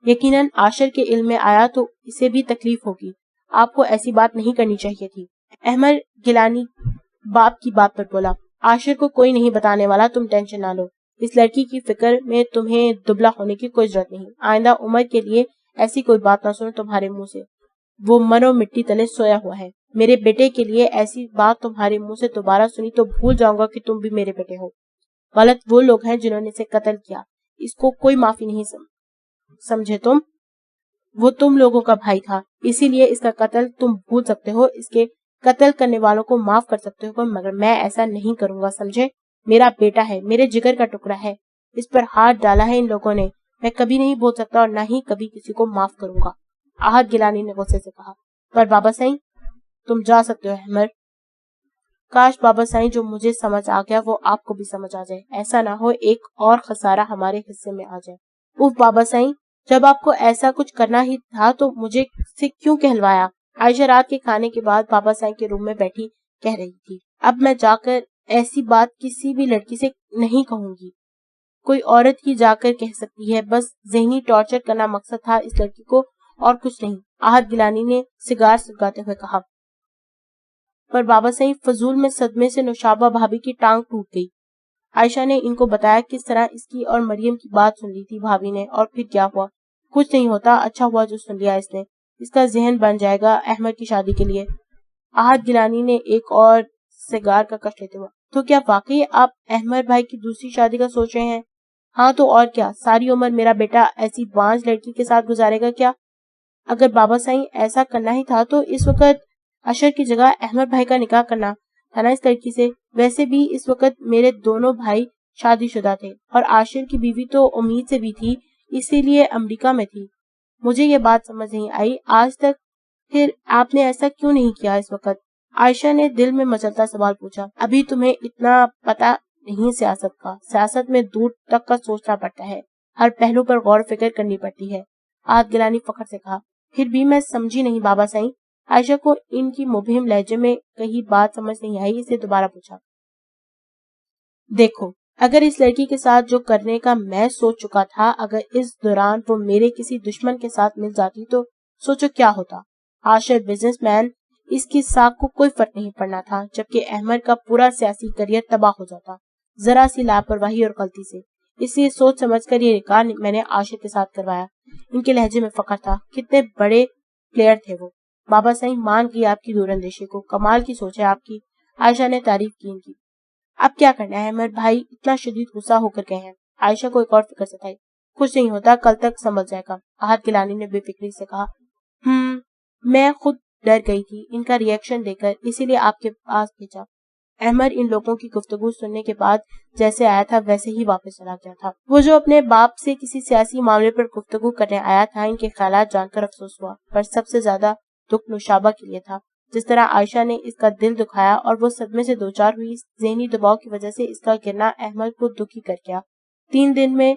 یقیناً عاشر کے علم میں آیا تو اسے بھی تکلیف ہوگی۔ آپ کو ایسی بات نہیں کرنی چاہیے تھی۔ احمد گیلانی باپ کی بات پر بولا، عاشر کو کوئی نہیں بتانے والا، تم ٹینشن نہ لو۔ اس لڑکی کی فکر میں تمہیں دبلا ہونے کی کوئی ضرورت نہیں۔ آئندہ عمر کے لیے ایسی کوئی بات نہ سنو تمہارے منہ سے، وہ مرو مٹی تلے سویا ہوا ہے۔ میرے بیٹے کے لیے ایسی بات تمہارے منہ سے دوبارہ سنی تو بھول جاؤں گا کہ تم بھی میرے بیٹے ہو۔ غلط وہ لوگ ہیں جنہوں نے اسے قتل کیا، اس کو کوئی معافی نہیں سمجھے تم؟ وہ تم لوگوں کا بھائی تھا، اسی لیے اس کا قتل تم بھول سکتے ہو، اس کے قتل کرنے والوں کو معاف کر سکتے ہو، مگر میں ایسا نہیں کروں گا، سمجھے؟ میرا بیٹا ہے، میرے جگر کا ٹکڑا ہے، اس پر ہاتھ ڈالا ہے ان لوگوں نے، میں کبھی نہیں بول سکتا اور نہ ہی کبھی کسی کو معاف کروں گا۔ احد گیلانی نے غصے سے کہا۔ پر بابا سائیں، تم جا سکتے ہو احمد۔ کاش بابا سائیں، جو مجھے سمجھ آ گیا وہ آپ کو بھی سمجھ آ جائے، ایسا نہ ہو ایک اور خسارہ ہمارے حصے میں آ جائے۔ اوف بابا سائیں، جب آپ کو ایسا کچھ کرنا ہی تھا تو مجھے سے کیوں کہلوایا؟ عائشہ رات کے کھانے کے بعد بابا سائیں کے روم میں بیٹھی کہہ رہی تھی، اب میں جا کر ایسی بات کسی بھی لڑکی سے نہیں کہوں گی، کوئی عورت ہی جا کر کہہ سکتی ہے، بس ذہنی ٹارچر کرنا مقصد تھا اس لڑکی کو اور کچھ نہیں۔ احد گیلانی نے سگار سلگاتے ہوئے کہا۔ پر بابا سائیں، فضول میں صدمے سے نوشابہ بھابی کی ٹانگ ٹوٹ گئی۔ عائشہ نے ان کو بتایا کس طرح اس کی اور مریم کی بات سن لی تھی بھابی نے، اور پھر کیا ہوا۔ کچھ نہیں ہوتا، اچھا ہوا جو سن لیا اس نے، اس کا ذہن بن جائے گا احمد کی شادی کے لیے۔ احد گیلانی نے ایک اور سگار کا کش لیتے ہوا، تو کیا واقعی آپ احمد بھائی کی دوسری شادی کا سوچ رہے ہیں؟ ہاں تو اور کیا، ساری عمر میرا بیٹا ایسی بانج لڑکی کے ساتھ گزارے گا کیا؟ اگر بابا سائیں ایسا کرنا ہی تھا تو اس وقت عشر کی جگہ احمد بھائی کا نکاح کرنا تھا نا اس لڑکی سے۔ ویسے بھی اس وقت میرے دونوں بھائی شادی شدہ تھے اور عاشر کی بیوی تو امید سے بھی تھی، اسی لیے امریکہ میں تھی۔ مجھے یہ بات سمجھ نہیں آئی آج تک، پھر آپ نے ایسا کیوں نہیں کیا اس وقت؟ عائشہ نے دل میں مچلتا سوال پوچھا۔ ابھی تمہیں اتنا پتا نہیں سیاست کا، سیاست میں دور تک کا سوچنا پڑتا ہے، ہر پہلو پر غور فکر کرنی پڑتی ہے۔ احد گیلانی فخر سے کہا۔ پھر بھی میں سمجھی نہیں بابا سائیں۔ عائشہ کو ان کی مبہم لہجے میں کہیں بات سمجھ نہیں آئی، اسے دوبارہ پوچھا۔ دیکھو، اگر اس لڑکی کے ساتھ جو کرنے کا میں سوچ چکا تھا، اگر اس دوران وہ میرے کسی دشمن کے ساتھ مل جاتی تو سوچو کیا ہوتا۔ عاشر بزنس مین اس کی ساکھ کو کوئی فرق نہیں پڑنا تھا، جبکہ احمد کا پورا سیاسی کریئر تباہ ہو جاتا ذرا سی لاپرواہی اور غلطی سے۔ اس لیے سوچ سمجھ کر یہ نکاح میں نے عاشر کے ساتھ کروایا۔ ان کے لہجے میں فخر تھا، کتنے بڑے پلیئر تھے وہ۔ بابا سائیں مان گئی آپ کی دور اندیشی کو، کمال کی سوچ ہے آپ کی۔ عائشہ نے تعریف کی ان کی۔ اب کیا کرنا ہے؟ احمد بھائی اتنا شدید غصہ ہو کر گئے ہیں۔ عائشہ کو ایک اور فکر ستائی۔ کچھ نہیں ہوتا، کل تک سنبھل جائے گا، احد گیلانی نے بے فکری سے کہا۔ میں خود ڈر گئی تھی ان کا ری ایکشن دے کر، اسی لیے آپ کے پاس بھیجا۔ احمد ان لوگوں کی گفتگو سننے کے بعد جیسے آیا تھا ویسے ہی واپس چلا گیا تھا۔ وہ جو اپنے باپ سے کسی سیاسی معاملے پر گفتگو کرنے آیا تھا، ان کے خیالات جان کر افسوس ہوا، پر سب سے زیادہ دکھ نوشابہ کے لیے تھا۔ جس طرح عائشہ نے اس کا دل دکھایا اور وہ صدمے سے دوچار ہوئی، ذہنی دباؤ کی وجہ سے اس کا گرنا احمد کو دکھی کر گیا۔ 3 دن میں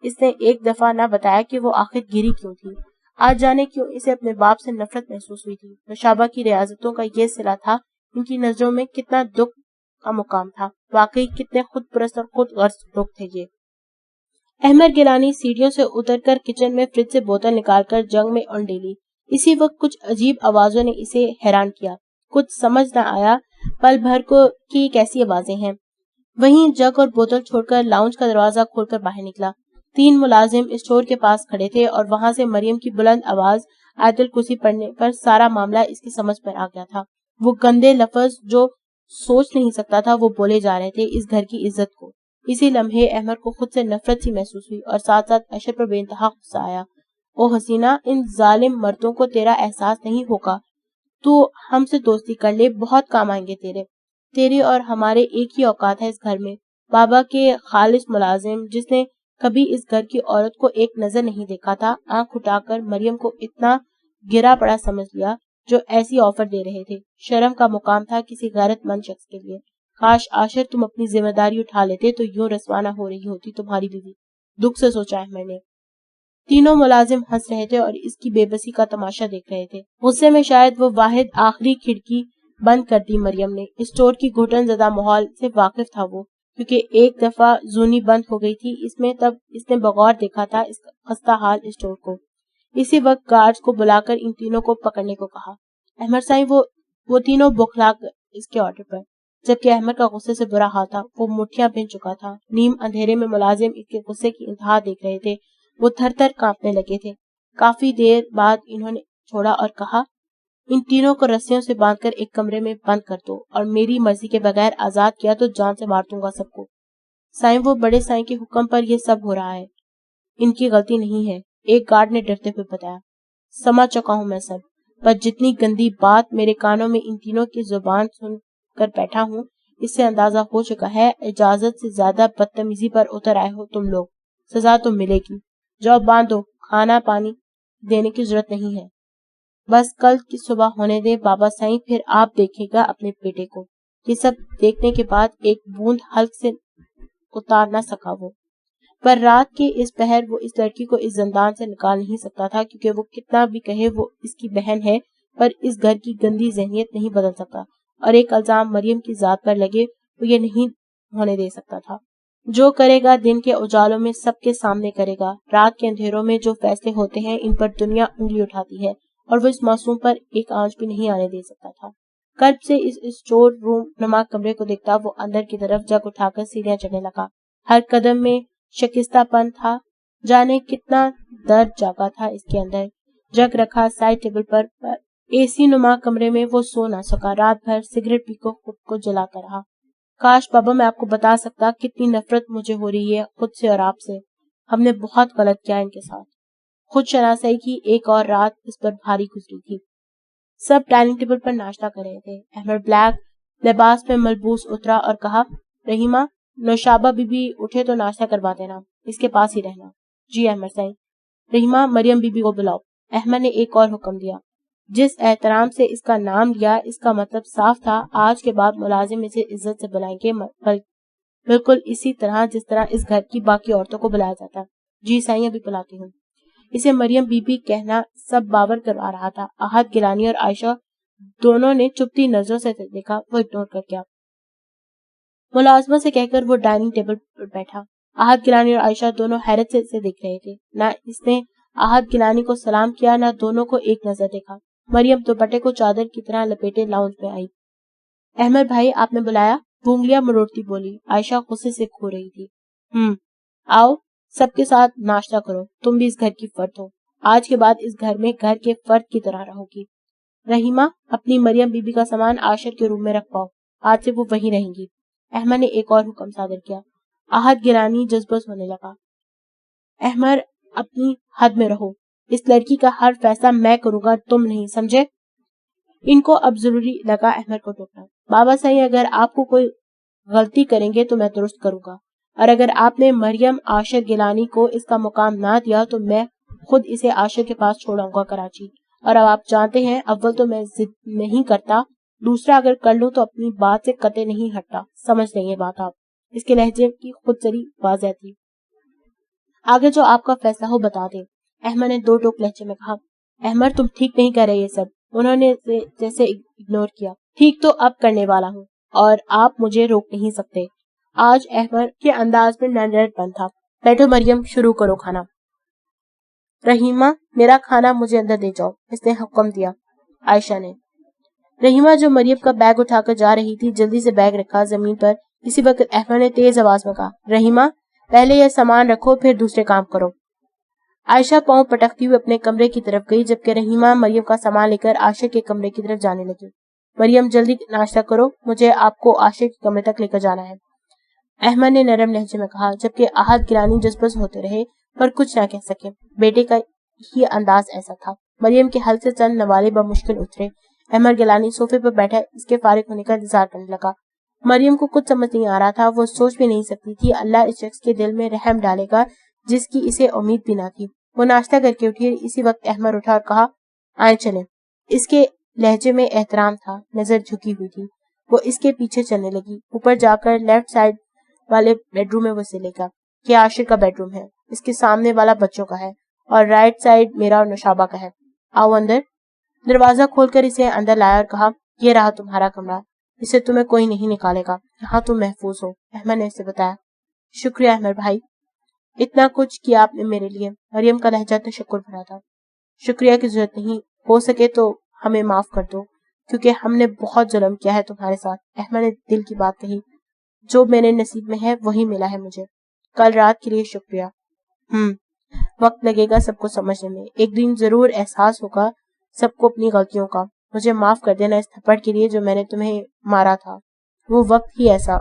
اس نے ایک دفعہ نہ بتایا کہ وہ آخر گری کیوں تھی۔ آج جانے کیوں اسے اپنے باپ سے نفرت محسوس ہوئی تھی۔ نوشابہ کی ریاضتوں کا یہ صلہ تھا، ان کی نظروں میں کتنا دکھ کا مقام تھا، واقعی کتنے خود پرست اور خود غرض لوگ تھے یہ۔ احمد گیلانی سیڑھیوں سے اتر کر کچن میں فریج سے بوتل نکال کر جگ میں ان ڈیلی۔ اسی وقت کچھ عجیب آوازوں نے اسے حیران کیا، کچھ سمجھ نہ آیا پل بھر کو کی کیسی آوازیں ہیں۔ وہیں جگ اور بوتل چھوڑ کر لاؤنج کا دروازہ کھول کر باہر نکلا۔ 3 ملازم اسٹور کے پاس کھڑے تھے اور وہاں سے مریم کی بلند آواز آیت الکرسی پڑھنے پر سارا معاملہ اس کی سمجھ پر آ گیا تھا۔ وہ گندے لفظ جو سوچ نہیں سکتا تھا وہ بولے جا رہے تھے اس گھر کی عزت کو۔ اسی لمحے احمد کو خود سے نفرت سی محسوس ہوئی اور ساتھ ساتھ عائشہ پر بے انتہا غصہ آیا۔ او حسینہ، ان ظالم مردوں کو تیرا احساس نہیں ہوگا، تو ہم سے دوستی کر لے، بہت کام آئیں گے تیرے اور ہمارے ایک ہی اوقات ہے اس گھر میں۔ بابا کے خالص ملازم جس نے کبھی اس گھر کی عورت کو ایک نظر نہیں دیکھا تھا، آنکھ اٹھا کر مریم کو اتنا گرا پڑا سمجھ لیا جو ایسی آفر دے رہے تھے۔ شرم کا مقام تھا کسی غیرت مند شخص کے لیے۔ کاش عاشر تم اپنی ذمہ داری اٹھا لیتے تو یوں رسوا نہ ہو رہی ہوتی تمہاری بیوی، دکھ سے سوچا احمد نے۔ تینوں ملازم ہنس رہے تھے اور اس کی بے بسی کا تماشا دیکھ رہے تھے۔ غصے میں شاید وہ واحد آخری کھڑکی بند کر دی مریم نے۔ اسٹور کی گھٹن زدہ ماحول سے واقف تھا وہ، کیونکہ ایک دفعہ زونی بند ہو گئی تھی اس میں، تب اس نے بغور دیکھا تھا اس خستہ حال اسٹور کو۔ اسی وقت گارڈز کو بلا کر ان تینوں کو پکڑنے کو کہا۔ احمد سائیں وہ تینوں بوکھلا اس کے آرڈر پر، جبکہ احمد کا غصے سے برا حال تھا، وہ مٹھیاں بھن چکا تھا۔ نیم اندھیرے میں ملازم اس کے غصے کی انتہا دیکھ رہے تھے، وہ تھر تھر کانپنے لگے تھے۔ کافی دیر بعد انہوں نے چھوڑا اور کہا، ان تینوں کو رسیوں سے باندھ کر ایک کمرے میں بند کر دو، اور میری مرضی کے بغیر آزاد کیا تو جان سے مار دوں گا سب کو۔ سائیں، وہ بڑے سائیں کے حکم پر یہ سب ہو رہا ہے، ان کی غلطی نہیں ہے، ایک گارڈ نے ڈرتے ہوئے بتایا۔ سمجھ چکا ہوں میں سب، پر جتنی گندی بات میرے کانوں میں ان تینوں کی زبان سن کر بیٹھا ہوں، اس سے اندازہ ہو چکا ہے اجازت سے زیادہ بدتمیزی پر اتر آئے ہو تم لوگ، سزا تو ملے گی۔ جاؤ باندھو، کھانا پانی دینے کی ضرورت نہیں ہے، بس کل کی صبح ہونے دے بابا سائیں، پھر آپ دیکھے گا اپنے بیٹے کو۔ یہ سب دیکھنے کے بعد ایک بوند حلق سے اتار نہ سکا وہ، پر رات کے اس پہر وہ اس لڑکی کو اس زندان سے نکال نہیں سکتا تھا، کیونکہ وہ کتنا بھی کہے وہ اس کی بہن ہے، پر اس گھر کی گندی ذہنیت نہیں بدل سکتا، اور ایک الزام مریم کی ذات پر لگے وہ یہ نہیں ہونے دے سکتا تھا۔ جو کرے گا دن کے اجالوں میں سب کے سامنے کرے گا، رات کے اندھیروں میں جو فیصلے ہوتے ہیں ان پر دنیا انگلی اٹھاتی ہے، اور وہ اس معصوم پر ایک آنچ بھی نہیں آنے دے سکتا تھا۔ کرب سے اس اسٹور روم نما کمرے کو دیکھتا وہ اندر کی طرف جگ اٹھا کر سیڑھیاں چڑھنے لگا۔ ہر قدم میں شکستہ پن تھا، جانے کتنا درد جاگا تھا اس کے اندر۔ جگ رکھا سائڈ ٹیبل پر اے سی نما کمرے میں وہ سو نہ سکا، رات بھر سگریٹ پی کو خود کو جلاتا رہا۔ کاش بابا میں آپ کو بتا سکتا کتنی نفرت مجھے ہو رہی ہے خود سے اور آپ سے، ہم نے بہت غلط کیا ان کے ساتھ۔ خود شناسائی کی ایک اور رات اس پر بھاری گزری تھی۔ سب ڈائننگ ٹیبل پر ناشتہ کر رہے تھے۔ احمد بلیک لباس میں ملبوس اترا اور کہا، رحیمہ، نوشابہ بی بی اٹھے تو ناشتہ کروا دینا، اس کے پاس ہی رہنا۔ جی احمد سائیں۔ رحیمہ، مریم بی بی کو بلاؤ۔ احمد نے ایک اور حکم دیا۔ جس احترام سے اس کا نام لیا اس کا مطلب صاف تھا، آج کے بعد ملازم اسے عزت سے بلائیں گے، بالکل اسی طرح جس طرح اس گھر کی باقی عورتوں کو بلایا جاتا۔ جی سائیں، ابھی بلاتی ہوں۔ اسے مریم بی بی کہنا سب باور کروا رہا تھا۔ احد گیلانی اور عائشہ دونوں نے چپتی نظروں سے دیکھا، وہ اگنور کر گیا۔ ملازمہ سے کہہ کر وہ ڈائننگ ٹیبل پر بیٹھا۔ احد گیلانی اور عائشہ دونوں حیرت سے اسے دیکھ رہے تھے، نہ اس نے احد گیلانی کو سلام کیا، نہ دونوں کو ایک نظر دیکھا۔ مریم دوپٹے کو چادر کی طرح لپیٹے لاؤنج میں آئی۔ احمد بھائی آپ نے بلایا؟ انگلیاں مروڑتی بولی۔ عائشہ غصے سے کھو رہی تھی۔ آؤ سب کے ساتھ ناشتہ کرو، تم بھی اس گھر کی فرد ہو، آج کے بعد اس گھر میں گھر کے فرد کی طرح رہو گی۔ رحیمہ اپنی مریم بی بی کا سامان عاشر کے روم میں رکھ پاؤ، آج سے وہ وہیں رہیں گی۔ احمد نے ایک اور حکم صادر کیا۔ آہت گیلانی جذبس ہونے لگا۔ احمد اپنی حد میں رہو، اس لڑکی کا ہر فیصلہ میں کروں گا، تم نہیں، سمجھے؟ ان کو اب ضروری لگا احمد کو ٹوکنا۔ بابا صحیح اگر آپ کو کوئی غلطی کریں گے تو میں درست کروں گا، اور اگر آپ نے مریم عاشر گیلانی کو اس کا مقام نہ دیا تو میں خود اسے عاشر کے پاس چھوڑاؤں گا کراچی۔ اور اب آپ جانتے ہیں اول تو میں ضد نہیں کرتا، دوسرا اگر کر لوں تو اپنی بات سے قطع نہیں ہٹتا، سمجھ لیں یہ بات آپ۔ اس کے لہجے کی خود سری واضح تھی۔ آگے جو آپ کا فیصلہ ہو بتا دیں، احمد نے دو ٹوک لہجے میں کہا۔ احمد تم ٹھیک نہیں کر رہے یہ سب، انہوں نے جیسے اگنور کیا۔ ٹھیک تو اب کرنے والا ہوں اور آپ مجھے روک نہیں سکتے۔ آج احمد کے انداز میں نرم پن تھا۔ بیٹھو مریم، شروع کرو کھانا۔ رحیمہ میرا کھانا مجھے اندر دے جاؤ، اس نے حکم دیا۔ عائشہ نے۔ رحیمہ جو مریم کا بیگ اٹھا کر جا رہی تھی جلدی سے بیگ رکھا زمین پر۔ اسی وقت احمد نے تیز آواز میں کہا، رحیمہ پہلے یہ سامان رکھو پھر دوسرے کام کرو۔ عائشہ پاؤں پٹکتی ہوئی اپنے کمرے کی طرف گئی جبکہ رحیمہ مریم کا سامان لے کر عاشر کے کمرے کی طرف جانے لگی۔ مریم جلدی ناشتہ کرو، مجھے آپ کو عاشر کے کمرے تک لے کر جانا ہے، احمد نے نرم لہجے میں کہا جبکہ آہت گیلانی جذبس ہوتے رہے پر کچھ نہ کہہ سکے۔ بیٹے کا ہی انداز ایسا تھا۔ مریم کے حل سے چند نوالے بمشکل اترے۔ احمد گیلانی صوفے پر بیٹھا اس کے فارغ ہونے کا انتظار کرنے لگا۔ مریم کو کچھ سمجھ نہیں آ رہا تھا، وہ سوچ بھی نہیں سکتی تھی اللہ اس شخص کے دل میں رحم ڈالے گا جس کی اسے امید بھی نہ تھی۔ وہ ناشتہ کر کے اٹھی، اسی وقت احمد اٹھا اور کہا، آئیں چلیں۔ اس کے لہجے میں احترام تھا، نظر جھکی ہوئی تھی۔ وہ اس کے پیچھے چلنے لگی۔ اوپر جا کر لیفٹ سائڈ والے بیڈ روم میں وہ اسے لے گا۔ یہ عاشر کا بیڈ روم ہے، اس کے سامنے والا بچوں کا ہے اور رائٹ سائڈ میرا اور نشابہ کا ہے۔ آؤ اندر۔ دروازہ کھول کر اسے اندر لایا اور کہا، یہ رہا تمہارا کمرہ، اسے تمہیں کوئی نہیں نکالے گا، یہاں تم محفوظ ہو۔ احمد نے اسے بتایا۔ شکریہ احمد بھائی، اتنا کچھ کیا آپ نے میرے لیے۔ مریم کا لہجہ تشکر بھرا تھا۔ شکریہ کی ضرورت نہیں، ہو سکے تو ہمیں معاف کر دو کیونکہ ہم نے بہت ظلم کیا ہے تمہارے ساتھ۔ احمد نے دل کی بات کہی، جو میرے نصیب میں ہے وہی ملا ہے مجھے، کل رات کے لیے شکریہ۔ وقت لگے گا سب کو سمجھنے میں، ایک دن ضرور احساس ہوگا سب کو اپنی غلطیوں کا۔ مجھے معاف کر دینا اس تھپڑ کے لیے جو میں نے تمہیں مارا تھا، وہ وقت ہی ایسا۔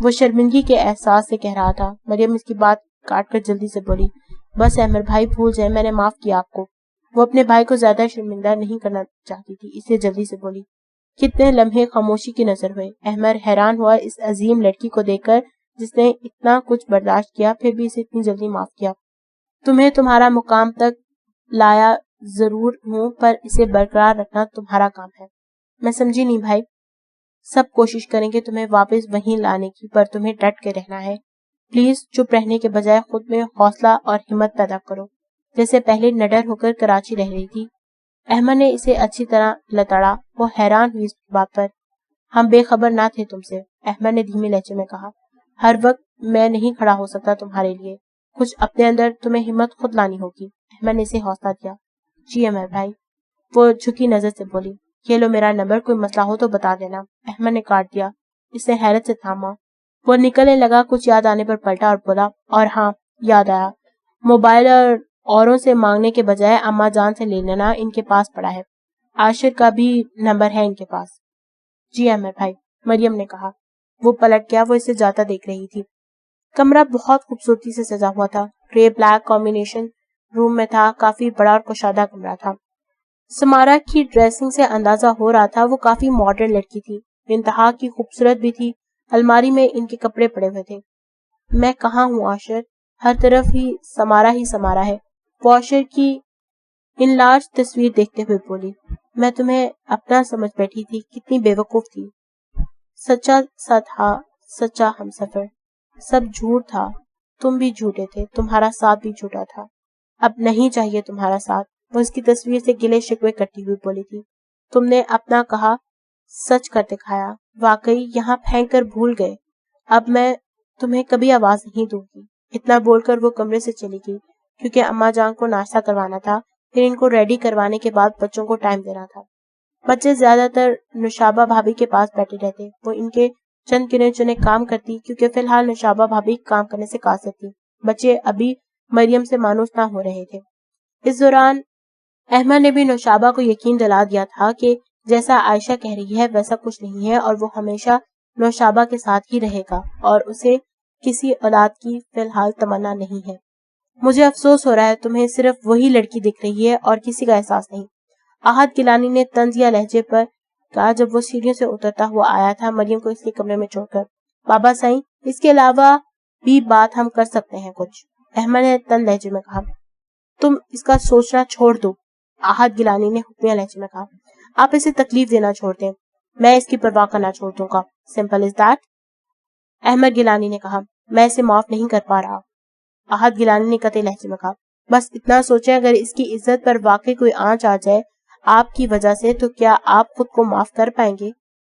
وہ شرمندگی کے احساس سے کہہ رہا تھا۔ مریم اس کی بات کاٹ کر جلدی سے بولی، بس احمد بھائی بھول جائیں، میں نے معاف کیا آپ کو۔ وہ اپنے بھائی کو زیادہ شرمندہ نہیں کرنا چاہتی تھی، اس لیے جلدی سے بولی۔ کتنے لمحے خاموشی کی نظر ہوئے۔ احمد حیران ہوا اس عظیم لڑکی کو دیکھ کر جس نے اتنا کچھ برداشت کیا پھر بھی اسے اتنی جلدی معاف کیا۔ تمہیں تمہارا مقام تک لایا ضرور ہوں پر اسے برقرار رکھنا تمہارا کام ہے۔ میں سمجھی نہیں بھائی۔ سب کوشش کریں گے تمہیں واپس وہیں لانے کی پر تمہیں ڈٹ کے رہنا ہے۔ پلیز چپ رہنے کے بجائے خود میں حوصلہ اور ہمت پیدا کرو جیسے پہلے نڈر ہو کر کراچی رہ رہی تھی۔ احمد نے اسے اچھی طرح لتاڑا۔ وہ حیران ہوئی اس بات پر۔ ہم بے خبر نہ تھے تم سے، احمد نے دھیمے لہجے میں کہا۔ ہر وقت میں نہیں کھڑا ہو سکتا تمہارے لیے، کچھ اپنے اندر تمہیں ہمت خود لانی ہوگی۔ احمد نے اسے حوصلہ دیا۔ جی احمد بھائی، وہ جھکی نظر سے بولی۔ یہ لو میرا نمبر، کوئی مسئلہ ہو تو بتا دینا۔ احمد نے کاٹ دیا۔ اس نے حیرت سے تھاما۔ وہ نکلنے لگا، کچھ یاد آنے پر پلٹا اور بولا، اور ہاں یاد آیا، موبائل اور اوروں سے مانگنے کے بجائے اماں جان سے لے لینا، ان کے پاس پڑا ہے، عاشر کا بھی نمبر ہے ان کے پاس۔ جی احمد بھائی، مریم نے کہا۔ وہ پلٹ گیا، وہ اسے جاتا دیکھ رہی تھی۔ کمرہ بہت خوبصورتی سے سجا ہوا تھا، گرے بلیک کمبینیشن روم میں تھا، کافی بڑا اور کشادہ کمرہ تھا۔ سمارا کی ڈریسنگ سے اندازہ ہو رہا تھا وہ کافی ماڈرن لڑکی تھی، انتہا کی خوبصورت بھی تھی۔ الماری میں ان کے کپڑے پڑے ہوئے تھے۔ میں کہاں ہوں عاشر؟ ہر طرف ہی سمارا ہے۔ وہ عاشر کی انلارج تصویر دیکھتے ہوئے بولی، میں تمہیں اپنا سمجھ بیٹھی تھی، کتنی بے وقوف تھی۔ سچا سا تھا، سچا ہم سفر، سب جھوٹ تھا، تم بھی جھوٹے تھے، تمہارا ساتھ بھی جھوٹا تھا، اب نہیں چاہیے تمہارا ساتھ۔ وہ اس کی تصویر سے گلے شکوے کرتی ہوئی بولی تھی، تم نے اپنا کہا سچ کر دکھایا، واقعی یہاں پھینک کر بھول گئے، اب میں تمہیں کبھی آواز نہیں دوں گی۔ اتنا بول کر وہ کمرے سے چلی گئی کیونکہ اماں جان کو ناشتہ کروانا تھا۔ پھر ان کو ریڈی کروانے کے بعد بچوں کو ٹائم دینا تھا۔ بچے زیادہ تر نوشابہ بھابھی کے پاس بیٹھے رہتے، وہ ان کے چند گنے چنے کام کرتی کیونکہ فی الحال نوشابہ بھابھی کام کرنے سے قاصر تھی۔ بچے ابھی مریم سے مانوس نہ ہو رہے تھے۔ اس دوران احمد نے بھی نوشابہ کو یقین دلا دیا تھا کہ جیسا عائشہ کہہ رہی ہے ویسا کچھ نہیں ہے اور وہ ہمیشہ نوشابہ کے ساتھ ہی رہے گا اور اسے کسی اولاد کی فی الحال تمنا نہیں ہے۔ مجھے افسوس ہو رہا ہے، تمہیں صرف وہی لڑکی دکھ رہی ہے اور کسی کا احساس نہیں۔ احد گیلانی نے طنزیہ لہجے پر کہا جب وہ سیڑھیوں سے اترتا ہوا آیا تھا مریم کو اس کے کمرے میں چھوڑ کر۔ بابا سائیں، اس کے علاوہ بھی بات ہم کر سکتے ہیں کچھ، احمد نے تند لہجے میں کہا۔ تم اس کا سوچنا چھوڑ دو، احد گیلانی نے حکمیہ لہجے میں کہا۔ آپ اسے تکلیف دینا چھوڑ دیں، میں اس کی پرواہ کرنا چھوڑ دوں گا، simple as that, Ahmed Gilani نے کہا۔ میں اسے معاف نہیں کر پا رہا، احد گیلانی نے قطعی لہجے میں کہا۔ بس اتنا سوچیں، اگر اس کی عزت پر واقعی کوئی آنچ آ جائے آپ کی وجہ سے تو کیا آپ خود کو معاف کر پائیں گے؟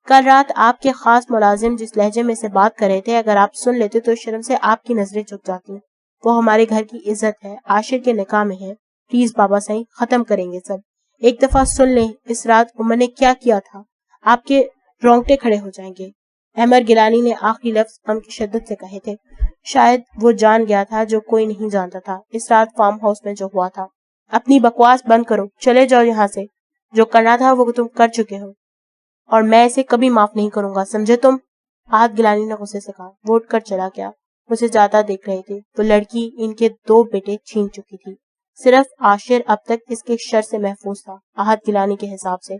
کل رات آپ کے خاص ملازم جس لہجے میں سے بات کر رہے تھے اگر آپ سن لیتے تو شرم سے آپ کی نظریں جھک جاتی۔ وہ ہمارے گھر کی عزت ہے، عاشر کے نکاح میں ہے۔ پلیز بابا سائیں، ختم کریں گے سب، ایک دفعہ سن لیں اس رات عمر نے کیا کیا تھا، آپ کے رونگٹے کھڑے ہو جائیں گے۔ احمد گیلانی نے آخری لفظ غم کی شدت سے کہے تھے۔ شاید وہ جان گیا تھا جو کوئی نہیں جانتا تھا، اس رات فارم ہاؤس میں جو ہوا تھا۔ اپنی بکواس بند کرو، چلے جاؤ یہاں سے، جو کرنا تھا وہ تم کر چکے ہو اور میں اسے کبھی معاف نہیں کروں گا، سمجھے تم؟ احد گیلانی نے غصے سے کہا۔ وہ اٹھ کر چلا گیا۔ اسے جاتا دیکھ رہے تھے، وہ لڑکی ان کے 2 بیٹے چھین چکی تھی، صرف عاشر اب تک اس کے شر سے محفوظ تھا۔ احد گیلانی کے حساب سے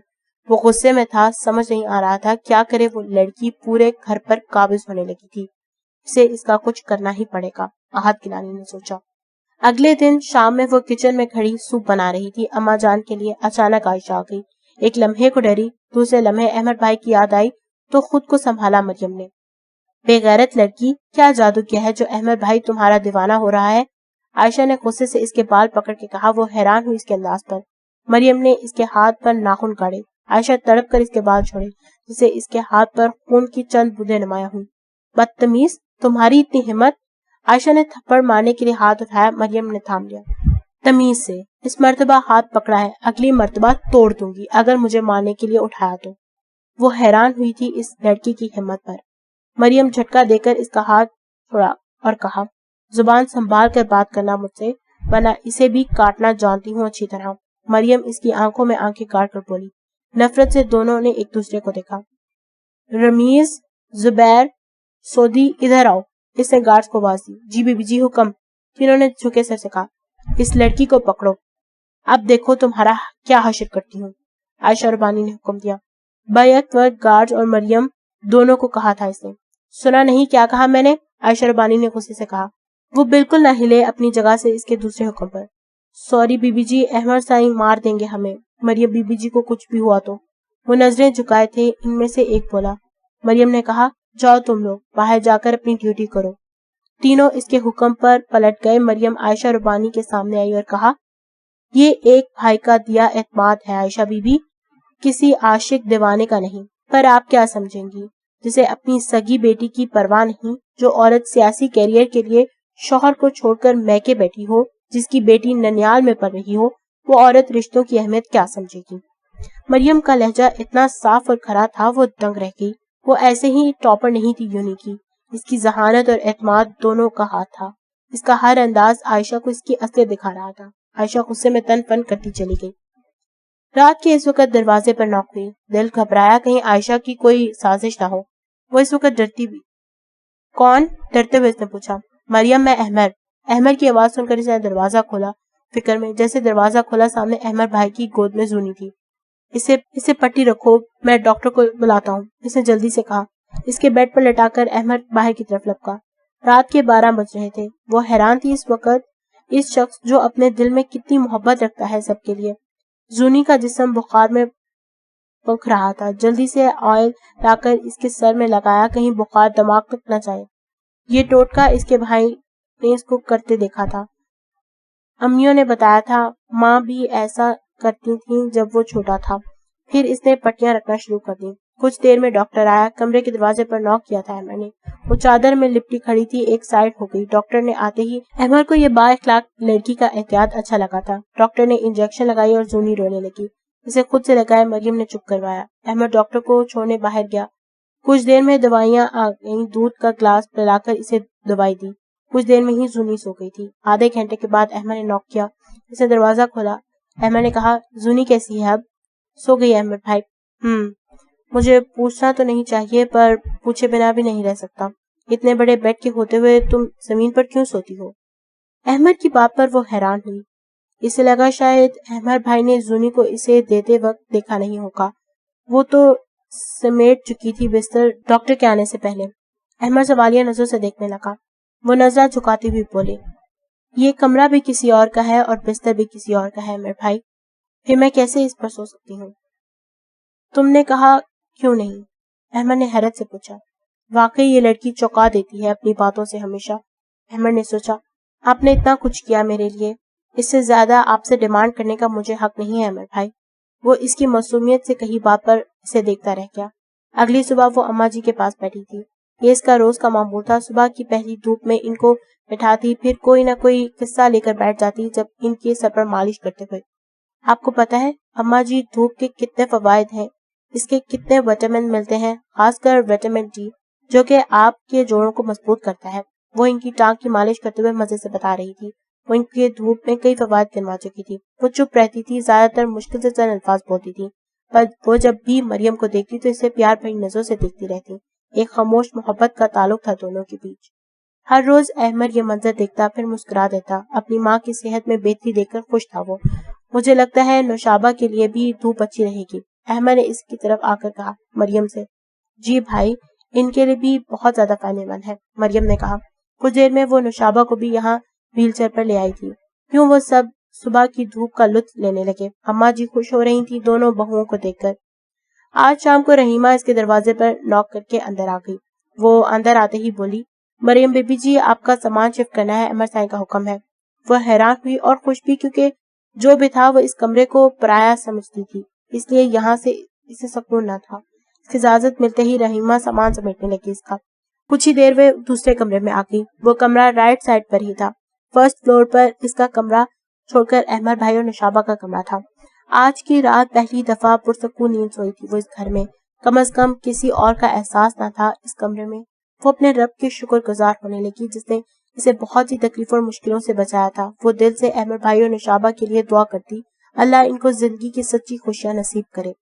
وہ غصے میں تھا، سمجھ نہیں آ رہا تھا کیا کرے، وہ لڑکی پورے گھر پر قابض ہونے لگی تھی، اسے اس کا کچھ کرنا ہی پڑے گا، احد گیلانی نے سوچا۔ اگلے دن شام میں وہ کچن میں کھڑی سوپ بنا رہی تھی، اماں جان کے لیے اچانک عائشہ آ گئی۔ ایک لمحے کو ڈری، دوسرے لمحے احمد بھائی کی یاد آئی تو خود کو سنبھالا مریم نے۔ بے غیرت لڑکی، کیا جادو کیا ہے جو احمد بھائی تمہارا دیوانہ ہو رہا ہے؟ عائشہ نے غصے سے اس کے بال پکڑ کے کہا۔ وہ حیران ہوئی اس کے انداز پر۔ مریم نے اس کے ہاتھ پر ناخن کاڑے، عائشہ تڑپ کر اس کے بال چھوڑے جسے اس کے ہاتھ پر خون کی چند بوندیں نمایاں ہوئی۔ بدتمیز، تمہاری اتنی ہمت! عائشہ نے تھپڑ مارنے کے لیے ہاتھ اٹھایا، مریم نے تھام لیا۔ تمیز سے، اس مرتبہ ہاتھ پکڑا ہے، اگلی مرتبہ توڑ دوں گی اگر مجھے مارنے کے لیے اٹھایا تو۔ وہ حیران ہوئی تھی اس لڑکی کی ہمت پر۔ مریم جھٹکا دے کر اس کا ہاتھ چھوڑا اور کہا، زبان سنبھال کر بات کرنا مجھ سے، ورنہ اسے بھی کاٹنا جانتی ہوں اچھی طرح۔ مریم اس کی آنکھوں میں آنکھیں گاڑ کر بولی۔ نفرت سے دونوں نے ایک دوسرے کو دیکھا۔ رمیز، زبیر، سعودی، ادھر آؤ، اس نے گارڈز کو آواز دی۔ جی بی بی جی، حکم، تینوں نے جھکے سر سے کہا۔ اس لڑکی کو پکڑو، اب دیکھو تمہارا کیا حشر کرتی ہوں، عائشہ ربانی نے حکم دیا۔ بیک وقت گارڈز اور مریم دونوں کو کہا تھا اس نے۔ سنا نہیں کیا کہا میں نے، عائشہ ربانی نے غصے سے کہا۔ وہ بالکل نہ ہلے اپنی جگہ سے اس کے دوسرے حکم پر۔ سوری بی بی جی، احمد سائیں مار دیں گے ہمیں، مریم بی بی جی کو کچھ بھی ہوا تو۔ وہ نظریں جھکائے تھے، ان میں سے ایک بولا۔ مریم نے کہا، جاؤ تم لوگ باہر جا کر اپنی ڈیوٹی کرو۔ تینوں اس کے حکم پر پلٹ گئے۔ مریم عائشہ ربانی کے سامنے آئی اور کہا، یہ ایک بھائی کا دیا اعتماد ہے عائشہ بی بی، کسی عاشق دیوانے کا نہیں۔ پر آپ کیا سمجھیں گی جسے اپنی سگی بیٹی کی پرواہ نہیں، جو عورت سیاسی کیریئر کے لیے شوہر کو چھوڑ کر میکے بیٹھی ہو، جس کی بیٹی ننیال میں پڑھ رہی ہو، وہ عورت رشتوں کی اہمیت کیا سمجھے گی؟ مریم کا لہجہ اتنا صاف اور کھرا تھا وہ دنگ رہ گئی۔ وہ ایسے ہی ٹاپر نہیں تھی یونی کی، اس کی ذہانت اور اعتماد دونوں کا ہاتھ تھا۔ اس کا ہر انداز عائشہ کو اس کی اصلیت دکھا رہا تھا۔ عائشہ غصے میں تن فن کرتی چلی گئی۔ رات کے اس وقت دروازے پر نوک ہوئی۔ دل گھبرایا کہیں عائشہ کی کوئی سازش نہ ہو۔ وہ اس وقت ڈرتی بھی۔ کون؟ ڈرتے ہوئے اس نے پوچھا۔ مریم، میں احمد۔ احمد کی آواز سن کر اس نے دروازہ کھولا، فکر میں جیسے دروازہ کھولا سامنے احمد بھائی کی گود میں زونی تھی۔ اسے پٹی رکھو، میں ڈاکٹر کو بلاتا ہوں، اس نے جلدی سے کہا۔ اس کے بیڈ پر لٹا کر احمد باہر کی طرف لپکا۔ رات کے 12 بج رہے تھے۔ وہ حیران تھی اس وقت اس شخص جو اپنے دل میں کتنی محبت رکھتا ہے سب کے لیے۔ زونی کا جسم بخار میں پنکھ رہا تھا۔ جلدی سے آئل لا کر اس کے سر میں لگایا، کہیں بخار دماغ تک نہ جائے۔ یہ ٹوٹکا اس کے بھائی نے اس کو کرتے دیکھا تھا۔ امیوں نے بتایا تھا، ماں بھی ایسا کرتی تھیں جب وہ چھوٹا تھا۔ پھر اس نے پٹیاں رکھنا شروع کر دی۔ کچھ دیر میں ڈاکٹر آیا. کمرے کے دروازے پر نوک کیا تھا احمد نے. وہ چادر میں لپٹی کھڑی تھی, ایک سائڈ ہو گئی. ڈاکٹر نے آتے ہی احمد کو یہ با اخلاق لڑکی کا احتیاط اچھا لگا تھا. ڈاکٹر نے انجیکشن لگائی اور زونی رونے لگی. اسے خود سے لگائے مریم نے چپ کروایا. احمد ڈاکٹر کو چھوڑنے باہر گیا. کچھ دیر میں دوائیاں آ گئیں. دودھ کا گلاس پلا کر اسے دوائی دی. کچھ دیر میں ہی زونی سو گئی تھی. آدھے گھنٹے کے بعد احمد نے نوک کیا. اسے دروازہ کھولا. احمد نے کہا, زونی کیسی ہے اب؟ سو گئی احمد بھائی. مجھے پوچھنا تو نہیں چاہیے, پر پوچھے بنا بھی نہیں رہ سکتا. اتنے بڑے بیڈ کے ہوتے ہوئے تم زمین پر کیوں سوتی ہو؟ احمد کی بات پر وہ حیران ہوئی. اسے لگا شاید احمد بھائی نے زونی کو اسے دیتے وقت دیکھا نہیں ہوگا. وہ تو سمیٹ چکی تھی بستر ڈاکٹر کے آنے سے پہلے. احمد سوالیہ نظروں سے دیکھنے لگا. وہ نظریں جھکاتے ہوئے بولے, یہ کمرہ بھی کسی اور کا ہے اور بستر بھی کسی اور کا ہے احمد بھائی. پھر میں کیسے اس پر سو سکتی ہوں؟ تم نے کہا کیوں نہیں؟ احمد نے حیرت سے پوچھا. واقعی یہ لڑکی چونکا دیتی ہے اپنی باتوں سے ہمیشہ. احمد نے سوچا, آپ نے اتنا کچھ کیا میرے لیے, اس سے زیادہ آپ سے ڈیمانڈ کرنے کا مجھے حق نہیں ہے احمد بھائی. وہ اس کی معصومیت سے کہیں بات پر اسے دیکھتا رہ گیا. اگلی صبح وہ اماں جی کے پاس بیٹھی تھی. یہ اس کا روز کا معمول تھا. صبح کی پہلی دھوپ میں ان کو بٹھاتی, پھر کوئی نہ کوئی قصہ لے کر بیٹھ جاتی جب ان کے سر پر مالش کرتے ہوئے. آپ کو پتا ہے اماں جی, دھوپ کے کتنے فوائد ہیں, اس کے کتنے وٹامن ملتے ہیں, خاص کر وٹامن ڈی جو کہ آپ کے جوڑوں کو مضبوط کرتا ہے. وہ ان کی ٹانگ کی مالش کرتے ہوئے مزے سے بتا رہی تھی. وہ ان کے دھوپ میں کئی فوائد گنوا چکی تھی. وہ چپ رہتی تھی, زیادہ تر مشکل سے چند الفاظ بولتی تھی, پر وہ جب بھی مریم کو دیکھتی تو اسے پیار بھری نظروں سے دیکھتی رہتی. ایک خاموش محبت کا تعلق تھا دونوں کے بیچ. ہر روز احمد یہ منظر دیکھتا, پھر مسکرا دیتا. اپنی ماں کی صحت میں بہتری دیکھ کر خوش تھا وہ. مجھے لگتا ہے نوشابہ کے لیے بھی دھوپ اچھی رہے گی, احمد نے اس کی طرف آ کر کہا. مریم سے, جی بھائی, ان کے لیے بھی بہت زیادہ فائدہ مند ہے, مریم نے کہا. کچھ دیر میں وہ نوشابہ کو بھی یہاں ویل چیئر پر لے آئی تھی. کیوں وہ سب صبح کی دھوپ کا لطف لینے لگے. اماں جی خوش ہو رہی تھی دونوں بہوؤں کو دیکھ کر. آج شام کو رحیمہ اس کے دروازے پر نوک کر کے اندر آ گئی. وہ اندر آتے ہی بولی, مریم بیبی جی, آپ کا سامان شفٹ کرنا ہے, احمد صاحب کا حکم ہے. وہ حیران ہوئی اور خوش بھی, کیونکہ جو بھی تھا وہ اس کمرے کو پرایا سمجھتی تھی, اس لیے یہاں سے اسے سکون نہ تھا. اس کی اجازت ملتے ہی رحیمہ سامان سمیٹنے لگی اس کا. کچھ ہی دیر میں دوسرے کمرے میں آ گئی. وہ کمرہ رائٹ سائڈ پر ہی تھا. فرسٹ فلور پر اس کا کمرہ چھوڑ کر احمد بھائی اور نشابہ کا کمرہ تھا. آج کی رات پہلی دفعہ پرسکون نیند سوئی تھی وہ اس گھر میں. کم از کم کسی اور کا احساس نہ تھا اس کمرے میں. وہ اپنے رب کی شکر گزار ہونے لگی جس نے اسے بہت سی تکلیفوں اور مشکلوں سے بچایا تھا. وہ دل سے احمد بھائی اور نشابہ کے لیے دعا کرتی, اللہ ان کو زندگی کی سچی خوشیاں نصیب کرے.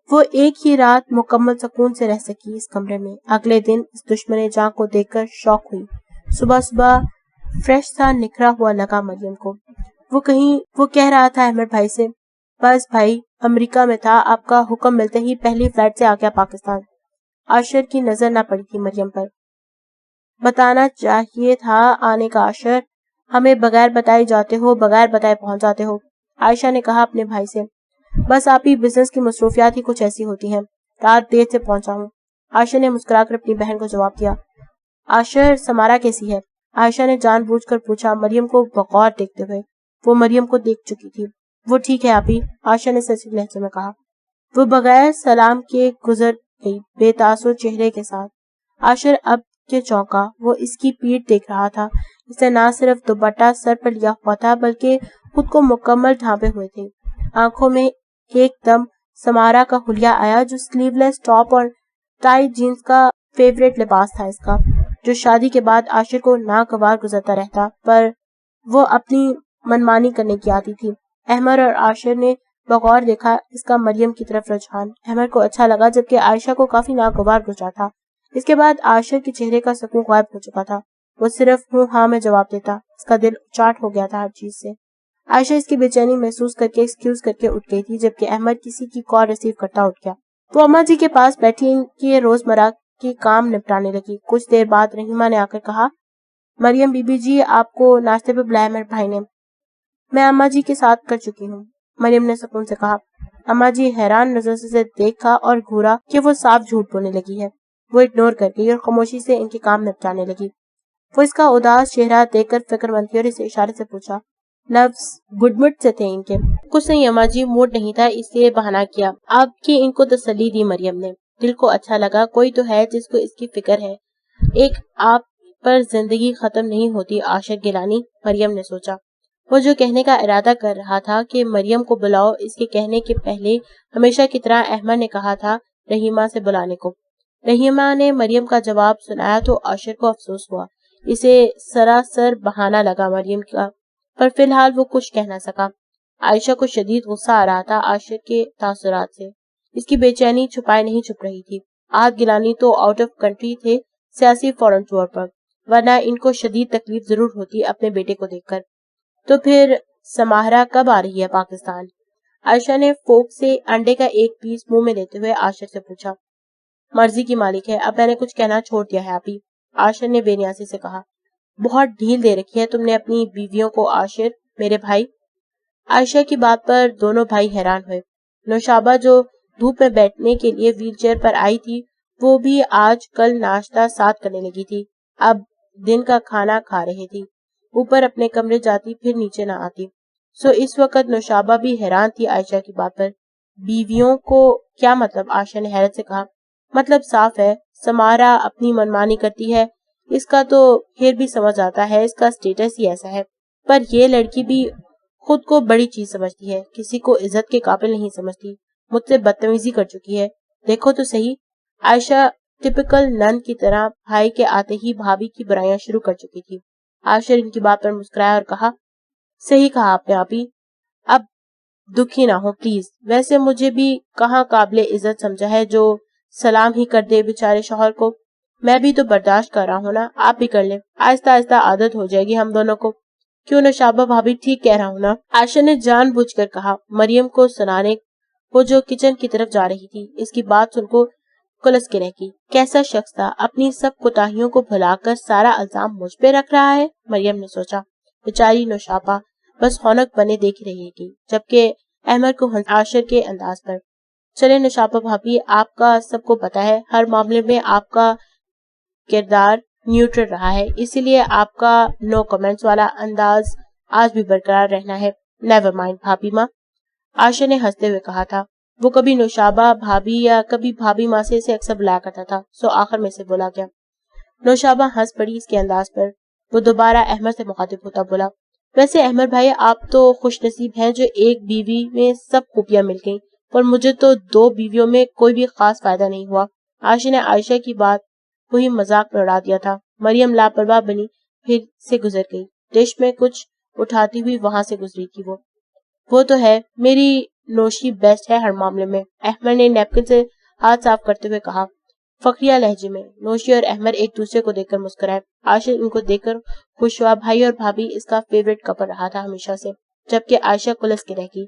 وہ ایک ہی رات مکمل سکون سے رہ سکی اس کمرے میں. اگلے دن اس دشمن جاں کو دیکھ کر شوق ہوئی. صبح صبح فریش تھا, نکھرا ہوا لگا مریم کو. وہ کہہ رہا تھا احمد بھائی سے, بس بھائی امریکہ میں تھا, آپ کا حکم ملتے ہی پہلی فلائٹ سے آ گیا پاکستان. عاشر کی نظر نہ پڑی تھی مریم پر. بتانا چاہیے تھا آنے کا عاشر, ہمیں بغیر بتائے جاتے ہو, بغیر بتائے پہنچ جاتے ہو. عائشہ نے کہا اپنے بھائی سے, بس آپ ہی بزنس کی مصروفیات ہی کچھ ایسی ہوتی ہیں, رات دیر سے پہنچا ہوں. عائشہ نے مسکرا کر اپنی بہن کو جواب دیا. عاشر سمارا کیسی ہے؟ عائشہ نے جان بوجھ کر پوچھا مریم کو بغور دیکھتے ہوئے. وہ مریم کو دیکھ چکی تھی. وہ ٹھیک ہے آپی, عائشہ نے سچی لہجے میں کہا. وہ بغیر سلام کے گزر گئی بے تاثر چہرے کے ساتھ. عاشر اب کے چونکا. وہ اس کی پیٹھ دیکھ رہا تھا. اس نے نہ صرف دوپٹہ سر پر لیا ہوا تھا بلکہ خود کو مکمل ڈھانپے ہوئے تھے. آنکھوں میں ایک دم سمارا کا حلیہ آیا جو سلیو لیس ٹاپ اور ٹائٹ جینز کا فیوریٹ لباس تھا اس کا, جو شادی کے بعد عاشر کو ناگوار گزرتا رہتا, پر وہ اپنی منمانی کرنے کی عادی تھی. احمد اور عاشر نے بغور دیکھا اس کا مریم کی طرف رجحان. احمد کو اچھا لگا جبکہ عائشہ کو کافی ناگوار گزرا تھا. اس کے بعد عاشر کے چہرے کا سکون غائب ہو چکا تھا. وہ صرف ہوں ہاں میں جواب دیتا. اس کا دل چاٹ ہو گیا تھا ہر چیز سے. عائشہ اس کی بے چینی محسوس کر کے ایکسکیوز کر کے اٹھ گئی تھی جبکہ احمد کسی کی کال ریسیو کرتا اٹھ گیا. وہ اماں جی کے پاس بیٹھی ان کے روزمرہ کے کام نپٹانے لگی. کچھ دیر بعد رحیمہ نے آ کر کہا, مریم بی بی جی آپ کو ناشتے پہ بلایا میرے بھائی نے. میں اماں جی کے ساتھ کر چکی ہوں, مریم نے سکون سے کہا. اماں جی حیران نظر سے دیکھا اور گھورا کہ وہ صاف جھوٹ بولنے لگی ہے. وہ اگنور کر گئی اور خاموشی سے ان کے کام نپٹانے لگی. وہ اس کا اداس چہرہ دیکھ کر فکر مند تھی اور اسے اشارے سے پوچھا, نفس گڈمٹ سے تھے ان کے. کچھ نہیں اما جی، موڈ نہیں تھا اس لیے بہانہ کیا. آپ کی ان کو تسلی دی مریم نے. دل کو اچھا لگا، کوئی تو ہے جس کو اس کی فکر ہے. ایک آپ پر زندگی ختم نہیں ہوتی عاشر گیلانی، مریم نے سوچا. وہ جو کہنے کا ارادہ کر رہا تھا کہ مریم کو بلاؤ، اس کے کہنے کے پہلے ہمیشہ کی طرح احمد نے کہا تھا رحیمہ سے بلانے کو. رحیمہ نے مریم کا جواب سنایا تو عاشر کو افسوس ہوا. اسے سراسر بہانہ لگا مریم کا، پر فی الحال وہ کچھ کہہ نہ سکا. عائشہ کو شدید غصہ آ رہا تھا عاشر کے تاثرات سے. اس کی بے چینی چھپائے نہیں چھپ رہی تھی. آج گیلانی تو آؤٹ آف کنٹری تھے، سیاسی فورن ٹور پر، ورنہ ان کو شدید تکلیف ضرور ہوتی اپنے بیٹے کو دیکھ کر. تو پھر سماہرہ کب آ رہی ہے پاکستان؟ عائشہ نے فوک سے انڈے کا ایک پیس منہ میں لیتے ہوئے عاشر سے پوچھا. مرضی کی مالک ہے، اب میں نے کچھ کہنا چھوڑ دیا ہے آپی، عاشر نے بے نیازی سے کہا. بہت ڈھیل دے رکھی ہے تم نے اپنی بیویوں کو عاشر. میرے بھائی؟ عائشہ کی بات پر دونوں بھائی حیران ہوئے. نوشابہ جو دھوپ میں بیٹھنے کے لیے ویل چیئر پر آئی تھی، وہ بھی آج کل ناشتہ ساتھ کرنے لگی تھی. اب دن کا کھانا کھا رہی تھی. اوپر اپنے کمرے جاتی پھر نیچے نہ آتی. سو اس وقت نوشابہ بھی حیران تھی عائشہ کی بات پر. بیویوں کو کیا مطلب؟ عائشہ نے حیرت سے کہا. مطلب صاف ہے، سمارا اپنی منمانی کرتی ہے، اس کا تو پھر بھی سمجھ آتا ہے، اس کا سٹیٹس ہی ایسا ہے. پر یہ لڑکی بھی خود کو بڑی چیز سمجھتی ہے، کسی کو عزت کے قابل نہیں سمجھتی. مجھ سے بدتمیزی کر چکی ہے، دیکھو تو صحیح. عائشہ ٹپکل نند کی طرح بھائی کے آتے ہی بھابھی کی برائیاں شروع کر چکی تھی. عاشر ان کی بات پر مسکرایا اور کہا. صحیح کہا آپ نے آپی، اب دکھی نہ ہو پلیز. ویسے مجھے بھی کہاں قابل عزت سمجھا ہے جو سلام ہی کر دے بیچارے شوہر کو. میں بھی تو برداشت کر رہا ہوں نا، آپ بھی کر لیں، آہستہ آہستہ عادت ہو جائے گی ہم دونوں کو. کیوں نوشابہ بھابھی، ٹھیک کہہ رہا ہوں نا؟ عائشہ نے جان بوجھ کر کہا. مریم کو سنانے وہ جو کچن کی طرف جا رہی تھی، اس کی بات سن کو کلس کے رہ گئی. کیسا شخص تھا، اپنی سب کوتاہیوں کو بھلا کر سارا الزام مجھ پہ رکھ رہا ہے، مریم نے سوچا. بیچاری نوشابہ بس خونک بنے دیکھ رہی تھی، جبکہ احمد کو عاشر کے انداز پر. چلے نوشابہ بھابھی، آپ کا سب کو پتا ہے ہر معاملے میں آپ کا کردار نیوٹرل رہا ہے، اسی لیے آپ کا نو کمنٹس والا انداز آج بھی برقرار رہنا ہے. نیور مائنڈ بھابھی ماں، عائشہ نے ہنستے ہوئے کہا تھا. وہ کبھی نوشابہ بھابھی یا کبھی بھابھی ماں سے اسے اکثر بلایا کرتا تھا، سو آخر میں سے بولا گیا. نوشابہ ہنس پڑی اس کے انداز پر. وہ دوبارہ احمد سے مخاطب ہوتا بولا. ویسے احمد بھائی، آپ تو خوش نصیب ہیں جو ایک بیوی میں سب خوبیاں مل گئیں، پر مجھے تو دو بیویوں میں کوئی بھی خاص فائدہ نہیں ہوا. عائشہ نے عائشہ کی بات وہی مذاق میں اڑا دیا تھا. مریم لاپرواہ بنی پھر سے گزر گئی. ڈش میں کچھ اٹھاتی ہوئی وہاں سے گزری تھی. وہ تو ہے، میری نوشی بیسٹ ہے ہر معاملے میں، احمد نے نیپکن سے ہاتھ صاف کرتے ہوئے کہا. فقریہ لہجے میں. نوشی اور احمد ایک دوسرے کو دیکھ کر مسکرائے. عائشہ ان کو دیکھ کر خوش ہوا. بھائی اور بھابھی اس کا فیوریٹ کپل رہا تھا ہمیشہ سے. جبکہ عائشہ کلس کے رہ گئی.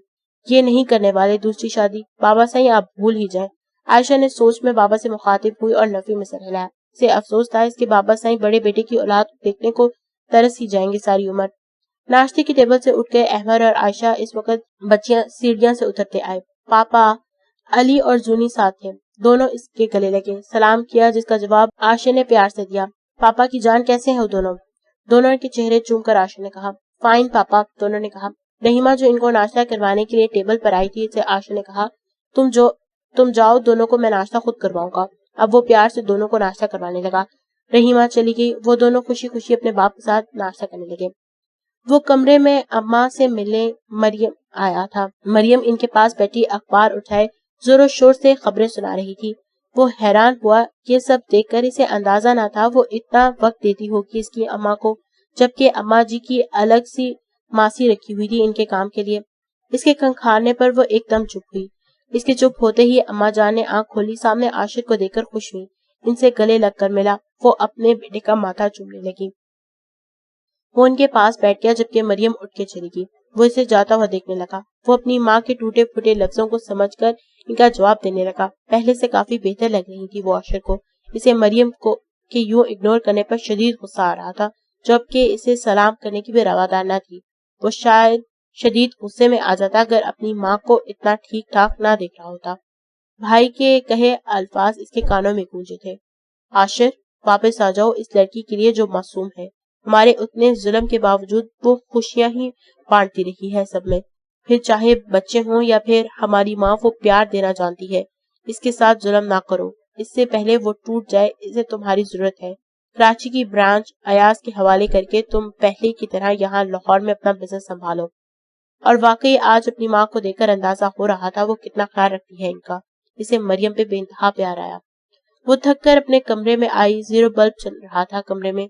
یہ نہیں کرنے والے دوسری شادی، بابا صحیح آپ بھول ہی جائیں. عائشہ نے سوچ میں بابا سے مخاطب ہوئی اور نفی میں سر ہلایا. اسے افسوس تھا اس کے بابا صحیح بڑے بیٹے کی اولاد دیکھنے کو ترس ہی جائیں گے ساری عمر. ناشتے کی ٹیبل سے اٹھ کے احمد اور عائشہ اس وقت بچیاں سیڑھیاں سے اترتے آئے. پاپا، علی اور زونی ساتھ تھے. دونوں اس کے گلے لگے. سلام کیا، جس کا جواب عائشہ نے پیار سے دیا. پاپا کی جان کیسے ہیں وہ دونوں کے چہرے چوم کر عائشہ نے کہا. فائن پاپا، دونوں نے کہا. رحیمہ جو ان کو ناشتہ کروانے کے لیے ٹیبل پر آئی تھی، اسے عائشہ نے کہا. تم جاؤ، دونوں کو میں ناشتہ خود کرواؤں گا. اب وہ پیار سے دونوں کو ناشتہ کروانے لگا. رحیمہ چلی گئی. وہ دونوں خوشی خوشی اپنے باپ کے ساتھ ناشتہ کرنے لگے. وہ کمرے میں اماں سے ملنے مریم آیا تھا. مریم ان کے پاس بیٹھی اخبار اٹھائے زور و شور سے خبریں سنا رہی تھی. وہ حیران ہوا. یہ سب دیکھ کر اسے اندازہ نہ تھا وہ اتنا وقت دیتی ہوگی اس کی اماں کو، جبکہ اماں جی کی الگ سی ماسی رکھی ہوئی تھی ان کے کام کے لیے. اس کے کھنکھارنے پر وہ ایک دم چپ ہوئی. اس کے چپ ہوتے ہی اماں جان نے آنکھ کھولی. سامنے عاشق کو دیکھ کر خوش ہوئی. ان سے گلے لگ کر ملا. وہ اپنے بیٹے کا ماتھا چومنے لگی. وہ ان کے پاس بیٹھ گیا جبکہ مریم اٹھ کے چلی گئی. وہ اسے جاتا ہوا دیکھنے لگا. وہ اپنی ماں کے ٹوٹے پھوٹے لفظوں کو سمجھ کر ان کا جواب دینے لگا. پہلے سے کافی بہتر لگ رہی تھی وہ عاشق کو. اسے مریم کو کہ یوں اگنور کرنے پر شدید غصہ آ رہا تھا، جبکہ اسے سلام کرنے کی بھی روادار نہ تھی. وہ شاید شدید غصے میں آ جاتا اگر اپنی ماں کو اتنا ٹھیک ٹھاک نہ دیکھ رہا ہوتا. بھائی کے کہے الفاظ اس کے کانوں میں گونجے تھے. عاشر، واپس آ جاؤ اس لڑکی کے لیے جو معصوم ہے. ہمارے اتنے ظلم کے باوجود وہ خوشیاں ہی بانٹتی رہی ہے سب میں، پھر چاہے بچے ہوں یا پھر ہماری ماں، وہ پیار دینا جانتی ہے۔ اس کے ساتھ ظلم نہ کرو، اس سے پہلے وہ ٹوٹ جائے، اسے تمہاری ضرورت ہے۔ کراچی کی برانچ ایاز کے حوالے کر کے تم پہلے کی طرح یہاں لاہور میں اپنا بزنس سنبھالو۔ اور واقعی آج اپنی ماں کو دیکھ کر اندازہ ہو رہا تھا وہ کتنا خیال رکھتی ہے ان کا۔ اسے مریم پہ بے انتہا پیار آیا۔ وہ تھک کر اپنے کمرے میں آئی، زیرو بلب چل رہا تھا کمرے میں،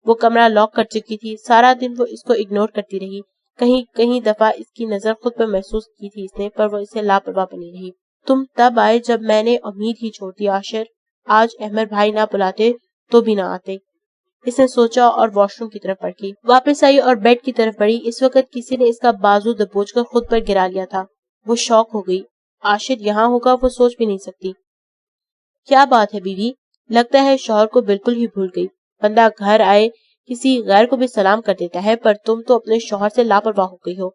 وہ کمرہ لاک کر چکی تھی۔ سارا دن وہ اس کو اگنور کرتی رہی، کہیں دفعہ اس کی نظر خود پر محسوس کی تھی اس نے، پر وہ اسے لاپرواہ بنی رہی۔ تم تب آئے جب میں نے امید ہی چھوڑ دی عاشر، آج احمد بھائی نہ بلاتے تو بھی نہ آتے، اس نے سوچا اور واش روم کی طرف بڑھی۔ واپس آئی اور بیڈ کی طرف بڑھی، اس وقت کسی نے اس کا بازو دبوچ کر خود پر گرا لیا تھا۔ وہ شوق ہو گئی، عاشر یہاں ہوگا وہ سوچ بھی نہیں سکتی۔ کیا بات ہے بیوی؟ لگتا ہے شوہر کو بالکل ہی بھول گئی، بندہ گھر آئے کسی غیر کو بھی سلام کر دیتا ہے، پر تم تو اپنے شوہر سے لاپرواہ ہو گئی ہو۔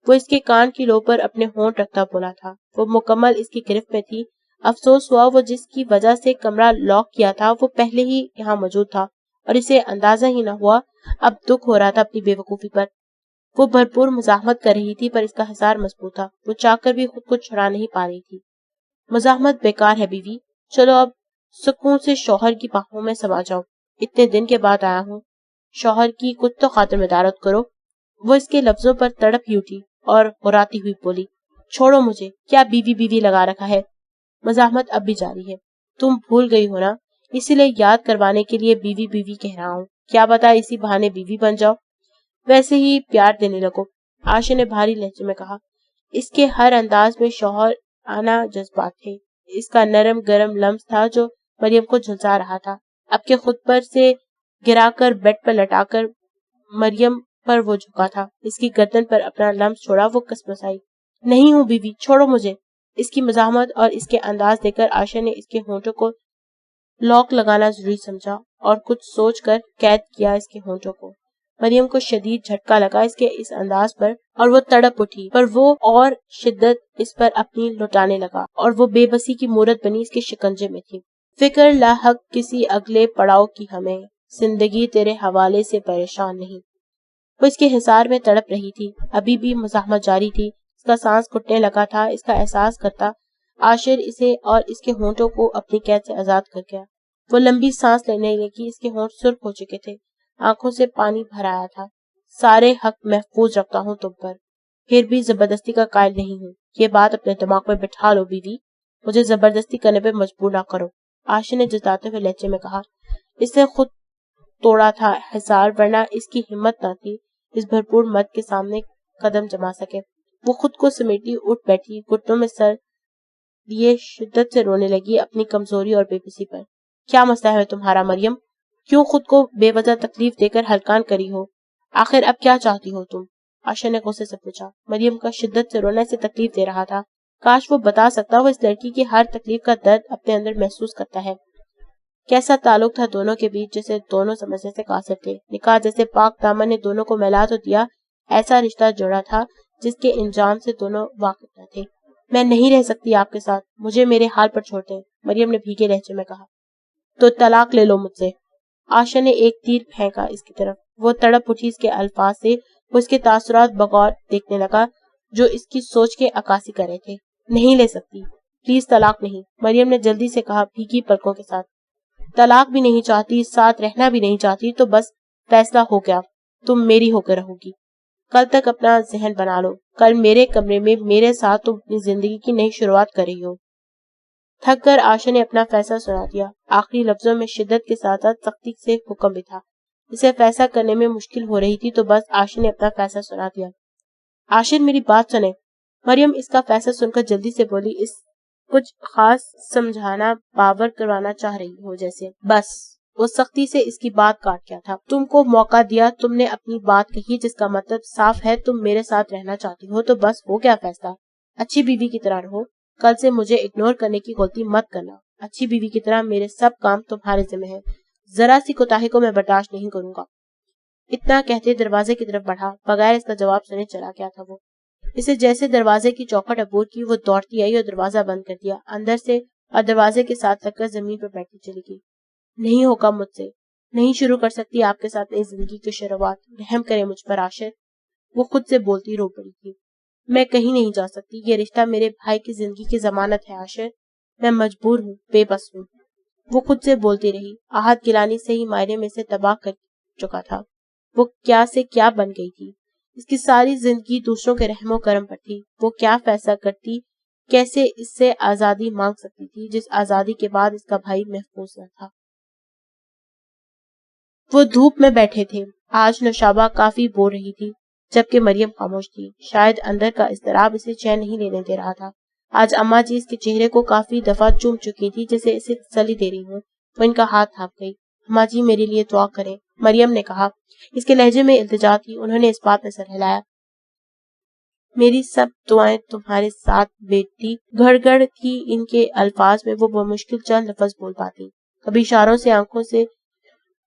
وہ اس کے کان کی لو پر اپنے ہونٹ رکھتا بولا تھا، وہ مکمل اس کی گرفت میں تھی۔ افسوس ہوا وہ جس کی وجہ سے کمرہ لاک کیا تھا وہ پہلے ہی یہاں موجود تھا اور اسے اندازہ ہی نہ ہوا۔ اب دکھ ہو رہا تھا اپنی بے وقوفی پر۔ وہ بھرپور مزاحمت کر رہی تھی پر اس کا حصار مضبوط تھا، وہ چاہ کر بھی خود کو چھڑا نہیں پا رہی تھی۔ مزاحمت بیکار ہے بیوی، چلو اب سکون سے شوہر کی باہوں میں سما جاؤ، اتنے دن کے بعد آیا ہوں، شوہر کی کچھ تو خاطر مدارت کرو۔ وہ اس کے لفظوں پر تڑپ ہی اٹھی اور ہراتی ہوئی بولی، چھوڑو مجھے، کیا بیوی بیوی لگا رکھا ہے؟ مزاحمت اب بھی جاری ہے، تم بھول گئی ہو نا، اسی لیے یاد کروانے کے لیے بیوی بیوی کہہ رہا ہوں، کیا بتا اسی بہانے بیوی بن جاؤ، ویسے ہی پیار دینے لگو، عاشر نے بھاری لہجے میں کہا۔ اس کے ہر انداز میں شوہر آنا جذبات تھے، اس کا نرم گرم لمس تھا جو مریم کو جھلسا رہا تھا۔ اب کے خود پر سے گرا کر بیڈ پر لٹا کر مریم پر وہ جھکا تھا، اس کی گردن پر اپنا لمس چھوڑا، وہ کسمسائی، نہیں ہوں بیوی، چھوڑو مجھے۔ اس کی مزاحمت اور اس کے انداز دیکھ کر عاشر نے اس کے ہونٹوں کو لاک لگانا ضروری سمجھا اور کچھ سوچ کر قید کیا اس کے ہونٹوں کو۔ مریم کو شدید جھٹکا لگا اس کے اس انداز پر اور وہ تڑپ اٹھی، پر وہ اور شدت اس پر اپنی لٹانے لگا اور وہ بے بسی کی مورت بنی اس کے شکنجے میں تھی۔ فکر لاحق کسی اگلے پڑاؤ کی ہمیں، زندگی تیرے حوالے سے پریشان نہیں۔ وہ اس کے حصار میں تڑپ رہی تھی، ابھی بھی مزاحمت جاری تھی، اس کا سانس گھٹنے لگا تھا، اس کا احساس کرتا عاشر اسے اور اس کے ہونٹوں کو اپنی قید سے آزاد کر گیا۔ وہ لمبی سانس لینے لگی، اس کے ہونٹ سرخ ہو چکے تھے، آنکھوں سے پانی بھر آیا تھا۔ سارے حق محفوظ رکھتا ہوں تم پر، پھر بھی زبردستی کا قائل نہیں ہوں، یہ بات اپنے دماغ میں بٹھا لو بیوی، مجھے زبردستی کرنے پہ مجبور نہ کرو، عاشر نے جتاتے ہوئے لہجے میں کہا۔ اس نے خود توڑا تھا حصار، ورنہ اس کی ہمت نہ تھی اس بھرپور مرد کے سامنے قدم جما سکے۔ وہ خود کو سمیٹی اٹھ بیٹھی، گھٹنوں میں سر لیے شدت سے رونے لگی اپنی کمزوری اور بے بسی پر۔ کیا مسئلہ ہے تمہارا مریم؟ کیوں خود کو بے وجہ تکلیف دے کر ہلکان کری ہو؟ آخر اب کیا چاہتی ہو تم؟ عاشر نے غصے سے پوچھا۔ مریم کا شدت سے رونا اسے تکلیف دے رہا تھا، کاش وہ بتا سکتا، وہ اس لڑکی کی ہر تکلیف کا درد اپنے اندر محسوس کرتا ہے۔ کیسا تعلق تھا دونوں کے بیچ، جیسے دونوں سمجھنے سے قاصر تھے، نکاح جیسے پاک دامن نے دونوں کو ملا تو دیا، ایسا رشتہ جوڑا تھا جس کے انجام سے دونوں واقف نہ تھے۔ میں نہیں رہ سکتی آپ کے ساتھ، مجھے میرے حال پر چھوڑ دیں، مریم نے بھیگے لہجے میں کہا۔ تو طلاق لے لو مجھ سے، عاشر نے ایک تیر پھینکا اس کی طرف۔ وہ تڑپ اٹھی اس کے الفاظ سے، وہ اس کے تاثرات بغور دیکھنے لگا جو اس کی سوچ کے عکاسی کر رہے تھے۔ نہیں لے سکتی، پلیز طلاق نہیں، مریم نے جلدی سے کہا بھیگی پلکوں کے ساتھ۔ طلاق بھی نہیں چاہتی، ساتھ رہنا بھی نہیں چاہتی، تو بس فیصلہ ہو گیا، تم میری ہو کر رہو گی۔ کل تک اپنا ذہن بنا لو، کل میرے کمرے میں میرے ساتھ تم اپنی زندگی کی نئی شروعات کر رہی ہو۔ تھک کر عاشر نے اپنا فیصلہ سنا دیا، آخری لفظوں میں شدت کے ساتھ ساتھ سختی سے حکم بھی تھا۔ اسے فیصلہ کرنے میں مشکل ہو رہی تھی، تو بس عاشر نے اپنا فیصلہ سنا دیا۔ عاشر میری بات سنیں، مریم اس کا فیصلہ سن کر جلدی سے بولی، اس کچھ خاص سمجھانا باور کروانا چاہ رہی ہو جیسے۔ بس وہ سختی سے اس کی بات کاٹ گیا تھا۔ تم کو موقع دیا، تم نے اپنی بات کہی جس کا مطلب صاف ہے، تم میرے ساتھ رہنا چاہتی ہو، تو بس ہو گیا فیصلہ۔ اچھی بیوی کی طرح رہو، کل سے مجھے اگنور کرنے کی غلطی مت کرنا، اچھی بیوی کی طرح میرے سب کام تمہارے ذمہ ہیں، ذرا سی کوتاہی کو میں برداشت نہیں کروں گا۔ اتنا کہتے دروازے کی طرف بڑھا، بغیر اس کا جواب سنے چلا گیا تھا وہ۔ اسے جیسے دروازے کی چوکھٹ عبور کی، وہ دوڑتی آئی اور دروازہ بند کر دیا اندر سے، اور دروازے کے ساتھ لگ کر زمین پر بیٹھی چلی گئی۔ نہیں ہوگا مجھ سے، نہیں شروع کر سکتی آپ کے ساتھ نئی زندگی کی شروعات؟ رحم کرے مجھ پر عاشر، وہ خود سے بولتی رو پڑی تھی۔ میں کہیں نہیں جا سکتی، یہ رشتہ میرے بھائی کی زندگی کی ضمانت ہے عاشر، میں مجبور ہوں، بے بس ہوں، وہ خود سے بولتی رہی۔ آہت گیلانی سے ہی مائرے میں سے تباہ کر چکا تھا، وہ کیا سے کیا بن گئی تھی، اس کی ساری زندگی دوسروں کے رحم و کرم پر تھی۔ وہ کیا فیصلہ کرتی، کیسے اس سے آزادی مانگ سکتی تھی جس آزادی کے بعد اس کا بھائی محفوظ نہ تھا۔ وہ دھوپ میں بیٹھے تھے، آج نوشابہ کافی بول رہی تھی جبکہ مریم خاموش تھی، شاید اندر کا اضطراب اسے چین نہیں لینے دے رہا تھا۔ آج اماں جی اس کے چہرے کو کافی دفعہ چوم چکی تھی جیسے اسے تسلی دے رہی ہوں۔ وہ ان کا ہاتھ تھام گئی۔ اماں جی میرے لیے دعا کریں، مریم نے کہا، اس کے لہجے میں التجا تھی۔ انہوں نے اس بات میں سر ہلایا۔ میری سب دعائیں تمہارے ساتھ بیٹی، گھڑ گھڑ تھی ان کے الفاظ میں، وہ بمشکل چند لفظ بول پاتی، کبھی اشاروں سے آنکھوں سے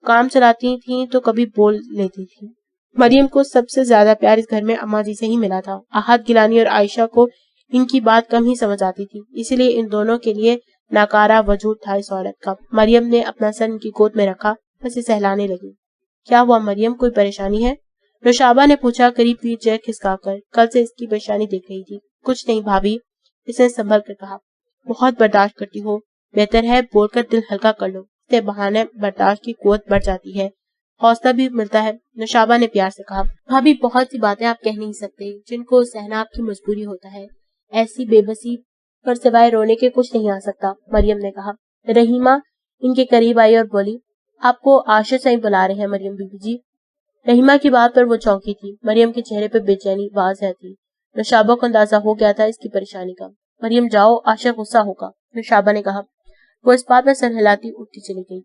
کام چلاتی تھیں تو کبھی بول لیتی تھیں۔ مریم کو سب سے زیادہ پیار اس گھر میں اماں جی سے ہی ملا تھا۔ آہت گیلانی اور عائشہ کو ان کی بات کم ہی سمجھ آتی تھی، اسی لیے ان دونوں کے لیے ناکارہ وجود تھا اس عورت کا۔ مریم نے اپنا سر ان کی گود میں رکھا، بس اسے سہلانے لگی۔ کیا ہوا مریم، کوئی پریشانی ہے؟ نوشابہ نے پوچھا قریب پیٹھ جے کھسکا کر، کل سے اس کی پریشانی دیکھ رہی تھی۔ کچھ نہیں بھابھی، اس نے سنبھل کر کہا، بہت برداشت کرتی ہو، بہتر ہے بول کر دل ہلکا کر لو، اس سے بہانے برداشت کی قوت بڑھ جاتی ہے، حوصلہ بھی ملتا ہے۔ نوشابہ نے پیار سے کہا، بھابھی بہت سی باتیں آپ کہہ نہیں سکتے جن کو سہنا آپ کی مجبوری ہوتا ہے، ایسی بے بسی پر سوائے رونے کے کچھ نہیں آ سکتا، مریم نے کہا۔ رحیمہ ان کے قریب آئی اور بولی، آپ کو عاشر صاحب بلا رہے ہیں مریم بی بی جی۔ رحیمہ کی بات پر وہ چونکی تھی، مریم کے چہرے پہ بے چینی واضح تھی۔ نوشابہ کو اندازہ ہو گیا تھا اس کی پریشانی کا۔ مریم جاؤ، عاشر غصہ ہوگا، نوشابہ نے کہا۔ وہ اس بات میں سر ہلاتی اٹھتی چلی گئی۔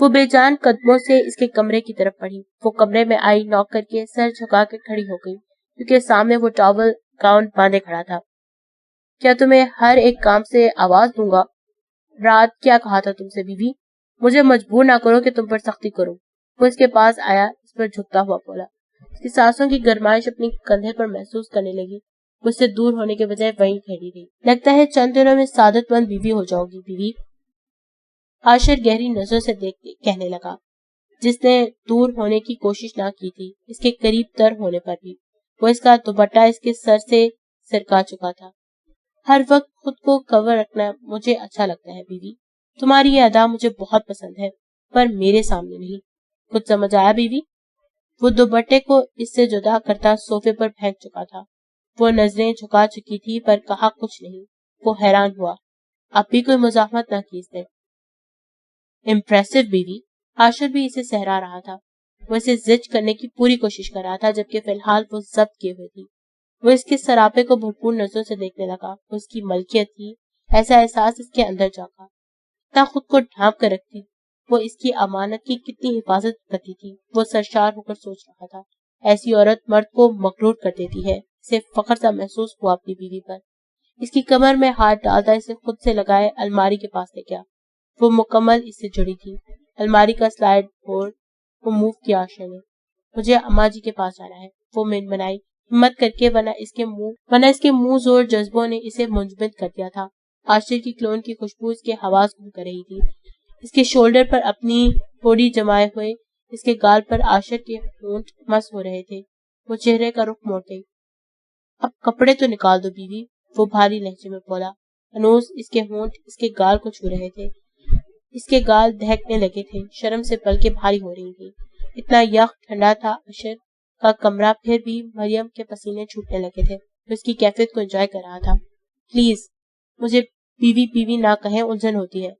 وہ بے جان قدموں سے اس کے کمرے کی طرف بڑھی۔ وہ کمرے میں آئی، نوک کر کے سر جھکا کے کھڑی ہو گئی کیونکہ سامنے وہ ٹاول گاؤن باندھے کھڑا تھا۔ کیا تمہیں ہر ایک کام سے آواز دوں گا؟ رات کیا کہا تھا تم سے بیوی؟ مجھے مجبور نہ کرو کہ تم پر سختی کروں۔ وہ اس کے پاس آیا، اس پر جھکتا ہوا بولا۔ اس کی سانسوں کی گرمائش اپنی کندھے پر محسوس کرنے لگی، وہ اس سے دور ہونے کے بجائے وہیں کھڑی رہی۔ لگتا ہے چند دنوں میں سعادت مند بیوی ہو جاؤ گی بیوی، عاشر گہری نظروں سے دیکھ کے کہنے لگا، جس نے دور ہونے کی کوشش نہ کی تھی اس کے قریب تر ہونے پر بھی۔ وہ اس کا دوپٹہ اس کے سر سے سرکا چکا تھا۔ ہر وقت خود کو کور رکھنا مجھے اچھا لگتا ہے بیوی، تمہاری یہ ادا مجھے بہت پسند ہے، پر میرے سامنے نہیں۔ کچھ سمجھ آیا بیوی؟ وہ دوپٹے کو اس سے جدا کرتا صوفے پر پھینک چکا تھا۔ وہ نظریں جھکا چکی تھی پر کہا کچھ نہیں۔ وہ حیران ہوا، اب بھی کوئی مزاحمت نہ کی اس نے۔ امپریسو بیوی، عاشر بھی اسے سہرا رہا تھا۔ وہ اسے زج کرنے کی پوری کوشش کر رہا تھا جبکہ فی الحال وہ ضبط کیے ہوئے تھی۔ وہ اس کے سراپے کو بھرپور نظروں سے دیکھنے لگا، وہ اس کی ملکیت تھی، ایسا احساس اس کے اندر جاگا۔ اتنا خود کو ڈھانپ کر رکھتی، وہ اس کی امانت کی کتنی حفاظت کرتی تھی۔ وہ سرشار ہو کر سوچ رہا تھا، ایسی عورت مرد کو مغرور کر دیتی ہے۔ اسے فخر سا محسوس ہوا اپنی بیوی پر۔ اس کی کمر میں ہاتھ ڈالتا اسے خود سے لگائے الماری کے پاس لے گیا۔ وہ مکمل اس سے جڑی تھی۔ الماری کا سلائڈ ڈور وہ موو کیا عاشر نے۔ مجھے اماں جی کے پاس جانا ہے، وہ منمنائی، ہمت کر کے، ورنہ اس کے منہ زور جذبوں نے اسے منجمد کر دیا تھا۔ عاشر کی کلون کی خوشبو اس کے حواس گم کر رہی تھی۔ اس کے شولڈر پر اپنی تھوڑی جمائے ہوئے اس کے گال پر عاشر کے ہونٹ مس ہو رہے تھے۔ وہ چہرے کا رخ موڑ گئی۔ اب کپڑے تو نکال دو بیوی، وہ بھاری لہجے میں بولا۔ ہنوز اس کے ہونٹ اس کے گال کو چھو رہے تھے، اس کے گال دہکنے لگے تھے، شرم سے پلکیں بھاری ہو رہی تھی۔ اتنا یخ ٹھنڈا تھا عاشر کا کمرہ، پھر بھی مریم کے پسینے چھوٹنے لگے تھے۔ وہ اس کی کیفیت کو انجوائے کر رہا تھا۔ پلیز مجھے بیوی بیوی نہ کہیں، الجھن ہوتی ہے،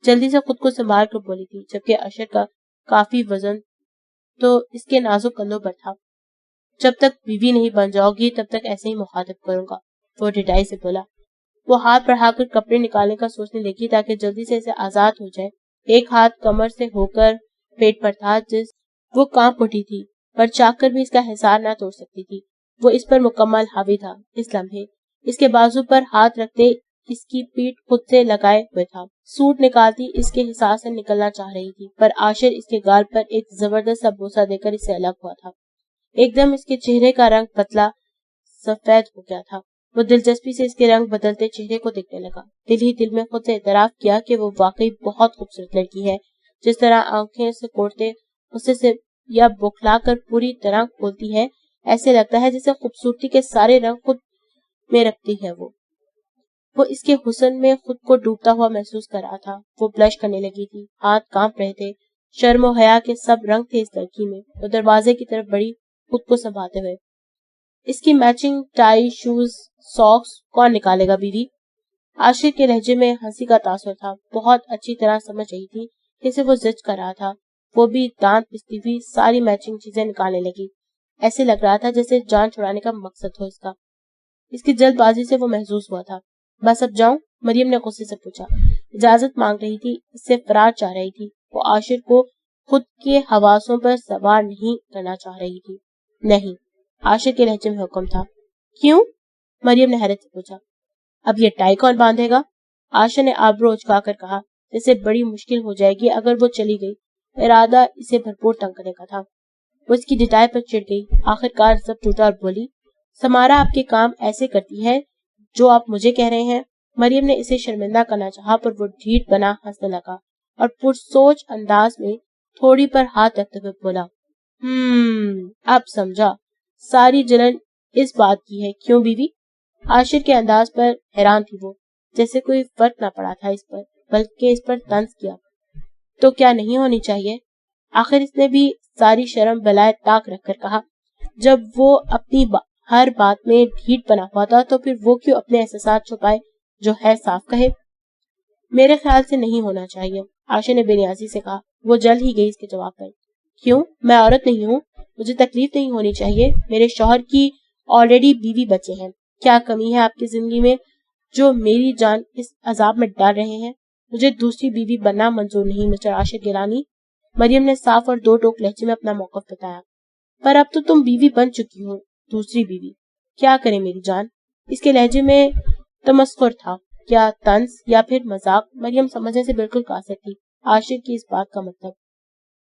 جلدی سے خود کو سنبھال کر بولی تھی جبکہ عاشر کا کافی وزن تو اس کے نازک کندھوں پر تھا۔ جب تک بیوی نہیں بن جاؤ گی تب تک ایسے ہی مخاطب کروں گا، وہ ڈھٹائی سے بولا۔ وہ ہاتھ بڑھا کر کپڑے نکالنے کا سوچنے لگی تاکہ جلدی سے اسے آزاد ہو جائے۔ ایک ہاتھ کمر سے ہو کر پیٹ پر تھا، جس وہ کانپ اٹھی تھی، پر چاہ کر بھی اس کا حصار نہ توڑ سکتی تھی۔ وہ اس پر مکمل حاوی تھا۔ اس لمحے اس کے بازو پر ہاتھ رکھتے اس کی پیٹھ خود سے لگائے ہوئے تھا۔ سوٹ نکالتی اس کے حصار سے نکلنا چاہ رہی تھی، پر عاشر اس کے گال پر ایک زبردست سا بوسہ دے کر اس سے الگ ہوا تھا۔ ایک دم اس کے چہرے کا رنگ پتلا سفید ہو گیا تھا۔ وہ دلچسپی سے اس کے رنگ بدلتے چہرے کو دیکھنے لگا۔ دل ہی دل میں خود سے اعتراف کیا کہ وہ واقعی بہت خوبصورت لڑکی ہے۔ جس طرح آنکھیں سکوڑتے غصے سے یا بکھلا کر پوری طرح کھولتی ہے، ایسے لگتا ہے جیسے خوبصورتی کے سارے رنگ خود میں رکھتی ہے۔ وہ اس کے حسن میں خود کو ڈوبتا ہوا محسوس کر رہا تھا۔ وہ بلش کرنے لگی تھی، ہاتھ کانپ رہے تھے، شرم و حیا کے سب رنگ تھے اس لڑکی میں۔ وہ دروازے کی طرف بڑھی، خود کو سنبھالتے ہوئے۔ اس کی میچنگ ٹائی، شوز، ساکس کون نکالے گا بیوی؟ عاشق کے لہجے میں ہنسی کا تاثر تھا۔ بہت اچھی طرح سمجھ رہی تھی کیسے وہ ضد کر رہا تھا۔ وہ بھی دانت پستی ہوئی ساری میچنگ چیزیں نکالنے لگی۔ ایسے لگ رہا تھا جیسے جان چھڑانے کا مقصد ہو اس کا۔ اس کی جلد بازی سے وہ محظوظ ہوا تھا۔ بس اب جاؤں؟ مریم نے غصے سے پوچھا۔ اجازت مانگ رہی تھی، اس سے فرار چاہ رہی تھی۔ وہ عاشق کو خود کے حواسوں پر سوار نہیں کرنا چاہ رہی تھی۔ نہیں، عاشق کے لہجے میں حکم تھا۔ کیوں؟ مریم نے حیرت سے پوچھا۔ اب یہ ٹائی کون باندھے گا؟ عاشق نے آبرو اچکا کر کہا، جیسے بڑی مشکل ہو جائے گی اگر وہ چلی گئی۔ ارادہ اسے بھرپور تنگ کرنے کا تھا۔ وہ اس کی ڈٹائی پر چڑھ گئی، آخر کار زب ٹوٹا اور بولی، سمارا آپ کے کام ایسے کرتی ہے جو آپ مجھے کہہ رہے ہیں؟ مریم نے اسے شرمندہ کرنا چاہا پر وہ ڈھیٹ بنا ہنسنے لگا اور پرسوچ انداز میں تھوڑی پر ہاتھ رکھتے ہوئے بولا، اب سمجھا، ساری جلن اس بات کی ہے، کیوں بیوی؟ عاشق کے انداز پر حیران تھی وہ، جیسے کوئی فرق نہ پڑا تھا اس پر، بلکہ اس پر طنز کیا۔ تو کیا نہیں ہونی چاہیے؟ آخر اس نے بھی ساری شرم بلائے طاق رکھ کر کہا۔ جب وہ اپنی ہر بات میں ڈھیٹ بنا ہوا تھا تو پھر وہ کیوں اپنے احساسات چھپائے، جو ہے صاف کہے۔ میرے خیال سے نہیں ہونا چاہیے، عاشق نے بے نیازی سے کہا۔ وہ جل ہی گئی اس کے جواب پر۔ کیوں؟ میں عورت نہیں ہوں؟ مجھے تکلیف نہیں ہونی چاہیے؟ میرے شوہر کی آلریڈی بیوی بچے ہیں، کیا کمی ہے آپ کی زندگی میں جو میری جان اس عذاب میں ڈال رہے ہیں؟ مجھے دوسری بیوی بننا منظور نہیں مسٹر عاشق گیلانی۔ مریم نے صاف اور دو ٹوک لہجے میں اپنا موقف بتایا۔ پر اب تو تم بیوی بن چکی ہو، دوسری بیوی، کیا کریں میری جان؟ اس کے لہجے میں تمسخر تھا، کیا طنز یا پھر مذاق؟ مریم سمجھنے سے بالکل قاصر تھی عاشق کی اس بات کا مطلب۔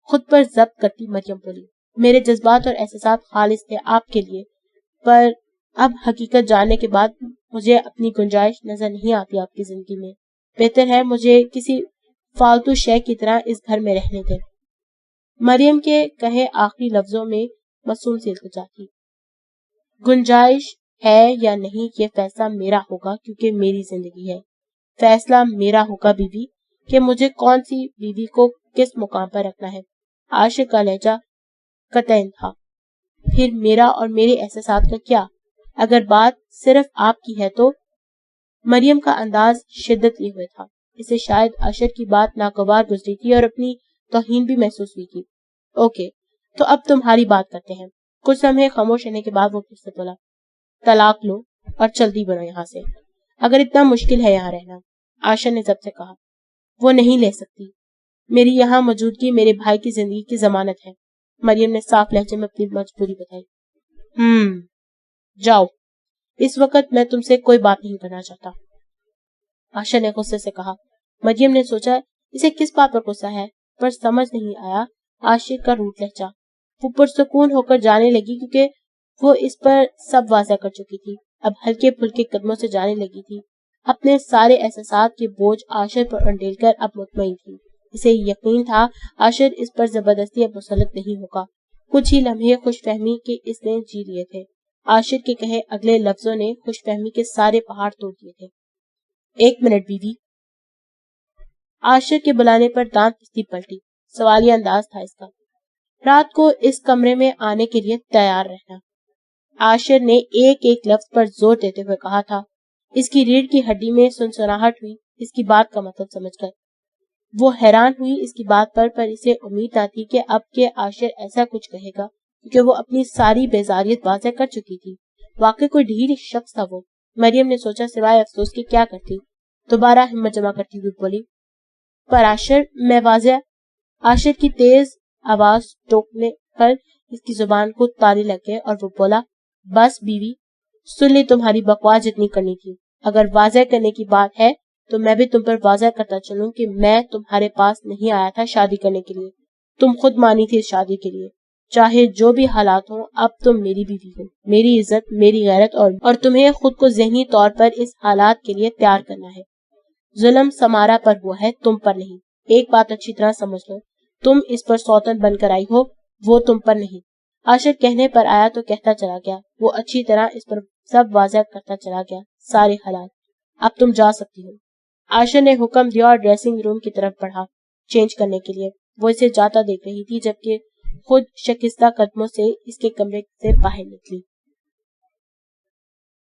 خود پر ضبط کرتی مریم بولی، میرے جذبات اور احساسات خالص تھے آپ کے لیے، پر اب حقیقت جاننے کے بعد مجھے اپنی گنجائش نظر نہیں آتی آپ کی زندگی میں۔ بہتر ہے مجھے کسی فالتو شے کی طرح اس گھر میں رہنے دیں۔ مریم کے کہے آخری لفظوں میں معصوم سی التجا تھی۔ گنجائش ہے یا نہیں یہ فیصلہ میرا ہوگا کیونکہ میری زندگی ہے۔ فیصلہ میرا ہوگا بیوی کہ مجھے کون سی بیوی کو کس مقام پر رکھنا ہے۔ عاشق کا لہجہ قطعاً تھا۔ پھر میرا اور میرے احساسات کا کیا؟ اگر بات صرف آپ کی ہے تو؟ مریم کا انداز شدت لیے ہوئے تھا۔ اسے شاید عاشق کی بات ناگوار گزری تھی اور اپنی توہین بھی محسوس ہوئی تھی۔ اوکے، تو اب تمہاری بات کرتے ہیں۔ کچھ لمحے خاموش رہنے کے بعد وہ پھر سے بولا، طلاق لو اور جلدی بنو یہاں سے، اگر اتنا مشکل ہے یہاں رہنا۔ عاشق نے ضبط سے کہا، وہ نہیں لے سکتی، میری یہاں موجودگی میرے بھائی کی زندگی کی ضمانت ہے۔ مریم نے صاف لہجے میں اپنی مجبوری بتائی۔ جاؤ، اس وقت میں تم سے کوئی بات نہیں کرنا چاہتا۔ عاشق نے غصے سے کہا۔ مریم نے سوچا اسے کس بات پر غصہ ہے، پر سمجھ نہیں آیا عاشق کا روٹ لہجہ۔ وہ پرسکون ہو کر جانے لگی کیونکہ وہ اس پر سب واضح کر چکی تھی۔ اب ہلکے پھلکے قدموں سے جانے لگی تھی، اپنے سارے احساسات کے بوجھ عاشق پر انڈیل کر اب مطمئن تھی۔ اسے یقین تھا عاشق اس پر زبردستی اب مسلط نہیں ہوگا۔ کچھ ہی لمحے خوش فہمی کے اس نے جی لیے تھے۔ عاشق کے کہے اگلے لفظوں نے خوش فہمی کے سارے پہاڑ توڑ دیے تھے۔ ایک منٹ بیوی۔ عاشق کے بلانے پر دانت پستی پلٹی، سوالیہ انداز تھا اس کا۔ رات کو اس کمرے میں آنے کے لیے تیار رہنا، عاشق نے ایک ایک لفظ پر زور دیتے ہوئے کہا تھا۔ اس کی ریڑھ کی ہڈی میں سنسناہٹ ہوئی اس کی بات کا مطلب سمجھ کر۔ وہ حیران ہوئی اس کی بات پر اسے امید نہ تھی کہ اب کے عاشق ایسا کچھ کہے گا کیونکہ وہ اپنی ساری بیزاریت واضح کر چکی تھی۔ واقعی کوئی ڈھیل شخص تھا وہ۔ مریم نے سوچا سوائے افسوس کے کیا کرتی۔ دوبارہ ہمت جمع کرتی ہوئی بولی، پر عاشق میں واضح۔ عاشق کی تیز آواز ٹوکنے پر اس کی زبان کو تالے لگ گئے اور وہ بولا، بس بیوی، سن لی تمہاری بکواس جتنی کرنی تھی۔ اگر واضح کرنے کی بات ہے تو میں بھی تم پر واضح کرتا چلوں کہ میں تمہارے پاس نہیں آیا تھا شادی کرنے کے لیے، تم خود مانی تھی اس شادی کے لیے۔ چاہے جو بھی حالات ہوں اب تم میری بیوی ہو، میری عزت، میری غیرت اور تمہیں خود کو ذہنی طور پر اس حالات کے لیے تیار کرنا ہے۔ ظلم سمارا پر ہوا ہے، تم پر نہیں۔ ایک بات اچھی طرح سمجھ لو، تم اس پر سوتن بن کر آئی ہو، وہ تم پر نہیں۔ عاشر کہنے پر آیا تو کہتا چلا گیا، وہ اچھی طرح اس پر سب واضح کرتا چلا گیا، سارے حالات۔ اب تم جا سکتی ہو۔ عاشر نے حکم دیا اور ڈریسنگ روم کی طرف بڑھا چینج کرنے کے لیے۔ وہ اسے جاتا دیکھ رہی تھی جبکہ خود شکستہ قدموں سے اس کے کمرے سے باہر نکلی۔